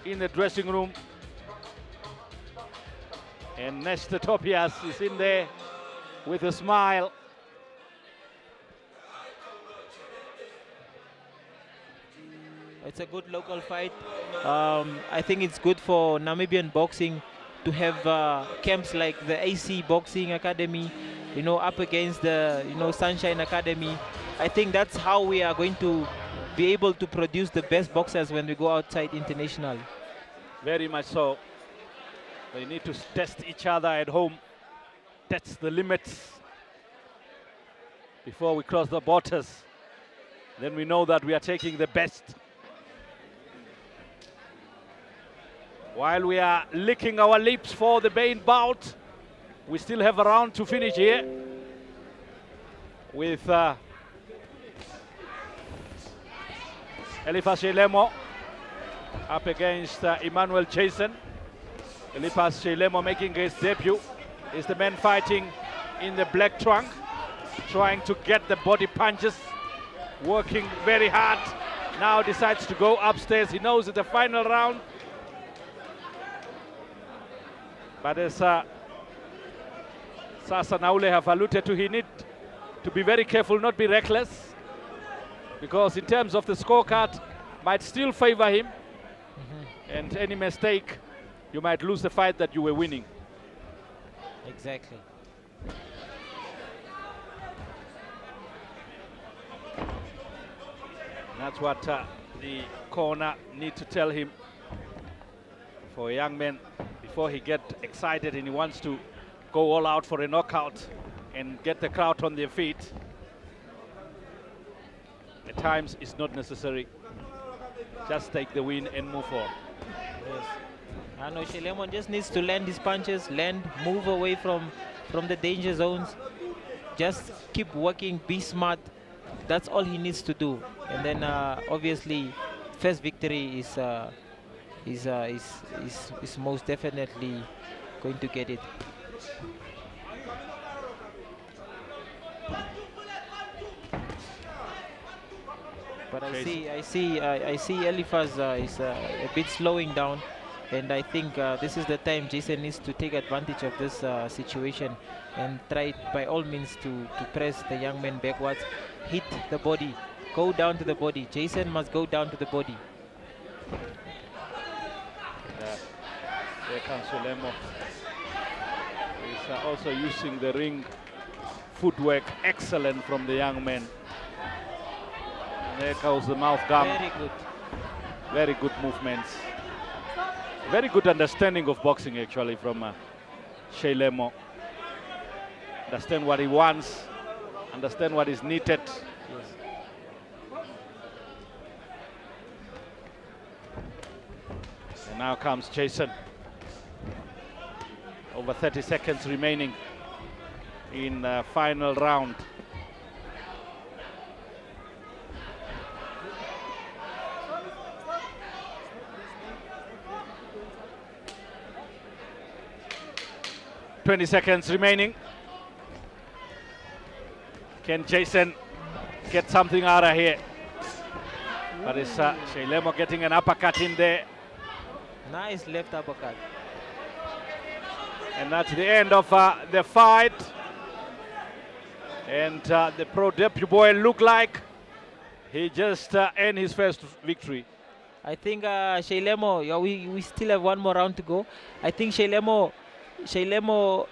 in the dressing room. And Nestor Topias is in there with a smile. It's a good local fight. I think it's good for Namibian boxing to have camps like the AC Boxing Academy, you know, up against the, you know, Sunshine Academy. I think that's how we are going to be able to produce the best boxers when we go outside internationally. Very much so. They need to test each other at home, test the limits before we cross the borders. Then we know that we are taking the best. While we are licking our lips for the main bout, we still have a round to finish here with Elifas Shailemo up against Emmanuel Jason. Elifas Shailemo making his debut is the man fighting in the black trunk, trying to get the body punches, working very hard. Now decides to go upstairs. He knows it's the final round. But as Sasa Naule have alluded to, he need to be very careful, not be reckless, because in terms of the scorecard, might still favor him. And any mistake, you might lose the fight that you were winning. Exactly. That's what the corner need to tell him. For a young man, before he gets excited and he wants to go all out for a knockout and get the crowd on their feet, at times it's not necessary. Just take the win and move on. Yes. I know Shailemo just needs to land his punches, move away from the danger zones. Just keep working, be smart. That's all he needs to do. And then obviously, first victory is most definitely going to get it. But I see Elifas is a bit slowing down, and I think this is the time Jason needs to take advantage of this situation and try by all means to press the young man backwards, hit the body, go down to the body. Jason must go down to the body. There comes Shailemo. He's also using the ring footwork, excellent from the young man. There goes the mouth guard. Very good. Very good movements. Very good understanding of boxing actually from Shailemo. Understand what he wants, understand what is needed. Yes. And now comes Jason. Over 30 seconds remaining in the final round. Seconds remaining. Can Jason get something out of here? But it's Shailemo getting an uppercut in there. Nice left uppercut. And that's the end of the fight. And the pro debut boy looked like he just earned his first victory. I think Shailemo, yeah, we still have one more round to go. I think Shailemo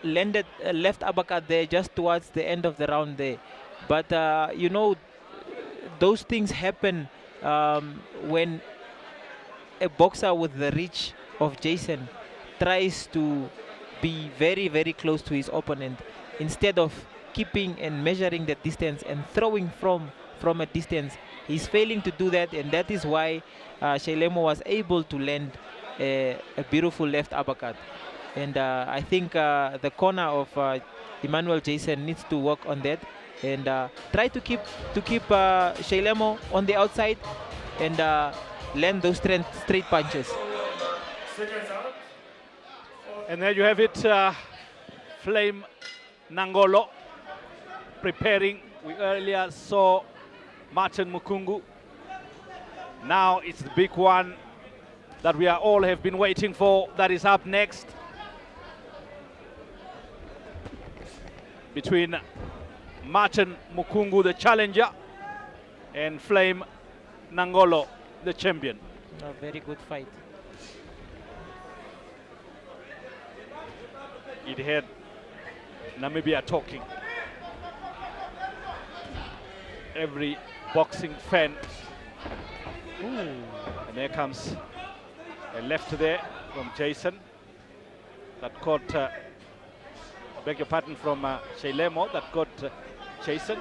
landed a left uppercut there just towards the end of the round there. But, you know, those things happen when a boxer with the reach of Jason tries to be very, very close to his opponent instead of keeping and measuring the distance and throwing from a distance. He's failing to do that, and that is why Shailemo was able to land a beautiful left uppercut. And I think the corner of Emmanuel Jason needs to work on that and try to keep Shailemo on the outside and land those straight punches. And there you have it, Flame NANGOLO preparing. We earlier saw Martin MUKUNGU. Now it's the big one that we all have been waiting for that is up next. Between Martin MUKUNGU, the challenger, and Flame NANGOLO, the champion. A very good fight. It had Namibia talking. Every boxing fan. Ooh. And there comes a left there from Jason that caught, beg your pardon, from Shailemo that caught Jason.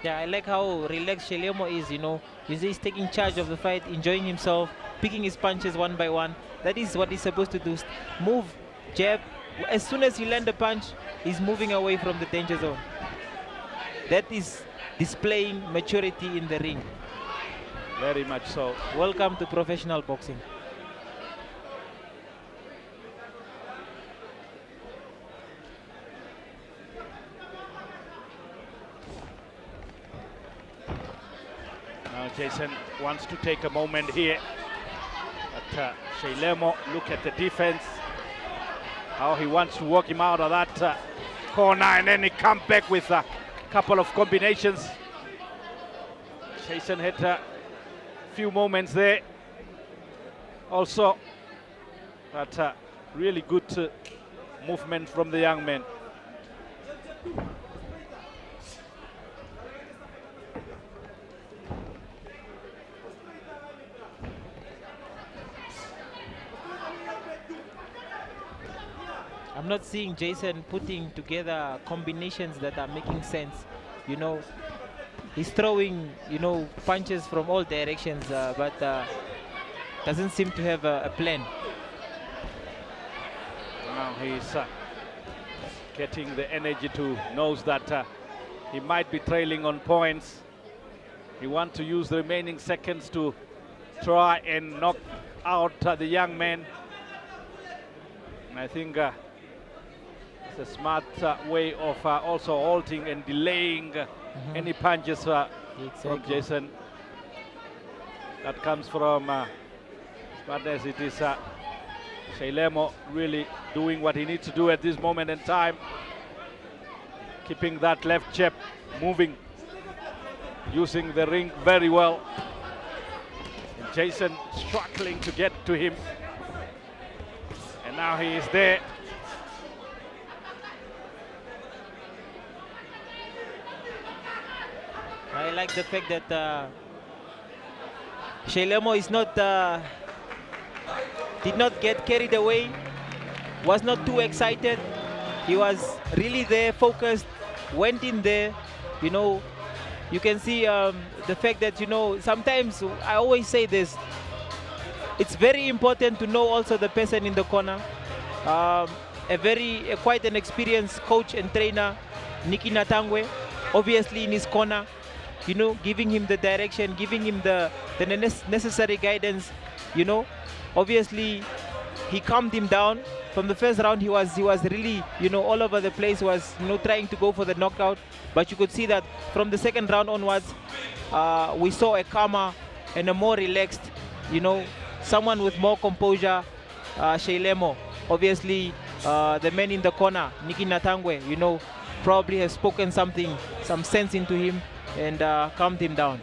Yeah, I like how relaxed Shailemo is, you know. He's taking charge of the fight, enjoying himself, picking his punches one by one. That is what he's supposed to do. Move, jab. As soon as you land a punch, he's moving away from the danger zone. That is displaying maturity in the ring. Very much so. Welcome to professional boxing. Now Jason wants to take a moment here. But Shailemo, look at the defense. How he wants to work him out of that corner, and then he comes back with a couple of combinations. Jason had a few moments there also, but really good movement from the young man. I'm not seeing Jason putting together combinations that are making sense. You know, he's throwing, you know, punches from all directions, but doesn't seem to have a plan. Now he's getting the energy to knows that he might be trailing on points. He wants to use the remaining seconds to try and knock out the young man. And I think it's a smart way of also halting and delaying any punches from Jason. That comes from smartness. It is Shailemo really doing what he needs to do at this moment in time. Keeping that left jab moving, using the ring very well. And Jason struggling to get to him. And now he is there. I like the fact that Shailemo is not did not get carried away, was not too excited. He was really there, focused, went in there. You know, you can see the fact that, you know, sometimes I always say this, it's very important to know also the person in the corner. Quite an experienced coach and trainer, Niki Natangwe, obviously in his corner, you know, giving him the direction, giving him the necessary guidance, you know. Obviously, he calmed him down. From the first round, he was really, you know, all over the place, was, you know, trying to go for the knockout. But you could see that from the second round onwards, we saw a calmer and a more relaxed, you know, someone with more composure, Shailemo. Obviously, the man in the corner, Niki Natangwe, you know, probably has spoken something, some sense into him and calmed him down.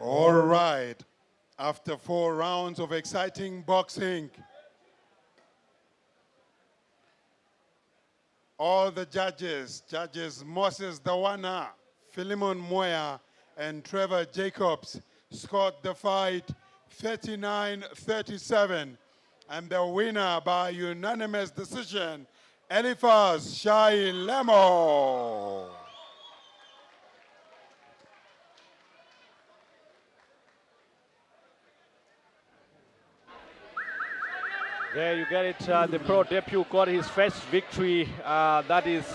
All right. After 4 rounds of exciting boxing, all the judges Moses Dawana, Philemon Moya, and Trevor Jacobs scored the fight 39-37. And the winner by unanimous decision, Eliphas Shailemo. There you get it, the pro debut got his first victory, that is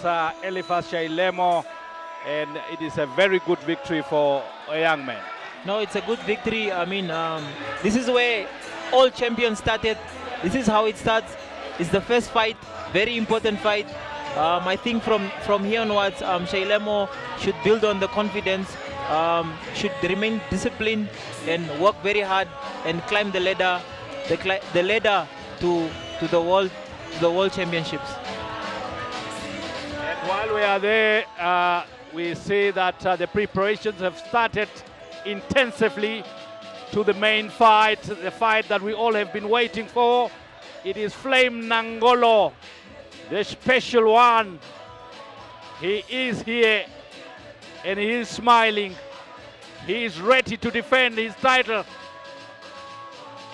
Eliphas Shailemo, and it is a very good victory for a young man. No, it's a good victory. I mean, this is where all champions started. This is how it starts. It's the first fight, very important fight. I think from here onwards, Shailemo should build on the confidence, should remain disciplined and work very hard and climb the ladder, the ladder to the world championships. And while we are there, we see that the preparations have started intensively to the main fight, the fight that we all have been waiting for. It is Flame NANGOLO, the special one. He is here and he is smiling. He is ready to defend his title.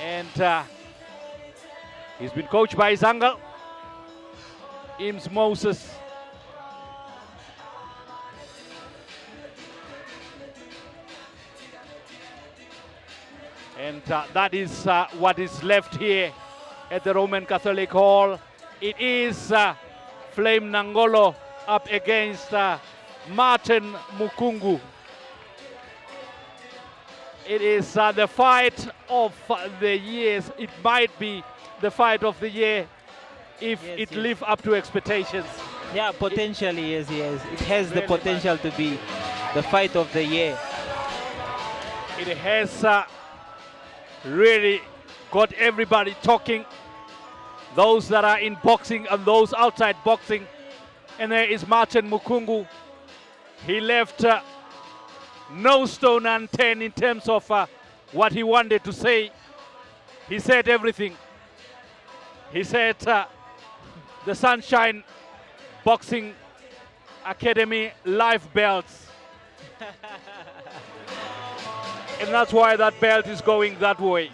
And he's been coached by his uncle, Ims Moses. And that is what is left here at the Roman Catholic Hall. It is Flame NANGOLO up against Martin MUKUNGU. It is the fight of the years. It might be the fight of the year if it lives up to expectations. Yeah, potentially, yes. It has the potential to be the fight of the year. It has really got everybody talking, those that are in boxing and those outside boxing. And there is Martin MUKUNGU. He left no stone unturned in terms of what he wanted to say. He said everything. He said the Sunshine Boxing Academy life belts. And that's why that belt is going that way.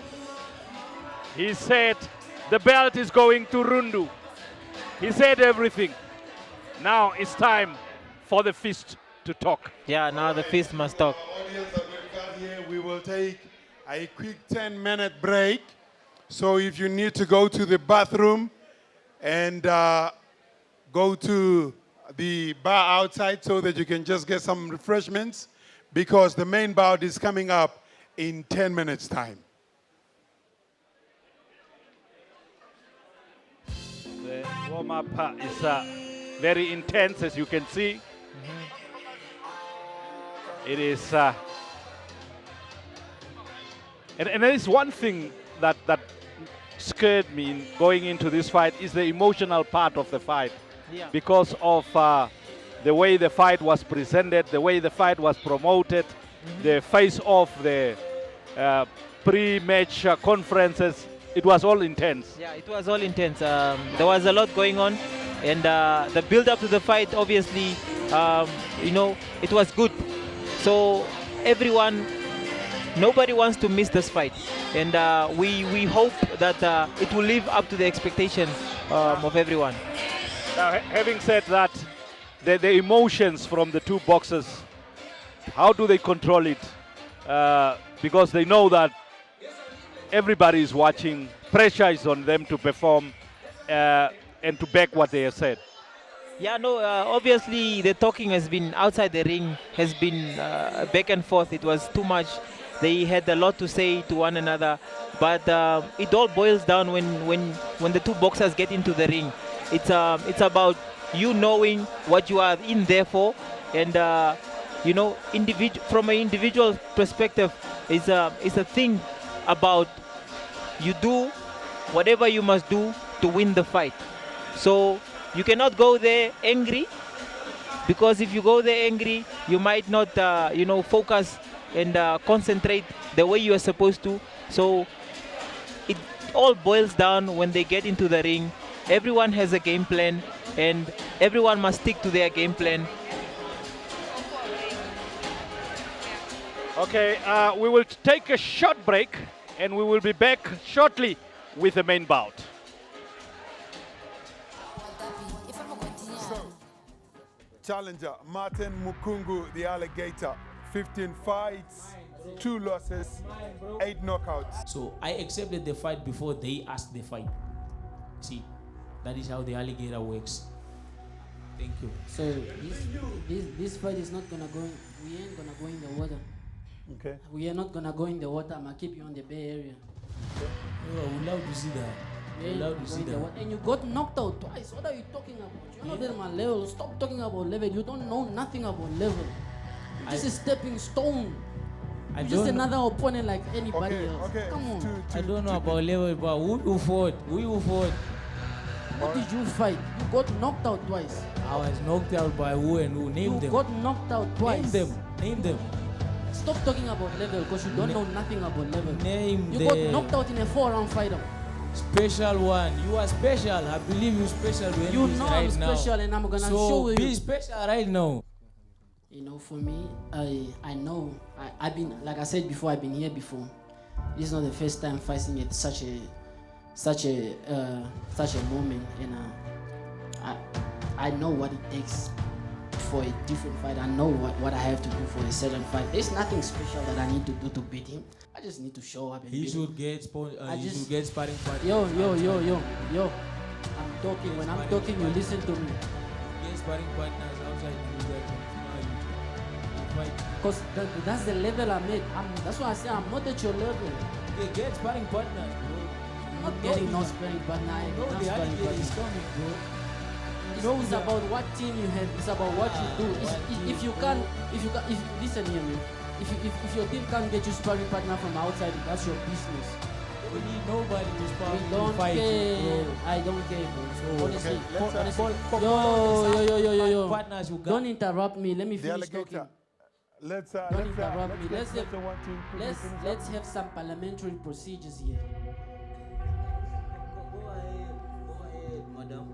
He said the belt is going to Rundu. He said everything. Now it's time for the fist to talk. Yeah, now the fist must talk. Here we will take a quick 10-minute break. So if you need to go to the bathroom and go to the bar outside so that you can just get some refreshments, because the main bout is coming up in 10 minutes' time. The warm-up is very intense, as you can see. It is, and there is one thing that scared me in going into this fight is the emotional part of the fight. Yeah. Because of the way the fight was presented, the way the fight was promoted, the face-off, the pre-match conferences, it was all intense. Yeah, it was all intense. There was a lot going on, and the build-up to the fight, obviously, you know, it was good. So nobody wants to miss this fight, and we hope that it will live up to the expectations of everyone. Now, having said that, the emotions from the two boxers, how do they control it? Because they know that everybody is watching, pressure is on them to perform and to back what they have said. Yeah, no, obviously the talking has been outside the ring, has been back and forth. It was too much. They had a lot to say to one another, but it all boils down when the two boxers get into the ring. It's about you knowing what you are in there for, and you know, from an individual perspective, it's a thing about you do whatever you must do to win the fight. So you cannot go there angry, because if you go there angry, you might not you know, focus and concentrate the way you are supposed to. So it all boils down when they get into the ring. Everyone has a game plan, and everyone must stick to their game plan. Okay, we will take a short break, and we will be back shortly with the main bout. So, challenger Martin Mukungu, the alligator, 15 fights, 2 losses, 8 knockouts. So I accepted the fight before they asked the fight. See, that is how the alligator works. Thank you. So this fight is not gonna go. We ain't gonna go in the water. Okay. We are not gonna go in the water. I'm gonna keep you on the Bay Area. Oh, I would love to see that. We ain't Love to see going in the that. water. And you got knocked out twice. What are you talking about? You're not at my level. Stop talking about level. You don't know nothing about level. You're just a stepping stone. You're just another opponent like anybody else. Okay. Come on. I don't know about level, but who you fought? Who you fought? What did you fight? You got knocked out twice. I was knocked out by who and who? Name them. You got knocked out twice. Name them. Name them. Stop talking about level, because you don't know nothing about level. Name you them. got knocked out in a 4-round fight. Special one. You are special. I believe you're special. You know I'm special, and I'm gonna show you. Be special right now. You know, for me, I know I've been, like I said before, I've been here before. This is not the first time fighting at such a moment, and I know what it takes for a different fight. I know what I have to do for a certain fight. There's nothing special that I need to do to beat him. I just need to show up and He beat should him. get sparring partner. Yo. I'm talking. When I'm talking, you listen to me. Get sparring partners outside the Because that's the level I'm at. That's why I say I'm not at your level. Okay, get sparring partners, bro. I'm not getting no sparring partner. I know not the sparring alligator partner. is coming, bro. It's about what team you have. It's about what you do. If listen here, man. If your team can't get you sparring partner from outside, that's your business. We need nobody to spar. We don't fight, care. bro. I don't care, bro. Honestly, honestly. Yo. Partners you got. Don't interrupt me. Let me The finish alligator. talking. Don't interrupt me. Let's have some parliamentary procedures here. Go ahead, madam.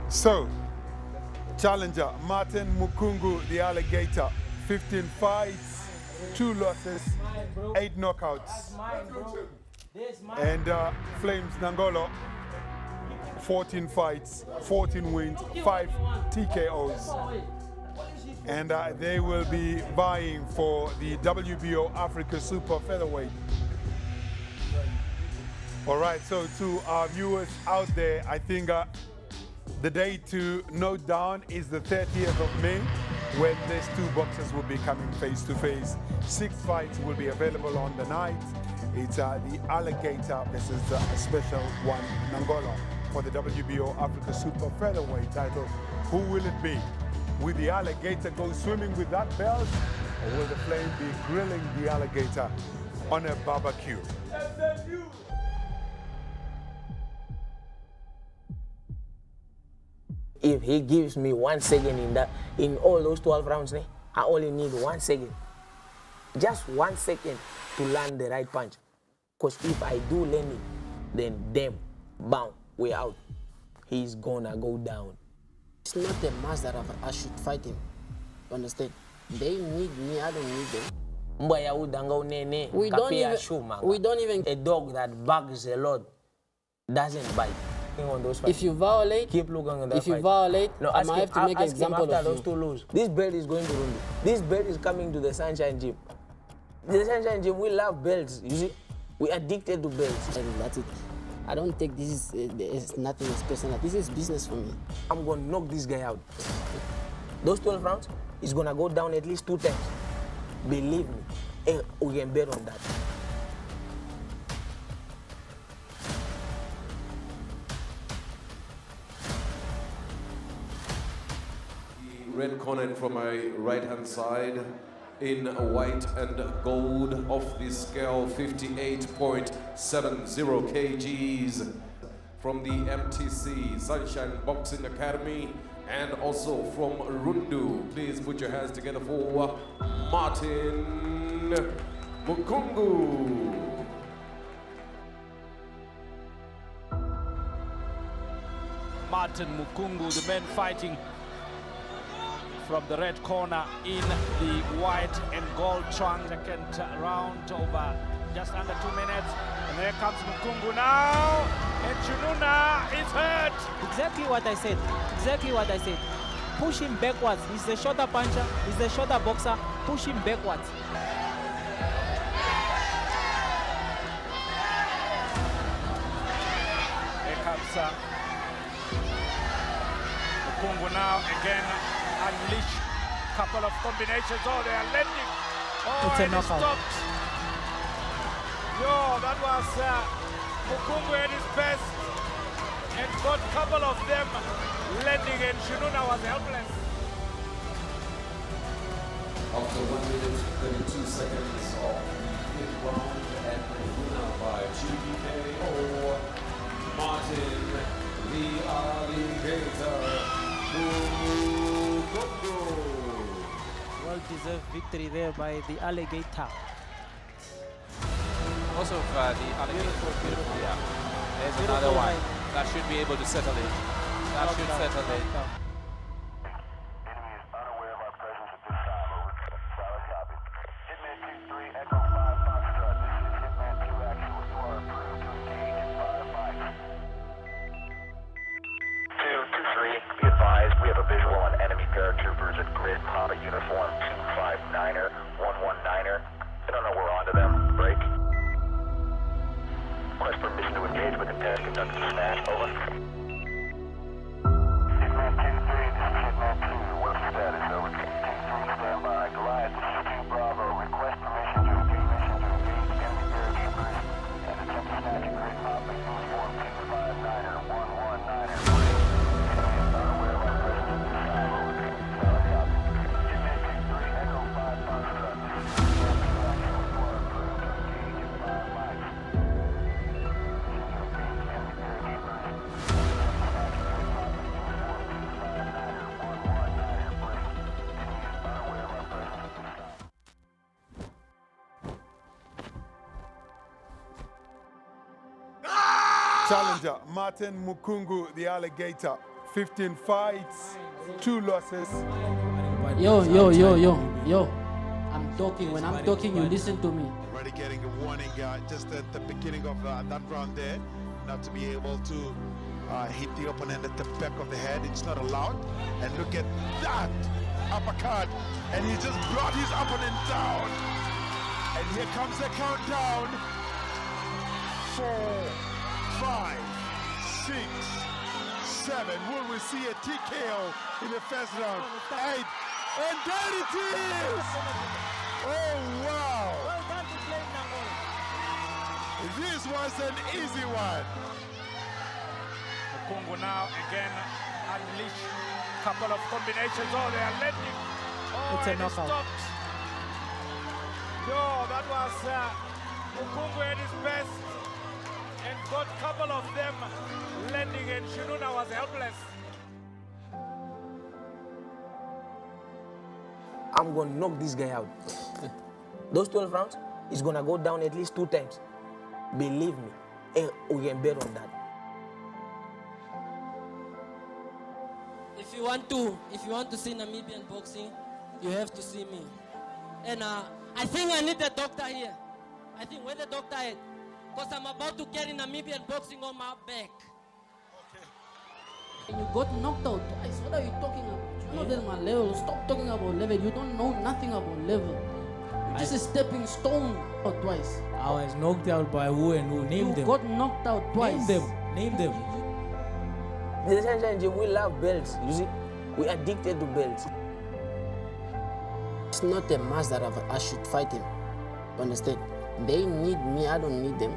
So, challenger Martin Mukungu, the alligator, 15 fights, 2 losses, 8 knockouts. And Flames NANGOLO, 14 fights, 14 wins, 5 TKOs. And they will be vying for the WBO Africa Super-featherweight. All right, so to our viewers out there, I think the date to note down is the 30th of May, when these two boxers will be coming face to face. 6 fights will be available on the night. It's the Alligator versus a special one, NANGOLO, for the WBO Africa Super-featherweight title. Who will it be? Will the Alligator go swimming with that belt, or will the Flame be grilling the Alligator on a barbecue? If he gives me 1 second in all those 12 rounds, I only need 1 second. Just 1 second to land the right punch. Because if I do land it, then damn, bam, we're out. He's gonna go down. It's not a must that I should fight him. You understand? They need me, I don't need them. We don't even. A dog that barks a lot doesn't bite. On those if you violate, keep looking at that. If you violate, no, I might have to make an example after of those you. 2 lose. This belt is going to Rundu. This belt is coming to the Sunshine Gym. The Sunshine Gym, we love belts. You see, we are addicted to belts. And that's it. I don't take this is nothing as personal. This is business for me. I'm going to knock this guy out. Those 12 rounds, he's going to go down at least 2 times. Believe me. Hey, we can bet on that. Red corner from my right-hand side, in white and gold, off the scale 58.70 kgs, from the MTC Sunshine Boxing Academy, and also from Rundu. Please put your hands together for Martin MUKUNGU. Martin MUKUNGU, the man fighting from the red corner in the white and gold trunk. Second round over just under 2 minutes. And there comes MUKUNGU now. And Chinuna is hurt. Exactly what I said. Exactly what I said. Push him backwards. He's the shorter puncher. He's the shorter boxer. Push him backwards. Here comes MUKUNGU now again. Unleash couple of combinations. Oh, they are landing. Oh, it's a and it knockout. stopped. Yo, that was MUKUNGU at his best, and got a couple of them landing, and Chinuna was helpless. After 1 minute 32 seconds of the 5th round, and winner by GPKO, Martin the Alligator MUKUNGU. Well-deserved victory there by the Alligator. Also, the Alligator, beautiful, yeah. There's another one. That should be able to settle it. That should settle it. We have a visual on enemy paratroopers at grid Papa uniform 259er, 119er. I don't know we're onto them. Break. Request permission to engage with intent to conduct a smash. Over. Hitman 2-3, this is Hitman 2. What's the status? Over. 2-3, stand by. Goliath, this is 2 Bravo. Request permission to engage enemy paratroopers and attempt to snatch a grid Papa uniform 259er, 119er. Challenger, Martin MUKUNGU, the Alligator. 15 fights, 2 losses. Yo. I'm talking. When I'm talking, you listen to me. Already getting a warning just at the beginning of that round there, not to be able to hit the opponent at the back of the head. It's not allowed. And look at that uppercut. And he just brought his opponent down. And here comes the countdown. 4, 5, 6, 7. Will we see a TKO in the first round? 8. And there it is! Oh, wow! Well done to play NANGOLO. This was an easy one. MUKUNGU now again unleash couple of combinations. Oh, they are landing. Oh, It's a and knockout. It stopped. Yo, that was MUKUNGU at his best and got a couple of them landing, and Shinuna was helpless. I'm going to knock this guy out. Those 12 rounds, he's going to go down at least 2 times. Believe me. And we can bet on that. If you want to see Namibian boxing, you have to see me. And I think I need a doctor here. I think where the doctor is, because I'm about to carry Namibian boxing on my back. You got knocked out twice. What are you talking about? You know that's my level. Stop talking about level. You don't know nothing about level. You're just a stepping stone or twice. I was knocked out by who and who? Name them. You got knocked out twice. Name them. The Sunshine Gym, we love belts. You see, we are addicted to belts. It's not a must that I should fight him. Understand? They need me. I don't need them.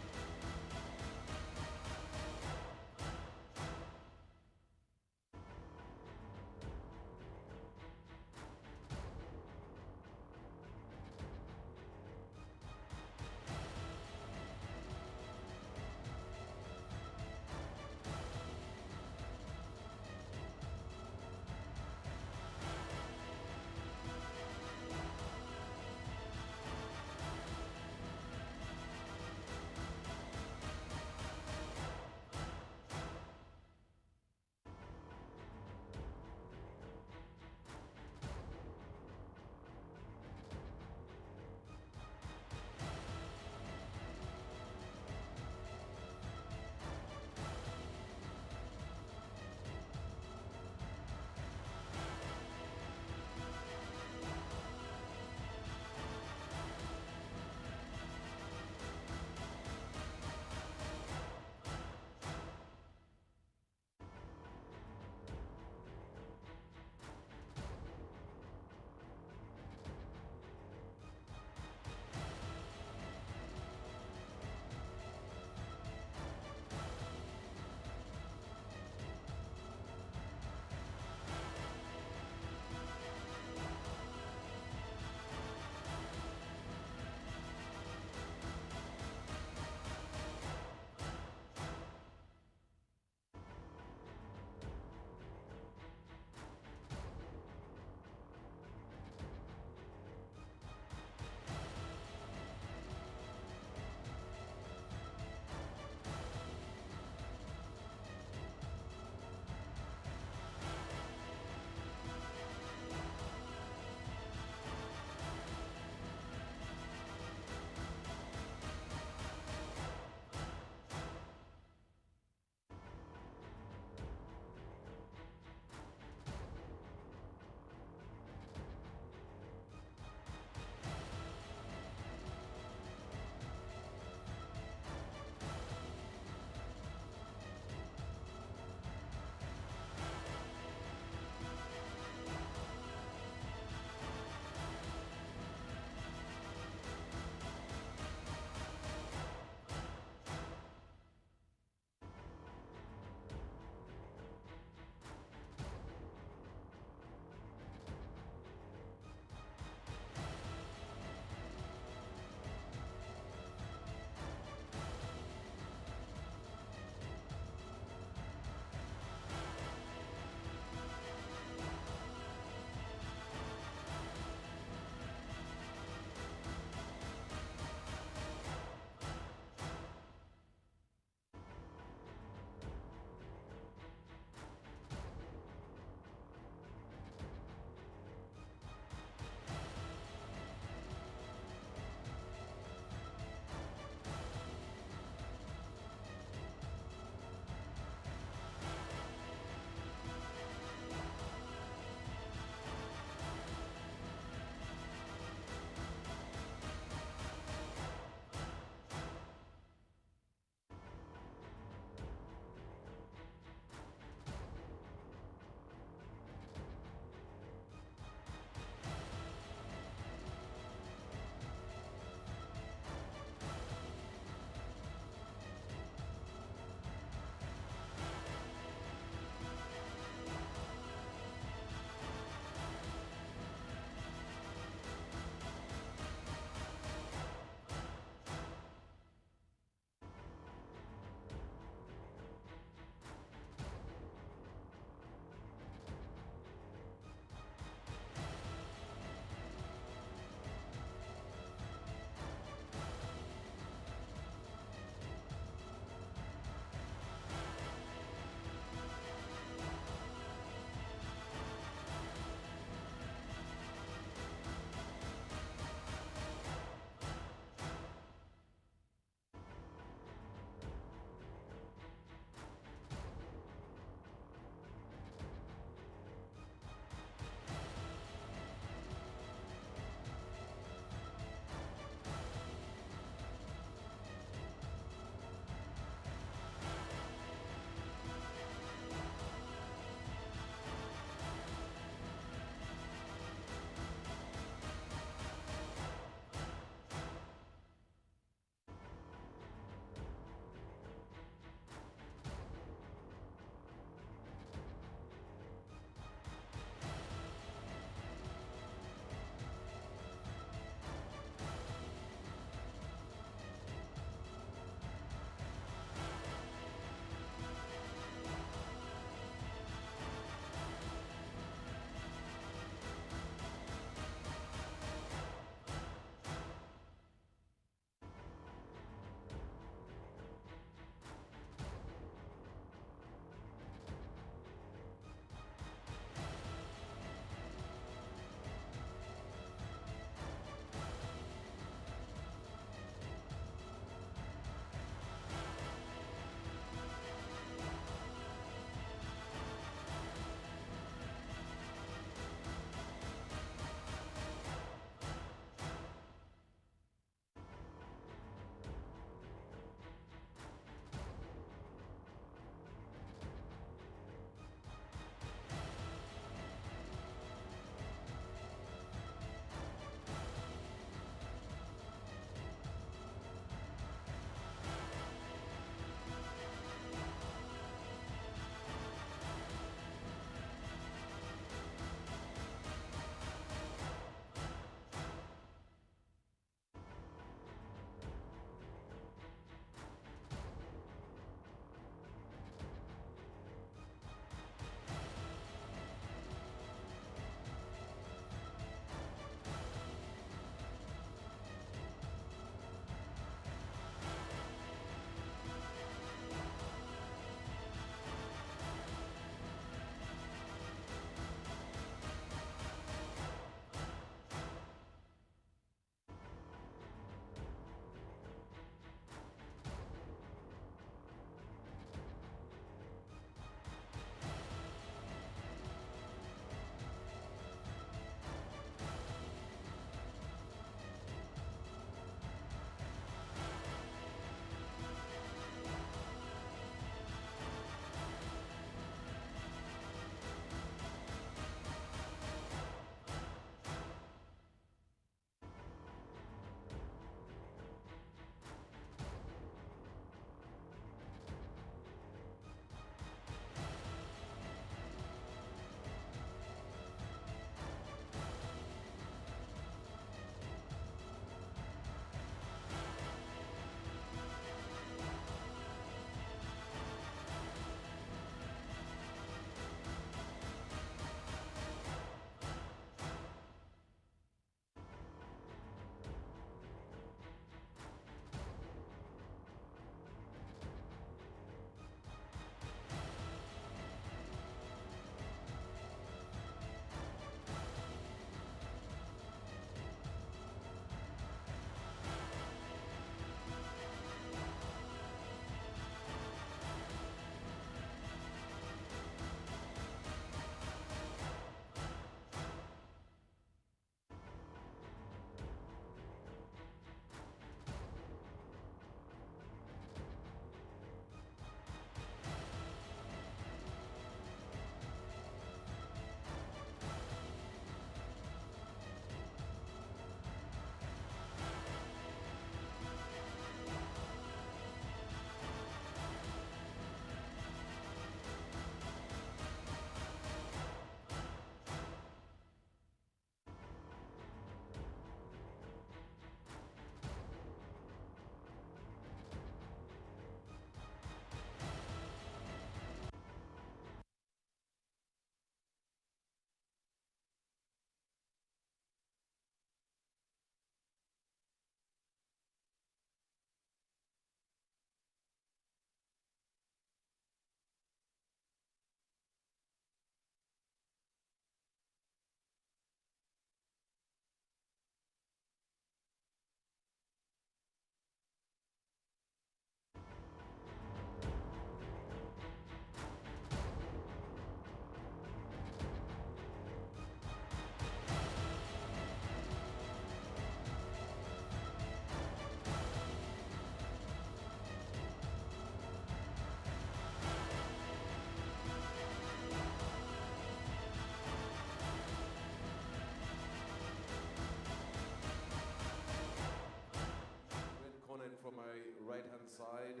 side.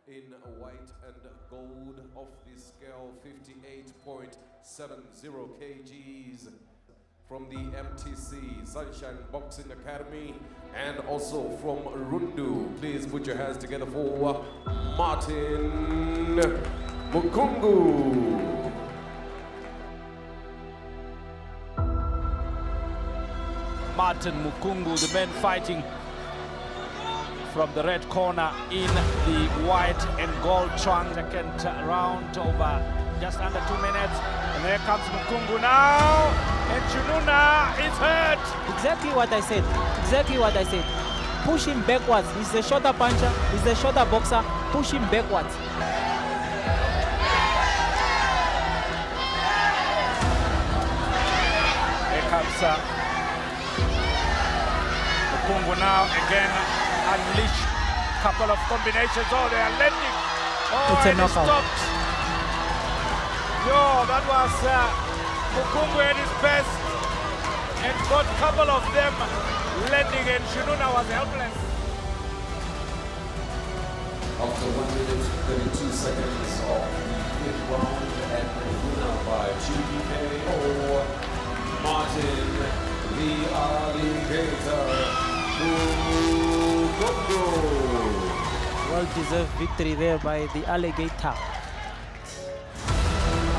In white and gold off the scale, 58.70 kgs. From the MTC Sunshine Boxing Academy and also from Rundu. Please put your hands together for Martin MUKUNGU. Martin MUKUNGU, the man fighting from the red corner in the white and gold trunk. Second round over just under 2 minutes. And there comes MUKUNGU now. And Chinuna is hurt. Exactly what I said. Exactly what I said. Push him backwards. He's a shorter puncher. He's a shorter boxer. Push him backwards. Here comes MUKUNGU now again. Unleash couple of combinations. Oh, they are landing. Oh, It's a and knockout. it stopped. Yo, that was MUKUNGU at his best and got a couple of them landing, and Chinuna was helpless. After 1 minute 32 seconds of the fifth round and winner by GKO, Martin the Alligator MUKUNGU. Well-deserved victory there by the Alligator.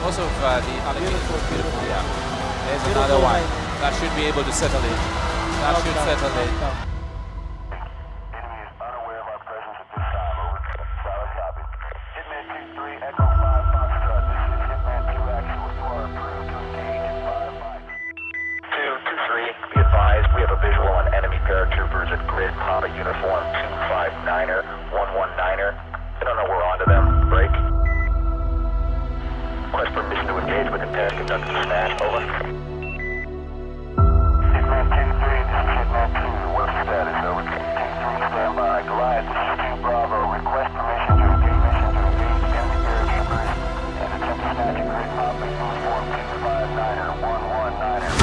Also, the Alligator, beautiful, yeah. There's Beautiful another one. right. That should be able to settle it. That should settle it. Be advised, we have a visual on enemy paratroopers at grid Papa uniform 259er, 119er. I don't know we're onto them. Break. Request permission to engage with intent to conduct a snatch. Over. Hitman 10-3, this is Hitman 2. What's the status? Over. 10-3, stand by. Goliath, this is 2 Bravo. Request permission to engage enemy paratroopers and attempt to snatch a grid Papa uniform 259er, 119er.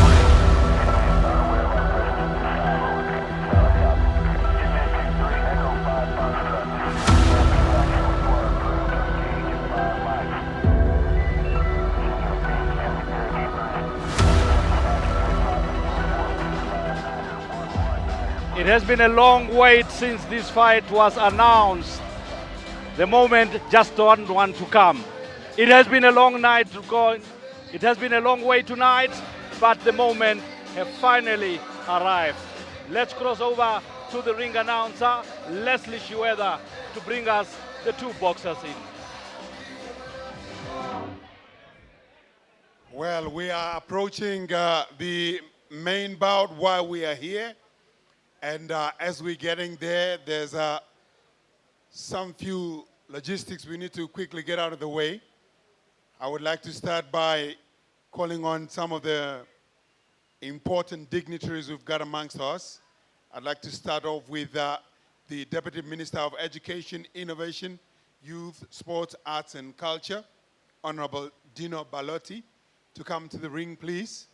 It has been a long wait since this fight was announced. The moment just don't want to come. It has been a long night to go. It has been a long way tonight, but the moment have finally arrived. Let's cross over to the ring announcer, Leslie Shiweda, to bring us the two boxers in. Well, we are approaching the main bout while we are here. And as we're getting there, there's some few logistics we need to quickly get out of the way. I would like to start by calling on some of the important dignitaries we've got amongst us. I'd like to start off with the Deputy Minister of Education, Innovation, Youth, Sports, Arts and Culture, Honorable Dino Balotti, to come to the ring, please.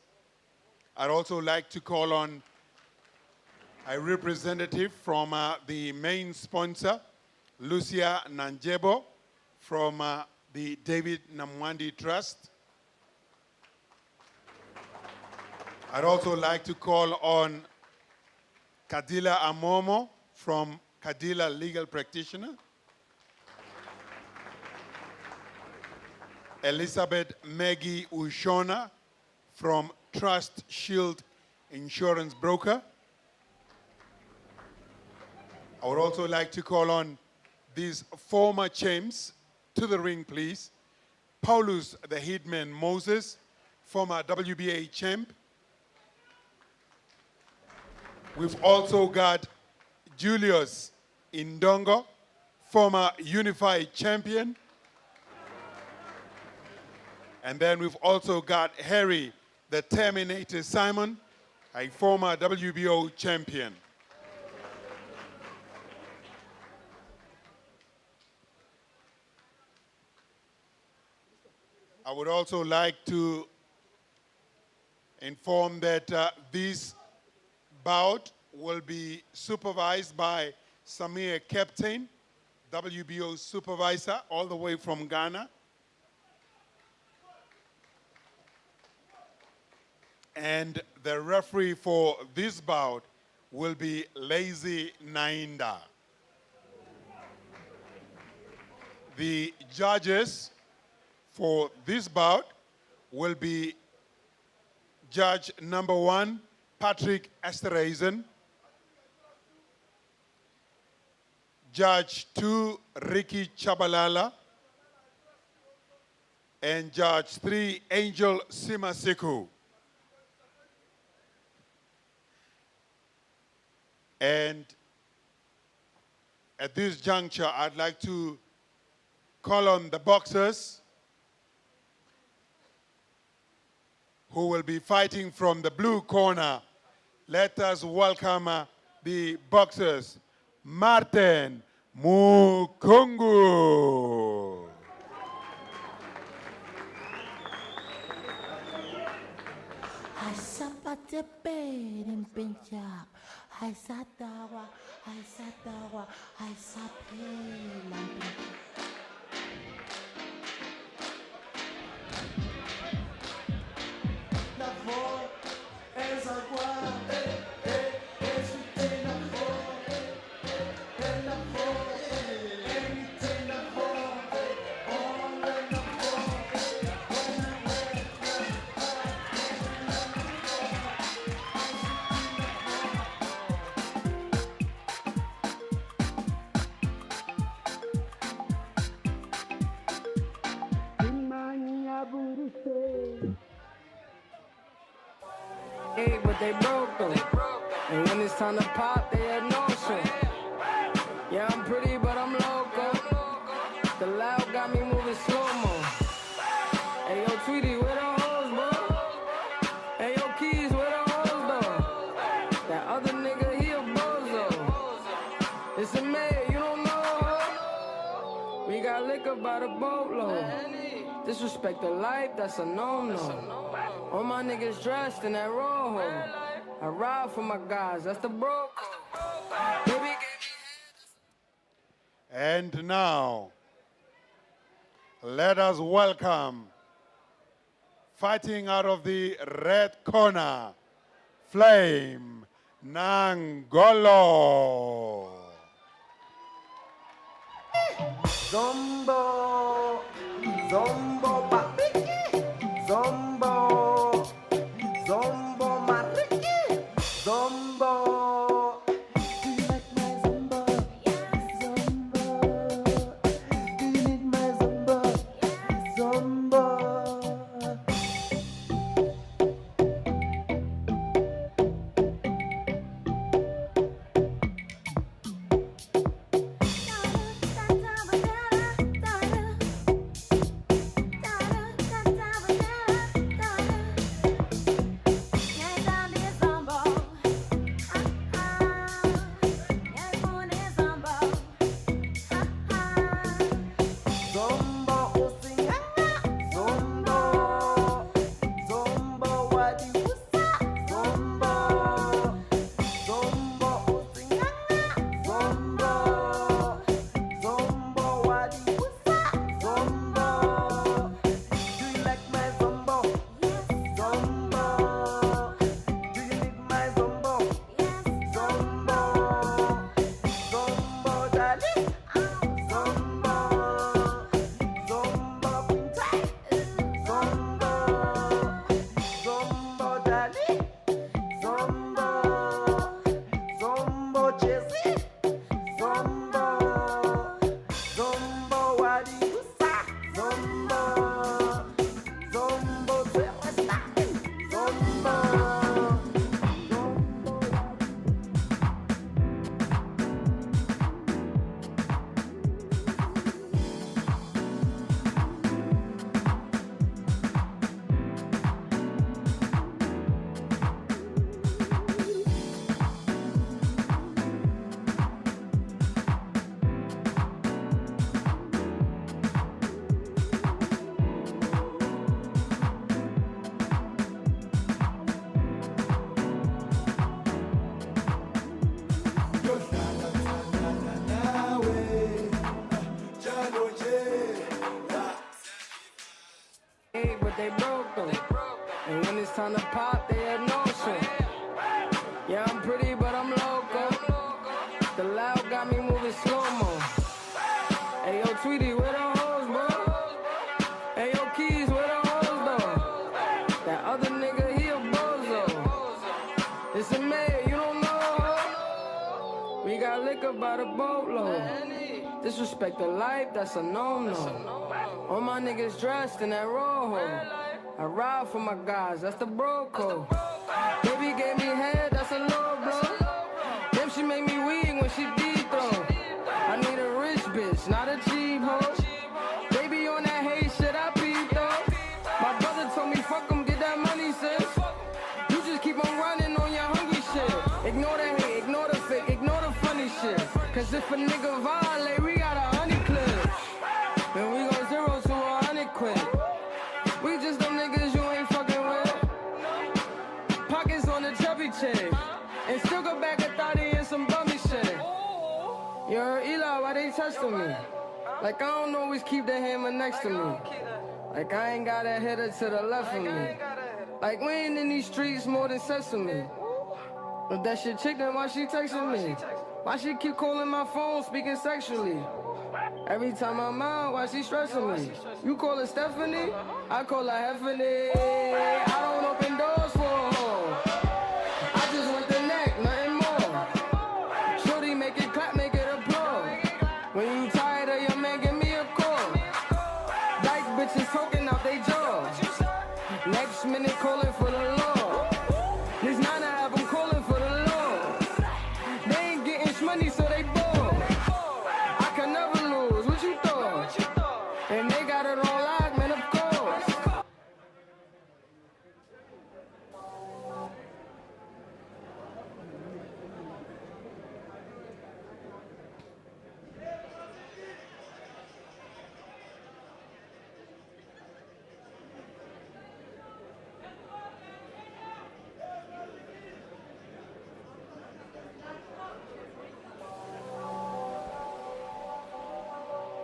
I'd also like to call on a representative from the main sponsor, Lucia Nanjebo, from the David Namwandi Trust. I'd also like to call on Kadila Amomo from Kadila Legal Practitioner. Elizabeth Maggie Ushona from Trust Shield Insurance Broker. I would also like to call on these former champs to the ring, please. Paulus the Hitman Moses, former WBA champ. We've also got Julius Indongo, former Unified champion. And then we've also got Harry the Terminator Simon, a former WBO champion. I would also like to inform that this bout will be supervised by Samir Captain, WBO supervisor all the way from Ghana. And the referee for this bout will be Lazy Nainda. The judges for this bout will be Judge number 1, Patrick Esterhazen. Judge 2, Ricky Chabalala. And Judge 3, Angel Simasiku. And at this juncture, I'd like to call on the boxers who will be fighting from the blue corner. Let us welcome the boxers. Martin Mukungu. Hey, but they broke them. And when it's time to pop, they had no shit. Yeah, I'm pretty, but I'm loco. The loud got me moving slow-mo. Hey, yo, Tweety, where the hoes, bro? Hey, yo, Keys, where the hoes, though? That other nigga, he a bozo. It's a mayor, you don't know her? We got liquor by the boatload. Disrespect the life, that's a no-no. All my niggas dressed in that rojo. I ride for my guys, that's the bro code. And now, let us welcome, fighting out of the red corner, Flame NANGOLO. Zombo, Zombo, Zombo, Zombo, Mariki, Zombo. Do you like my Zombo? Yes. Zombo. Do you need my Zombo? Yes. Zombo. they broke though. And when it's time to pop, they have no shit. Yeah, I'm pretty, but I'm loco. The loud got me moving slow-mo. Hey, yo, Tweety, where the hoes, bro? Hey, yo, Keys, where the hoes, though? That other nigga, he a bozo. It's a mayor, you don't know. We got liquor by the boatload. Disrespect the life, that's a no-no. All my niggas dressed in that rojo. I ride for my guys, that's the bro code. Baby gave me head, that's a low blow. Damn, she make me weak when she dethrone. I need a rich bitch, not a cheap hoe. Baby on that hate shit, I peep though. My brother told me fuck him, get that money, sis. You just keep on running on your hungry shit. Ignore the hate, ignore the fake, ignore the funny shit. Cause if a nigga violate, we got 100 clips. Then we go 0 to 100 quid. We just them niggas you ain't fucking with. Pockets on the chubby chick. And still go back a 30 and some bummy shit. You heard Eli, why they testing me? Like I don't always keep the hammer next to me. Like I ain't got a hitter to the left of me. Like we ain't in these streets more than sesame. But that shit chick, then why she texting me? Why she keep calling my phone, speaking sexually? Every time I'm out, why she stressing me? You call her Stephanie? I call her Heffany. I don't open doors for a hoe. I just want the neck, nothing more. Shorty, make it clap, make it applaud. When you tired of your man, give me a call. Dyke bitches talking out they jaws. Next minute calling for the law. This 9 to have them calling for the law. They ain't getting money, so they bored. I can never lose, what you thought? And they got it on lock, man, of course.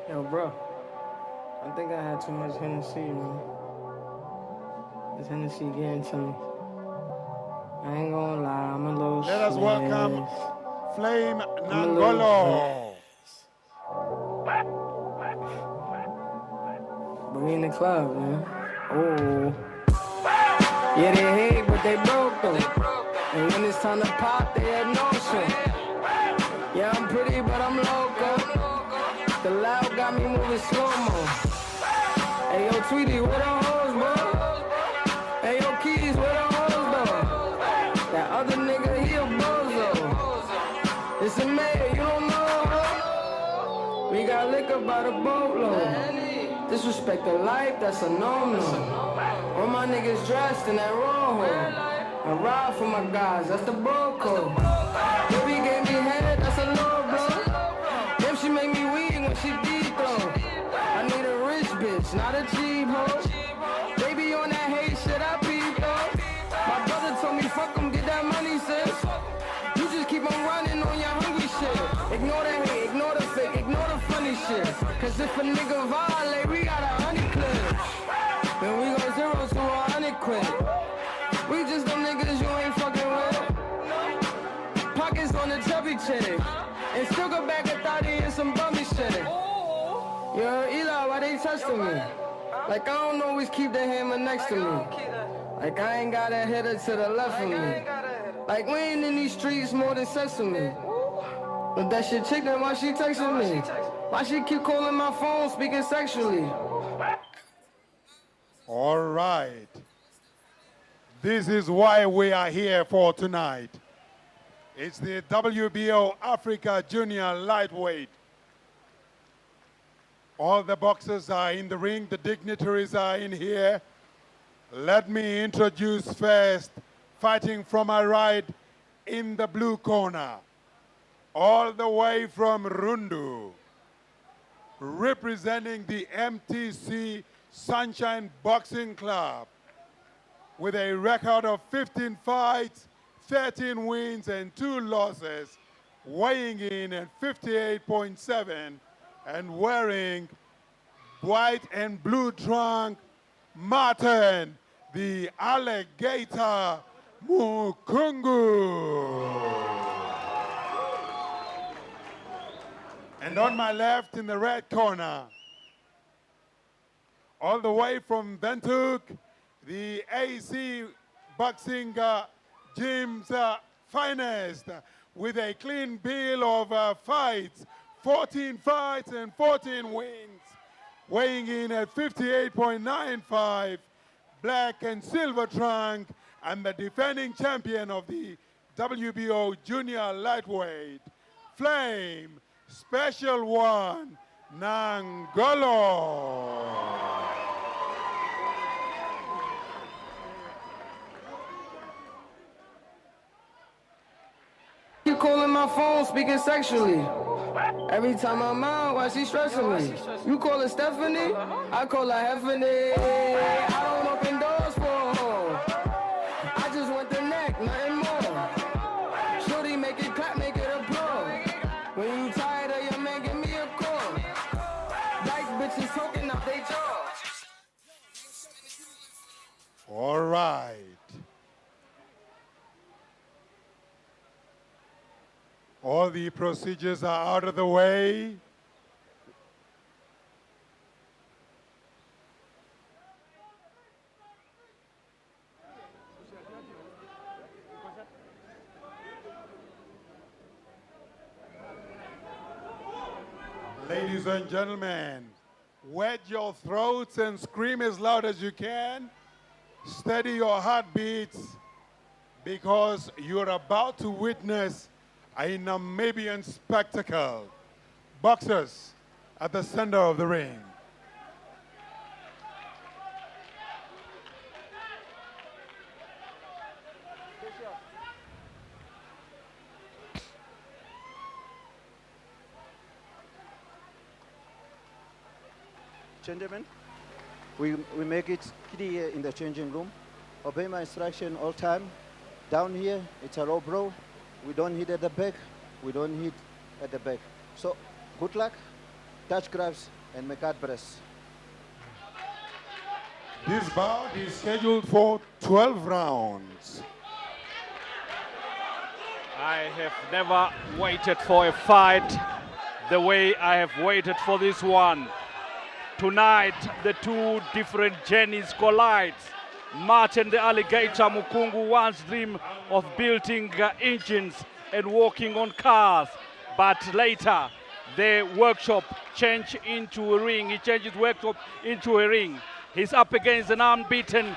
Yo, bro, I think I had too much Hennessy, man. This Hennessy getting to me. I ain't gonna lie, I'm a little Let us stressed. welcome Flame I'm a little NANGOLO. But we in the club, man. Oh. Yeah, they hate, but they broke though. And when it's time to pop, they have no shit. Yeah, I'm pretty, but I'm loco. The loud got me moving slow-mo. Hey, yo, Tweety, where the hoes, bro? Hey, yo, Keys, where the hoes, though? That other nigga, he a bozo. It's a mayor, you don't know. We got liquor by the boatload. Disrespect the life, that's a no-no. All my niggas dressed in that rojo. I ride for my guys, that's the bro code. Baby gave me head, that's a low blow. Damn, she make me weak when she dethrone. I need a rich bitch, not a cheap hoe. Baby on that hate shit, I peep though. My brother told me fuck him, get that money, sis. You just keep on running on your hungry shit. Ignore the hate, ignore the fake, ignore the funny shit. Cause if a nigga violate, we got 100 clips. Then we go 0 to 100 quid. We just them niggas you ain't fucking with. Pockets on the chubby chick. And still go back a 30 and some bummy shit. Yo, Eli, why they testing me? Like I don't always keep the hammer next to me. Like I ain't got a hitter to the left of me. Like we ain't in these streets more than sesame. But that shit chick, then why she texting me? Why she keep calling my phone, speaking sexually? All right. This is why we are here for tonight. It's the WBO Africa Junior Lightweight. All the boxers are in the ring, the dignitaries are in here. Let me introduce first, fighting from my right in the blue corner, all the way from Rundu, representing the MTC Sunshine Boxing Club, with a record of 15 fights, 13 wins and 2 losses, weighing in at 58.7 and wearing white and blue trunk Martin, the alligator Mukungu. And on my left in the red corner, all the way from Bentuk, the AC Boxing Gym's finest, with a clean bill of fights, 14 fights and 14 wins, weighing in at 58.95, black and silver trunk, and the defending champion of the WBO junior lightweight, Flame Special One, NANGOLO. You calling my phone, speaking sexually. Every time I'm out, why she stressing me? You call her Stephanie, I call her Heffany. I don't open doors for her. I just want the neck, nothing more. Shorty, make it clap, make it applaud. When you tired of your man, give me a call. Like bitches talking up they jaws. All right. All the procedures are out of the way. Ladies and gentlemen, wet your throats and scream as loud as you can. Steady your heartbeats, because you're about to witness a Namibian spectacle. Boxers at the center of the ring. Gentlemen, we make it clear in the changing room. Obey my instruction all time. Down here, it's a low blow. We don't hit at the back. We don't hit at the back. So, good luck, touch grabs, and make hard press. This bout is scheduled for 12 rounds. I have never waited for a fight the way I have waited for this one. Tonight, the two different journeys collide. Martin the alligator Mukungu once dreamed of building engines and walking on cars, but later the workshop changed into a ring. He changed his workshop into a ring. He's up against an unbeaten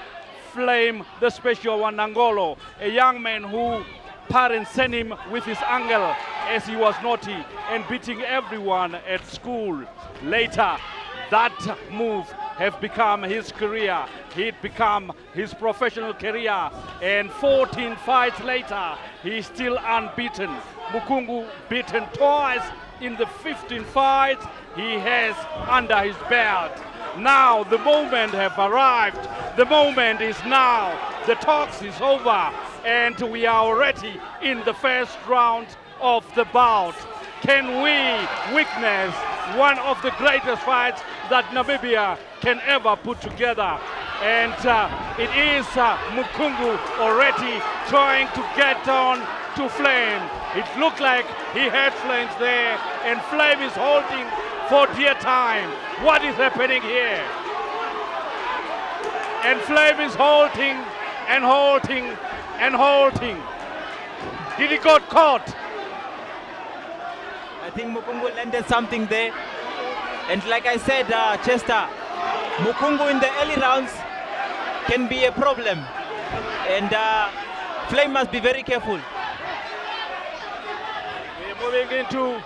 Flame, the Special One, NANGOLO, a young man who parents sent him with his uncle as he was naughty and beating everyone at school. Later, that move have become his career. He'd become his professional career. And 14 fights later, he's still unbeaten. Mukungu beaten twice in the 15 fights he has under his belt. Now the moment have arrived. The moment is now. The talks is over. And we are already in the first round of the bout. Can we witness one of the greatest fights that Namibia can ever put together? And it is Mukungu already trying to get on to Flame. It looked like he had Flames there, and Flame is holding for dear time. What is happening here? And Flame is holding and holding and holding. Did he got caught? I think Mukungu landed something there. And like I said, Chester, Mukungu in the early rounds can be a problem. And Flame must be very careful. We're moving into...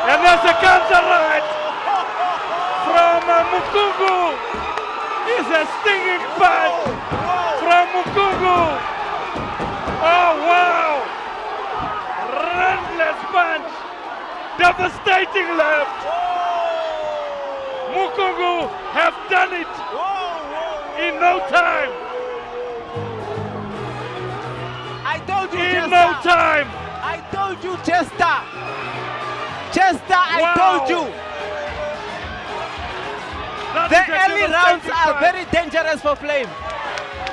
And there's a counter right from Mukungu. It's a stinging punch from Mukungu. Oh, wow. Relentless punch. Devastating left. Mukungu have done it in no time. I told you, in Chester. no time. I told you, Chester. Chester, I told you. The early rounds are very dangerous for Flame.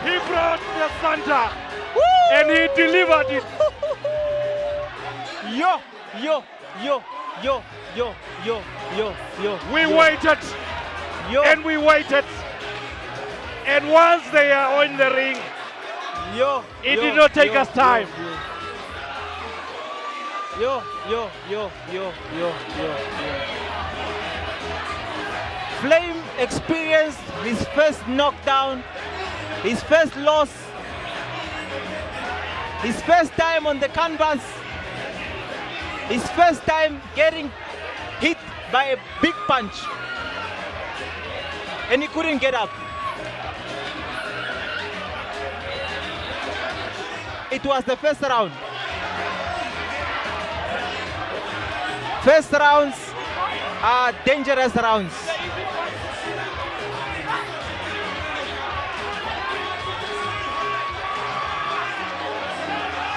He brought the thunder and he delivered it. Yo, yo, yo, yo, yo, yo, yo, yo. We waited and we waited. And once they are in the ring, it did not take us time. Yo, yo, yo, yo, yo, yo. Flame experienced his first knockdown, his first loss, his first time on the canvas, his first time getting hit by a big punch, and he couldn't get up. It was the first round. First rounds are dangerous rounds.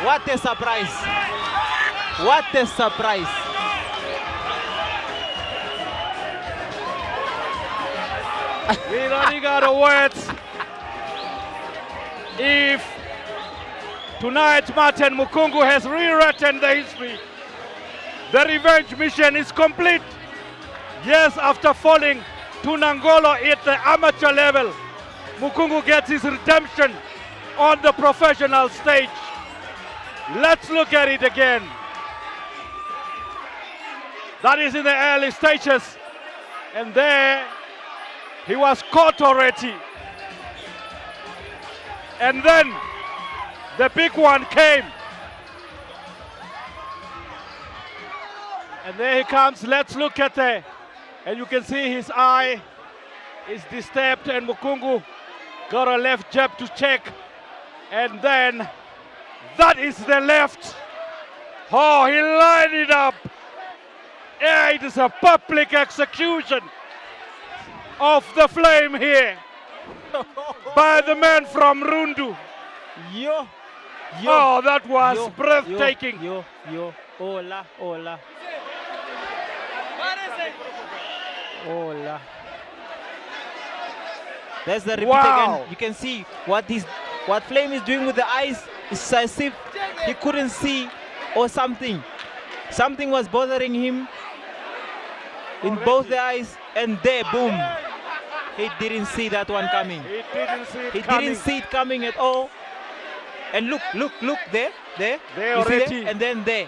What a surprise. What a surprise. We running out of words. If tonight Martin Mukungu has rewritten the history, the revenge mission is complete. Yes, after falling to NANGOLO at the amateur level, Mukungu gets his redemption on the professional stage. Let's look at it again. That is in the early stages. And there, he was caught already. And then, the big one came. And there he comes. Let's look at it. And you can see his eye is disturbed, and Mukungu got a left jab to check. And then, that is the left. Oh, he lined it up. Yeah, it is a public execution of the Flame here by the man from Rundu. Yo, yo. Oh, that was yo, breathtaking. Yo, yo, hola, hola. Hola. There's the repeat again. You can see what Flame is doing with the eyes. It's as if he couldn't see or something. Something was bothering him in both the eyes, and there, boom. He didn't see that one coming. He didn't see it He coming. didn't see it coming at all. And look, there. There You see already. there? And then there.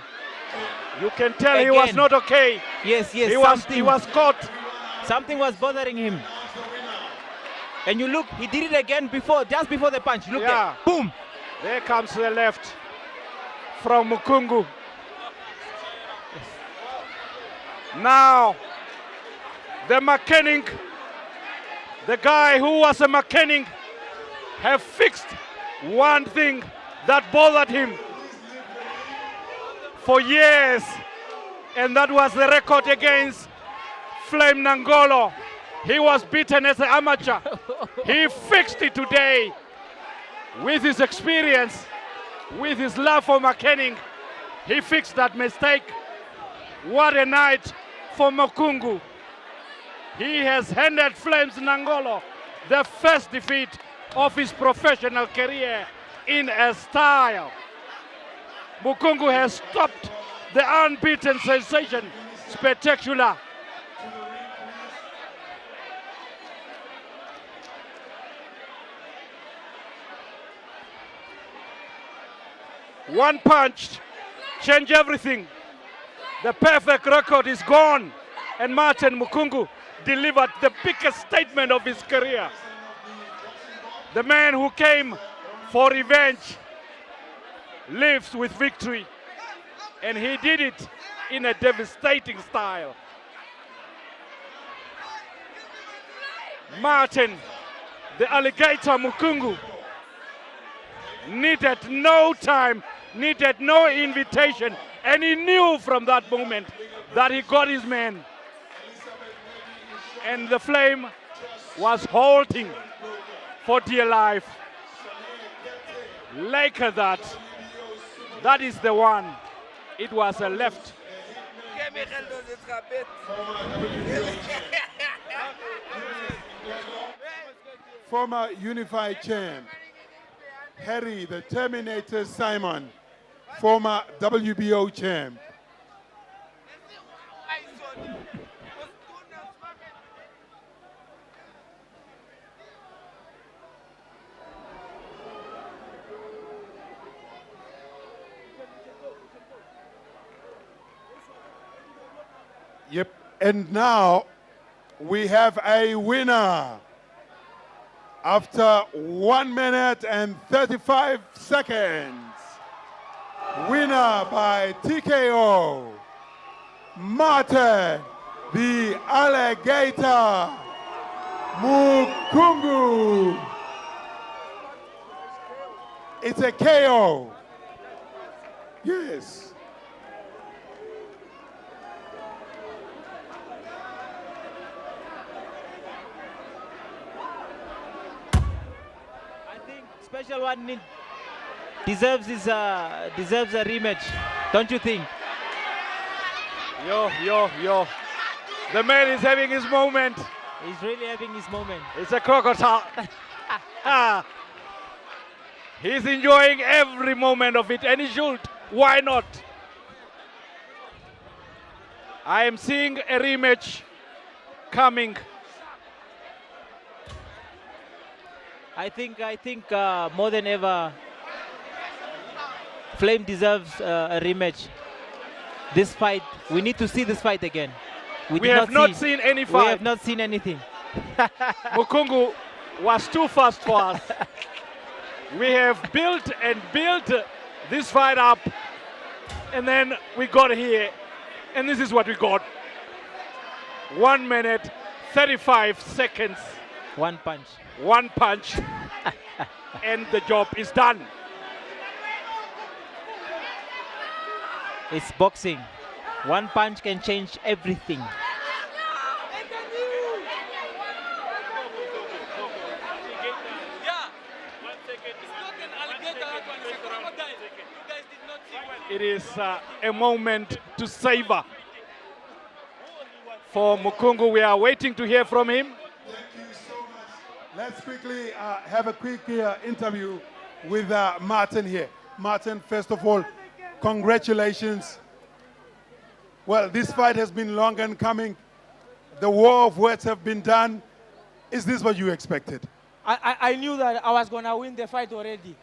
You can tell he was not okay. Yes, yes. He was caught. Something was bothering him. And you look, he did it again just before the punch. Look there. Boom. There comes the left from Mukungu. Now, the mechanic, the guy who was a mechanic, have fixed one thing that bothered him for years, and that was the record against Flame NANGOLO. He was beaten as an amateur. He fixed it today with his experience, with his love for mechanic. He fixed that mistake. What a night for Mukungu. He has handed Flames NANGOLO the first defeat of his professional career in a style. Mukungu has stopped the unbeaten sensation. Spectacular. One punch, change everything. The perfect record is gone, and Martin Mukungu delivered the biggest statement of his career. The man who came for revenge lives with victory, and he did it in a devastating style. Martin, the alligator Mukungu, needed no time, needed no invitation, and he knew from that moment that he got his man. And the Flame was holding for dear life. Like that. That is the one. It was a left. former unified champ, Harry the Terminator Simon, former WBO champ. Yep, and now we have a winner. After 1 minute and 35 seconds, winner by TKO, Martin the Alligator Mukungu. It's a KO. Yes. Special one deserves a rematch, don't you think? Yo. The man is having his moment. He's really having his moment. It's a crocodile. He's enjoying every moment of it, and he should. Why not? I am seeing a rematch coming. I think more than ever, Flame deserves a rematch. This fight, we need to see this fight again. We have not seen any fight. We have not seen anything. Mukungu was too fast for us. We have built and built this fight up, and then we got here, and this is what we got. 1 minute, 35 seconds. One punch. One punch, and the job is done. It's boxing. One punch can change everything. It is a moment to savor. For Mukungu, we are waiting to hear from him. Let's quickly have a quick interview with Martin here. Martin, first of all, congratulations. Well, this fight has been long and coming. The war of words have been done. Is this what you expected? I knew that I was going to win the fight already.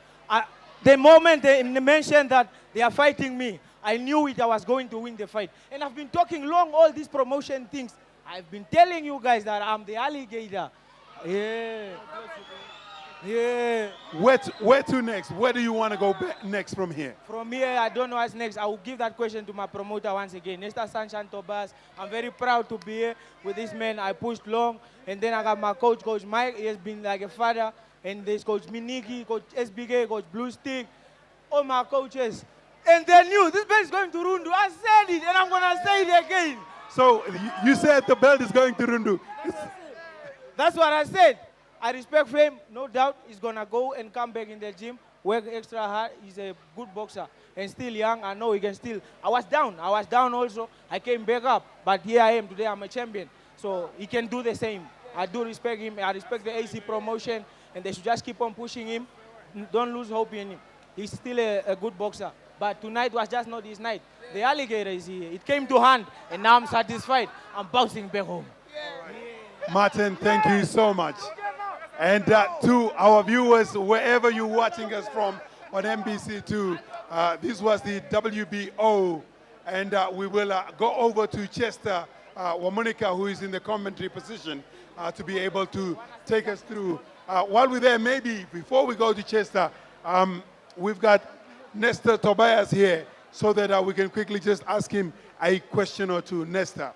The moment they mentioned that they are fighting me, I knew I was going to win the fight. And I've been talking long, all these promotion things. I've been telling you guys that I'm the alligator. Yeah. Where to next? Where do you want to go next from here? From here, I don't know what's next. I will give that question to my promoter once again. Nesta Sanchan Tobas. I'm very proud to be here with this man. I pushed long. And then I got my coach, Coach Mike. He has been like a father. And there's Coach Miniki, Coach SBK, Coach Blue Stick. All my coaches. And they knew this belt is going to Rundu. I said it, and I'm going to say it again. So you said the belt is going to Rundu. That's what I said. I respect him, no doubt. He's going to go and come back in the gym, work extra hard. He's a good boxer and still young. I know he can still. I was down also. I came back up. But here I am today. I'm a champion. So he can do the same. I do respect him. I respect the AC promotion. And they should just keep on pushing him. Don't lose hope in him. He's still a good boxer. But tonight was just not his night. The alligator is here. It came to hand. And now I'm satisfied. I'm bouncing back home. Martin, thank you so much. And to our viewers, wherever you're watching us from on MBC2, this was the WBO. And we will go over to Chester Wamunika, who is in the commentary position, to be able to take us through. While we're there, maybe before we go to Chester, we've got Nestor Tobias here so that we can quickly just ask him a question or two. Nestor,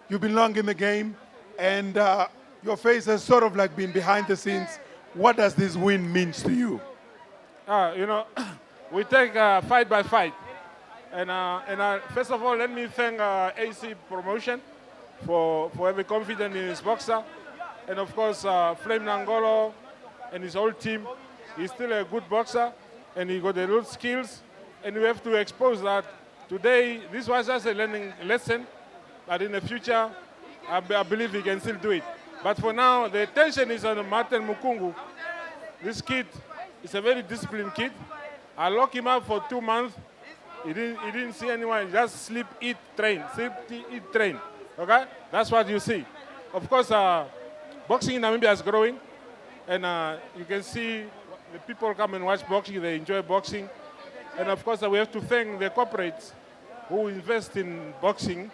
you've been long in the game, and your face has sort of like been behind the scenes. What does this win mean to you? You know, we take fight by fight. And first of all, let me thank AC Promotion for having confidence in his boxer. And of course, Flame NANGOLO and his whole team. He's still a good boxer, and he got a lot of skills. And we have to expose that. Today, this was just a learning lesson, but in the future, I believe he can still do it. But for now, the attention is on Martin MUKUNGU. This kid is a very disciplined kid. I locked him up for 2 months. He didn't see anyone. He just sleep, eat, train. Sleep, eat, train. Okay? That's what you see. Of course, boxing in Namibia is growing. And you can see the people come and watch boxing. They enjoy boxing. And of course, we have to thank the corporates who invest in boxing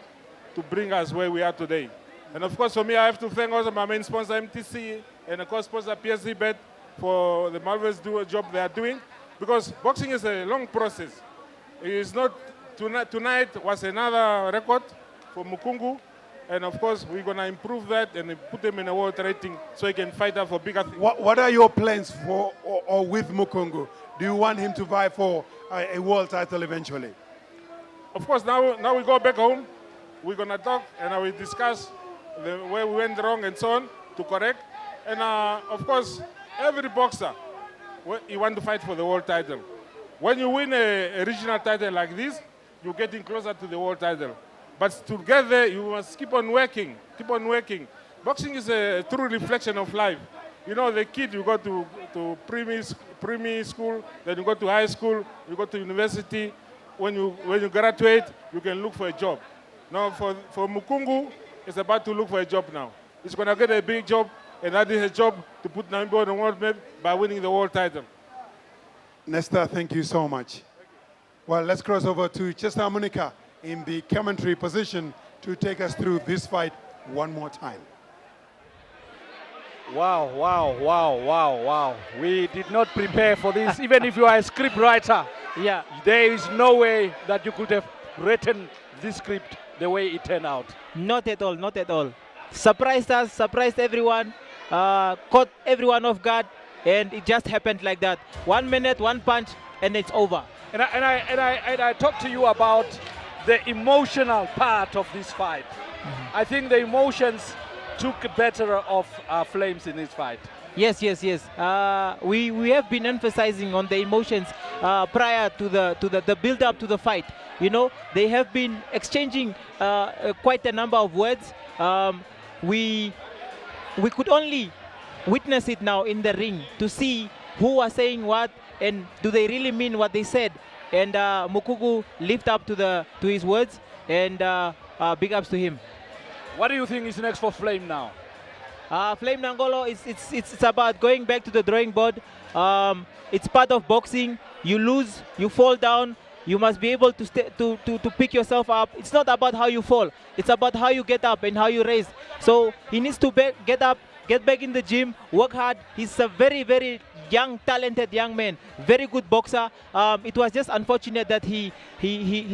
to bring us where we are today. And of course, for me, I have to thank also my main sponsor, MTC, and of course, sponsor PSC Bet for the marvelous job they are doing. Because boxing is a long process. It is not, tonight was another record for MUKUNGU. And of course, we're going to improve that and put him in a world rating so he can fight out for bigger things. What are your plans for or with MUKUNGU? Do you want him to vie for a world title eventually? Of course, now we go back home. We're going to talk and I will discuss where we went wrong and so on to correct. And of course, every boxer, you want to fight for the world title. When you win a regional title like this, you're getting closer to the world title. But to get there, you must keep on working, keep on working. Boxing is a true reflection of life. You know, the kid, you go to pre-me school, then you go to high school, you go to university. When you graduate, you can look for a job. Now, for MUKUNGU, it's about to look for a job now. He's going to get a big job, and that is a job to put Namibia on the world map by winning the world title. Nesta, thank you so much. Well, let's cross over to Chester Monica in the commentary position to take us through this fight one more time. Wow, wow, wow, wow, wow. We did not prepare for this. Even if you are a script writer, yeah, there is no way that you could have written this script the way it turned out. Not at all, not at all. Surprised us, surprised everyone, caught everyone off guard, and it just happened like that. 1 minute, one punch, and it's over. And I talked to you about the emotional part of this fight. I think the emotions took better of Flames in this fight. Yes, yes, yes. We have been emphasizing on the emotions prior to the build-up to the fight. You know, they have been exchanging quite a number of words. We could only witness it now in the ring to see who was saying what and do they really mean what they said. And MUKUNGU lived up to his words, and big ups to him. What do you think is next for Flame now? Flame NANGOLO, it's about going back to the drawing board. It's part of boxing. You lose, you fall down. You must be able to pick yourself up. It's not about how you fall. It's about how you get up and how you raise. So he needs to get up, get back in the gym, work hard. He's a very, very young, talented young man. Very good boxer. It was just unfortunate that he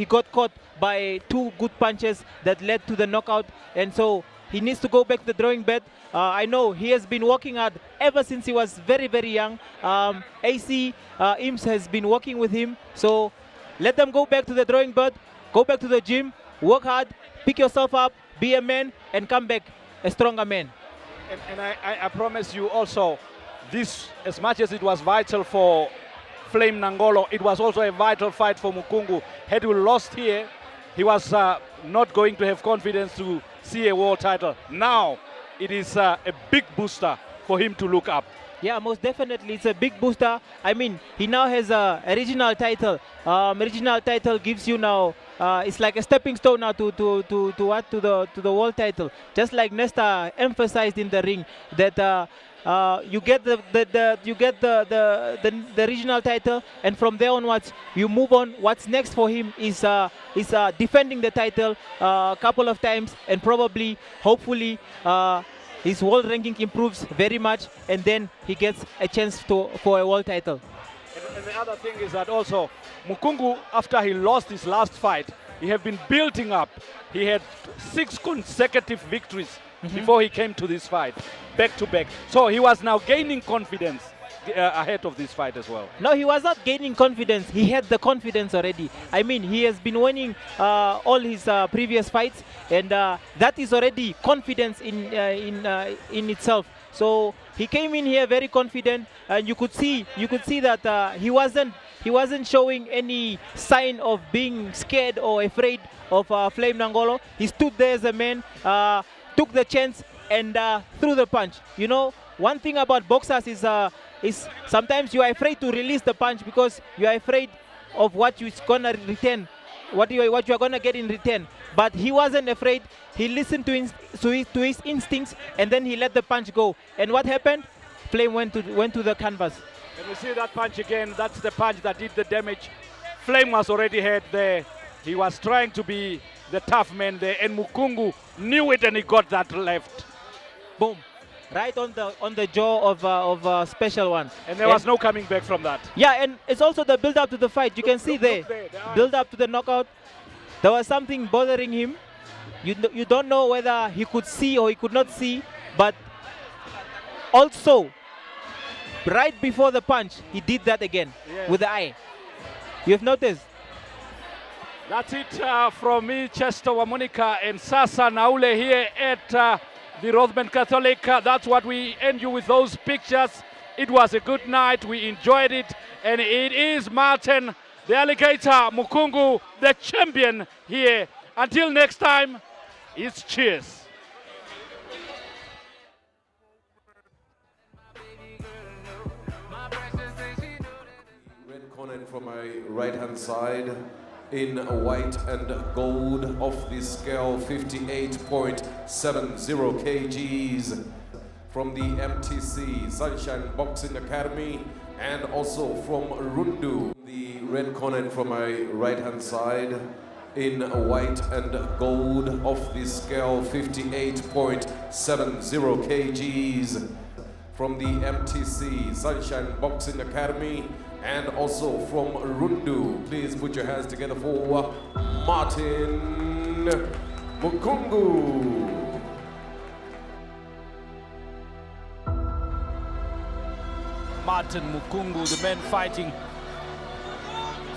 got caught by 2 good punches that led to the knockout. And so he needs to go back to the drawing board. I know he has been working hard ever since he was very, very young. AC IMS has been working with him. So let them go back to the drawing board, go back to the gym, work hard, pick yourself up, be a man, and come back a stronger man. And I promise you also, this, as much as it was vital for Flame NANGOLO, it was also a vital fight for MUKUNGU. Had he lost here, he was not going to have confidence to see a world title. Now, it is a big booster for him to look up. Yeah, most definitely. It's a big booster. I mean, he now has a regional title. Regional title gives you now, it's like a stepping stone now to the world title. Just like Nesta emphasized in the ring that you get the regional title, and from there onwards you move on. What's next for him is defending the title a couple of times, and probably, hopefully, his world ranking improves very much, and then he gets a chance for a world title. And the other thing is that also MUKUNGU, after he lost his last fight, he had been building up. He had 6 consecutive victories before he came to this fight, back to back. So he was now gaining confidence ahead of this fight as well. No, he was not gaining confidence. He had the confidence already. I mean, he has been winning all his previous fights, and that is already confidence in itself. So he came in here very confident, and you could see that he wasn't showing any sign of being scared or afraid of Flame NANGOLO. He stood there as a man, took the chance, and threw the punch. You know, one thing about boxers is sometimes you are afraid to release the punch because you are afraid of what you're gonna return, what you are gonna get in return. But he wasn't afraid. He listened to his instincts, and then he let the punch go. And what happened? Flame went to the canvas. And we see that punch again. That's the punch that did the damage. Flame was already hurt there. He was trying to be the tough man there, and MUKUNGU knew it, and he got that left. Boom. Right on the jaw of a special one. And there was no coming back from that. Yeah, and it's also the build up to the fight. You can see there, build up to the knockout. There was something bothering him. You don't know whether he could see or he could not see, but also right before the punch, he did that again with the eye. You've noticed? That's it from me, Chester Wamonica and Sasa Naule here at the Rothman Catholic. That's what we end you with those pictures. It was a good night. We enjoyed it. And it is Martin, the alligator, MUKUNGU, the champion here. Until next time, it's cheers. Red corner from my right-hand side, in white and gold, off the scale 58.70 kgs, from the MTC Sunshine Boxing Academy, and also from Rundu. The red corner from my right-hand side, in white and gold, off the scale 58.70 kgs, from the MTC Sunshine Boxing Academy, and also from Rundu. Please put your hands together for Martin MUKUNGU. Martin MUKUNGU, the man fighting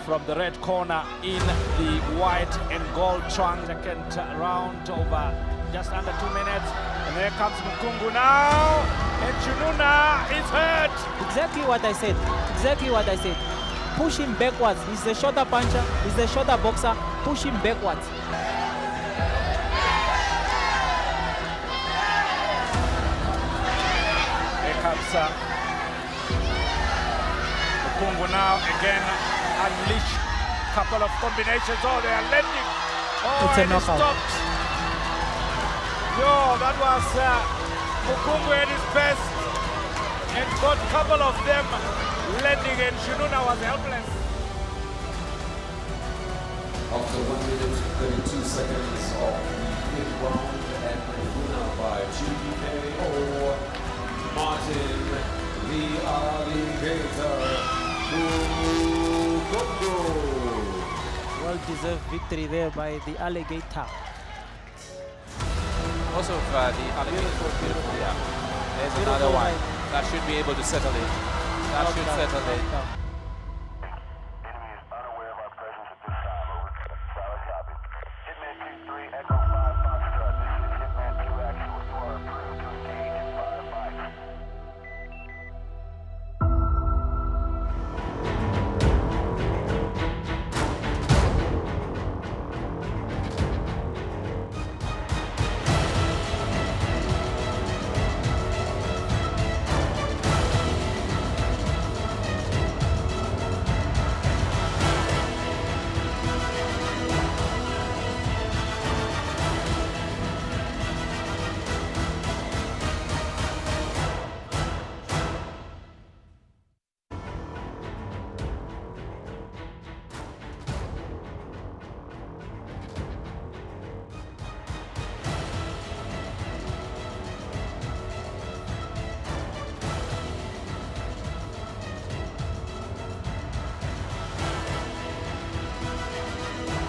from the red corner in the white and gold trunk. Second round over just under 2 minutes. And there comes MUKUNGU now. And Jununa is hurt. Exactly what I said. Exactly what I said. Push him backwards. He's a shorter puncher. He's a shorter boxer. Push him backwards. Here comes MUKUNGU now again. Unleash couple of combinations. Oh, they are landing. Oh, it's a and knockout. He stopped. Yo, that was MUKUNGU at his best. And got a couple of them landing, and Shununa was helpless. After 1 minute 32 seconds of the fifth round, and winner by GPKO, Martin the Alligator MUKUNGU. Well-deserved victory there by the alligator. Also, the alligator, beautiful, yeah. There's another one. That should be able to settle it. That should settle it.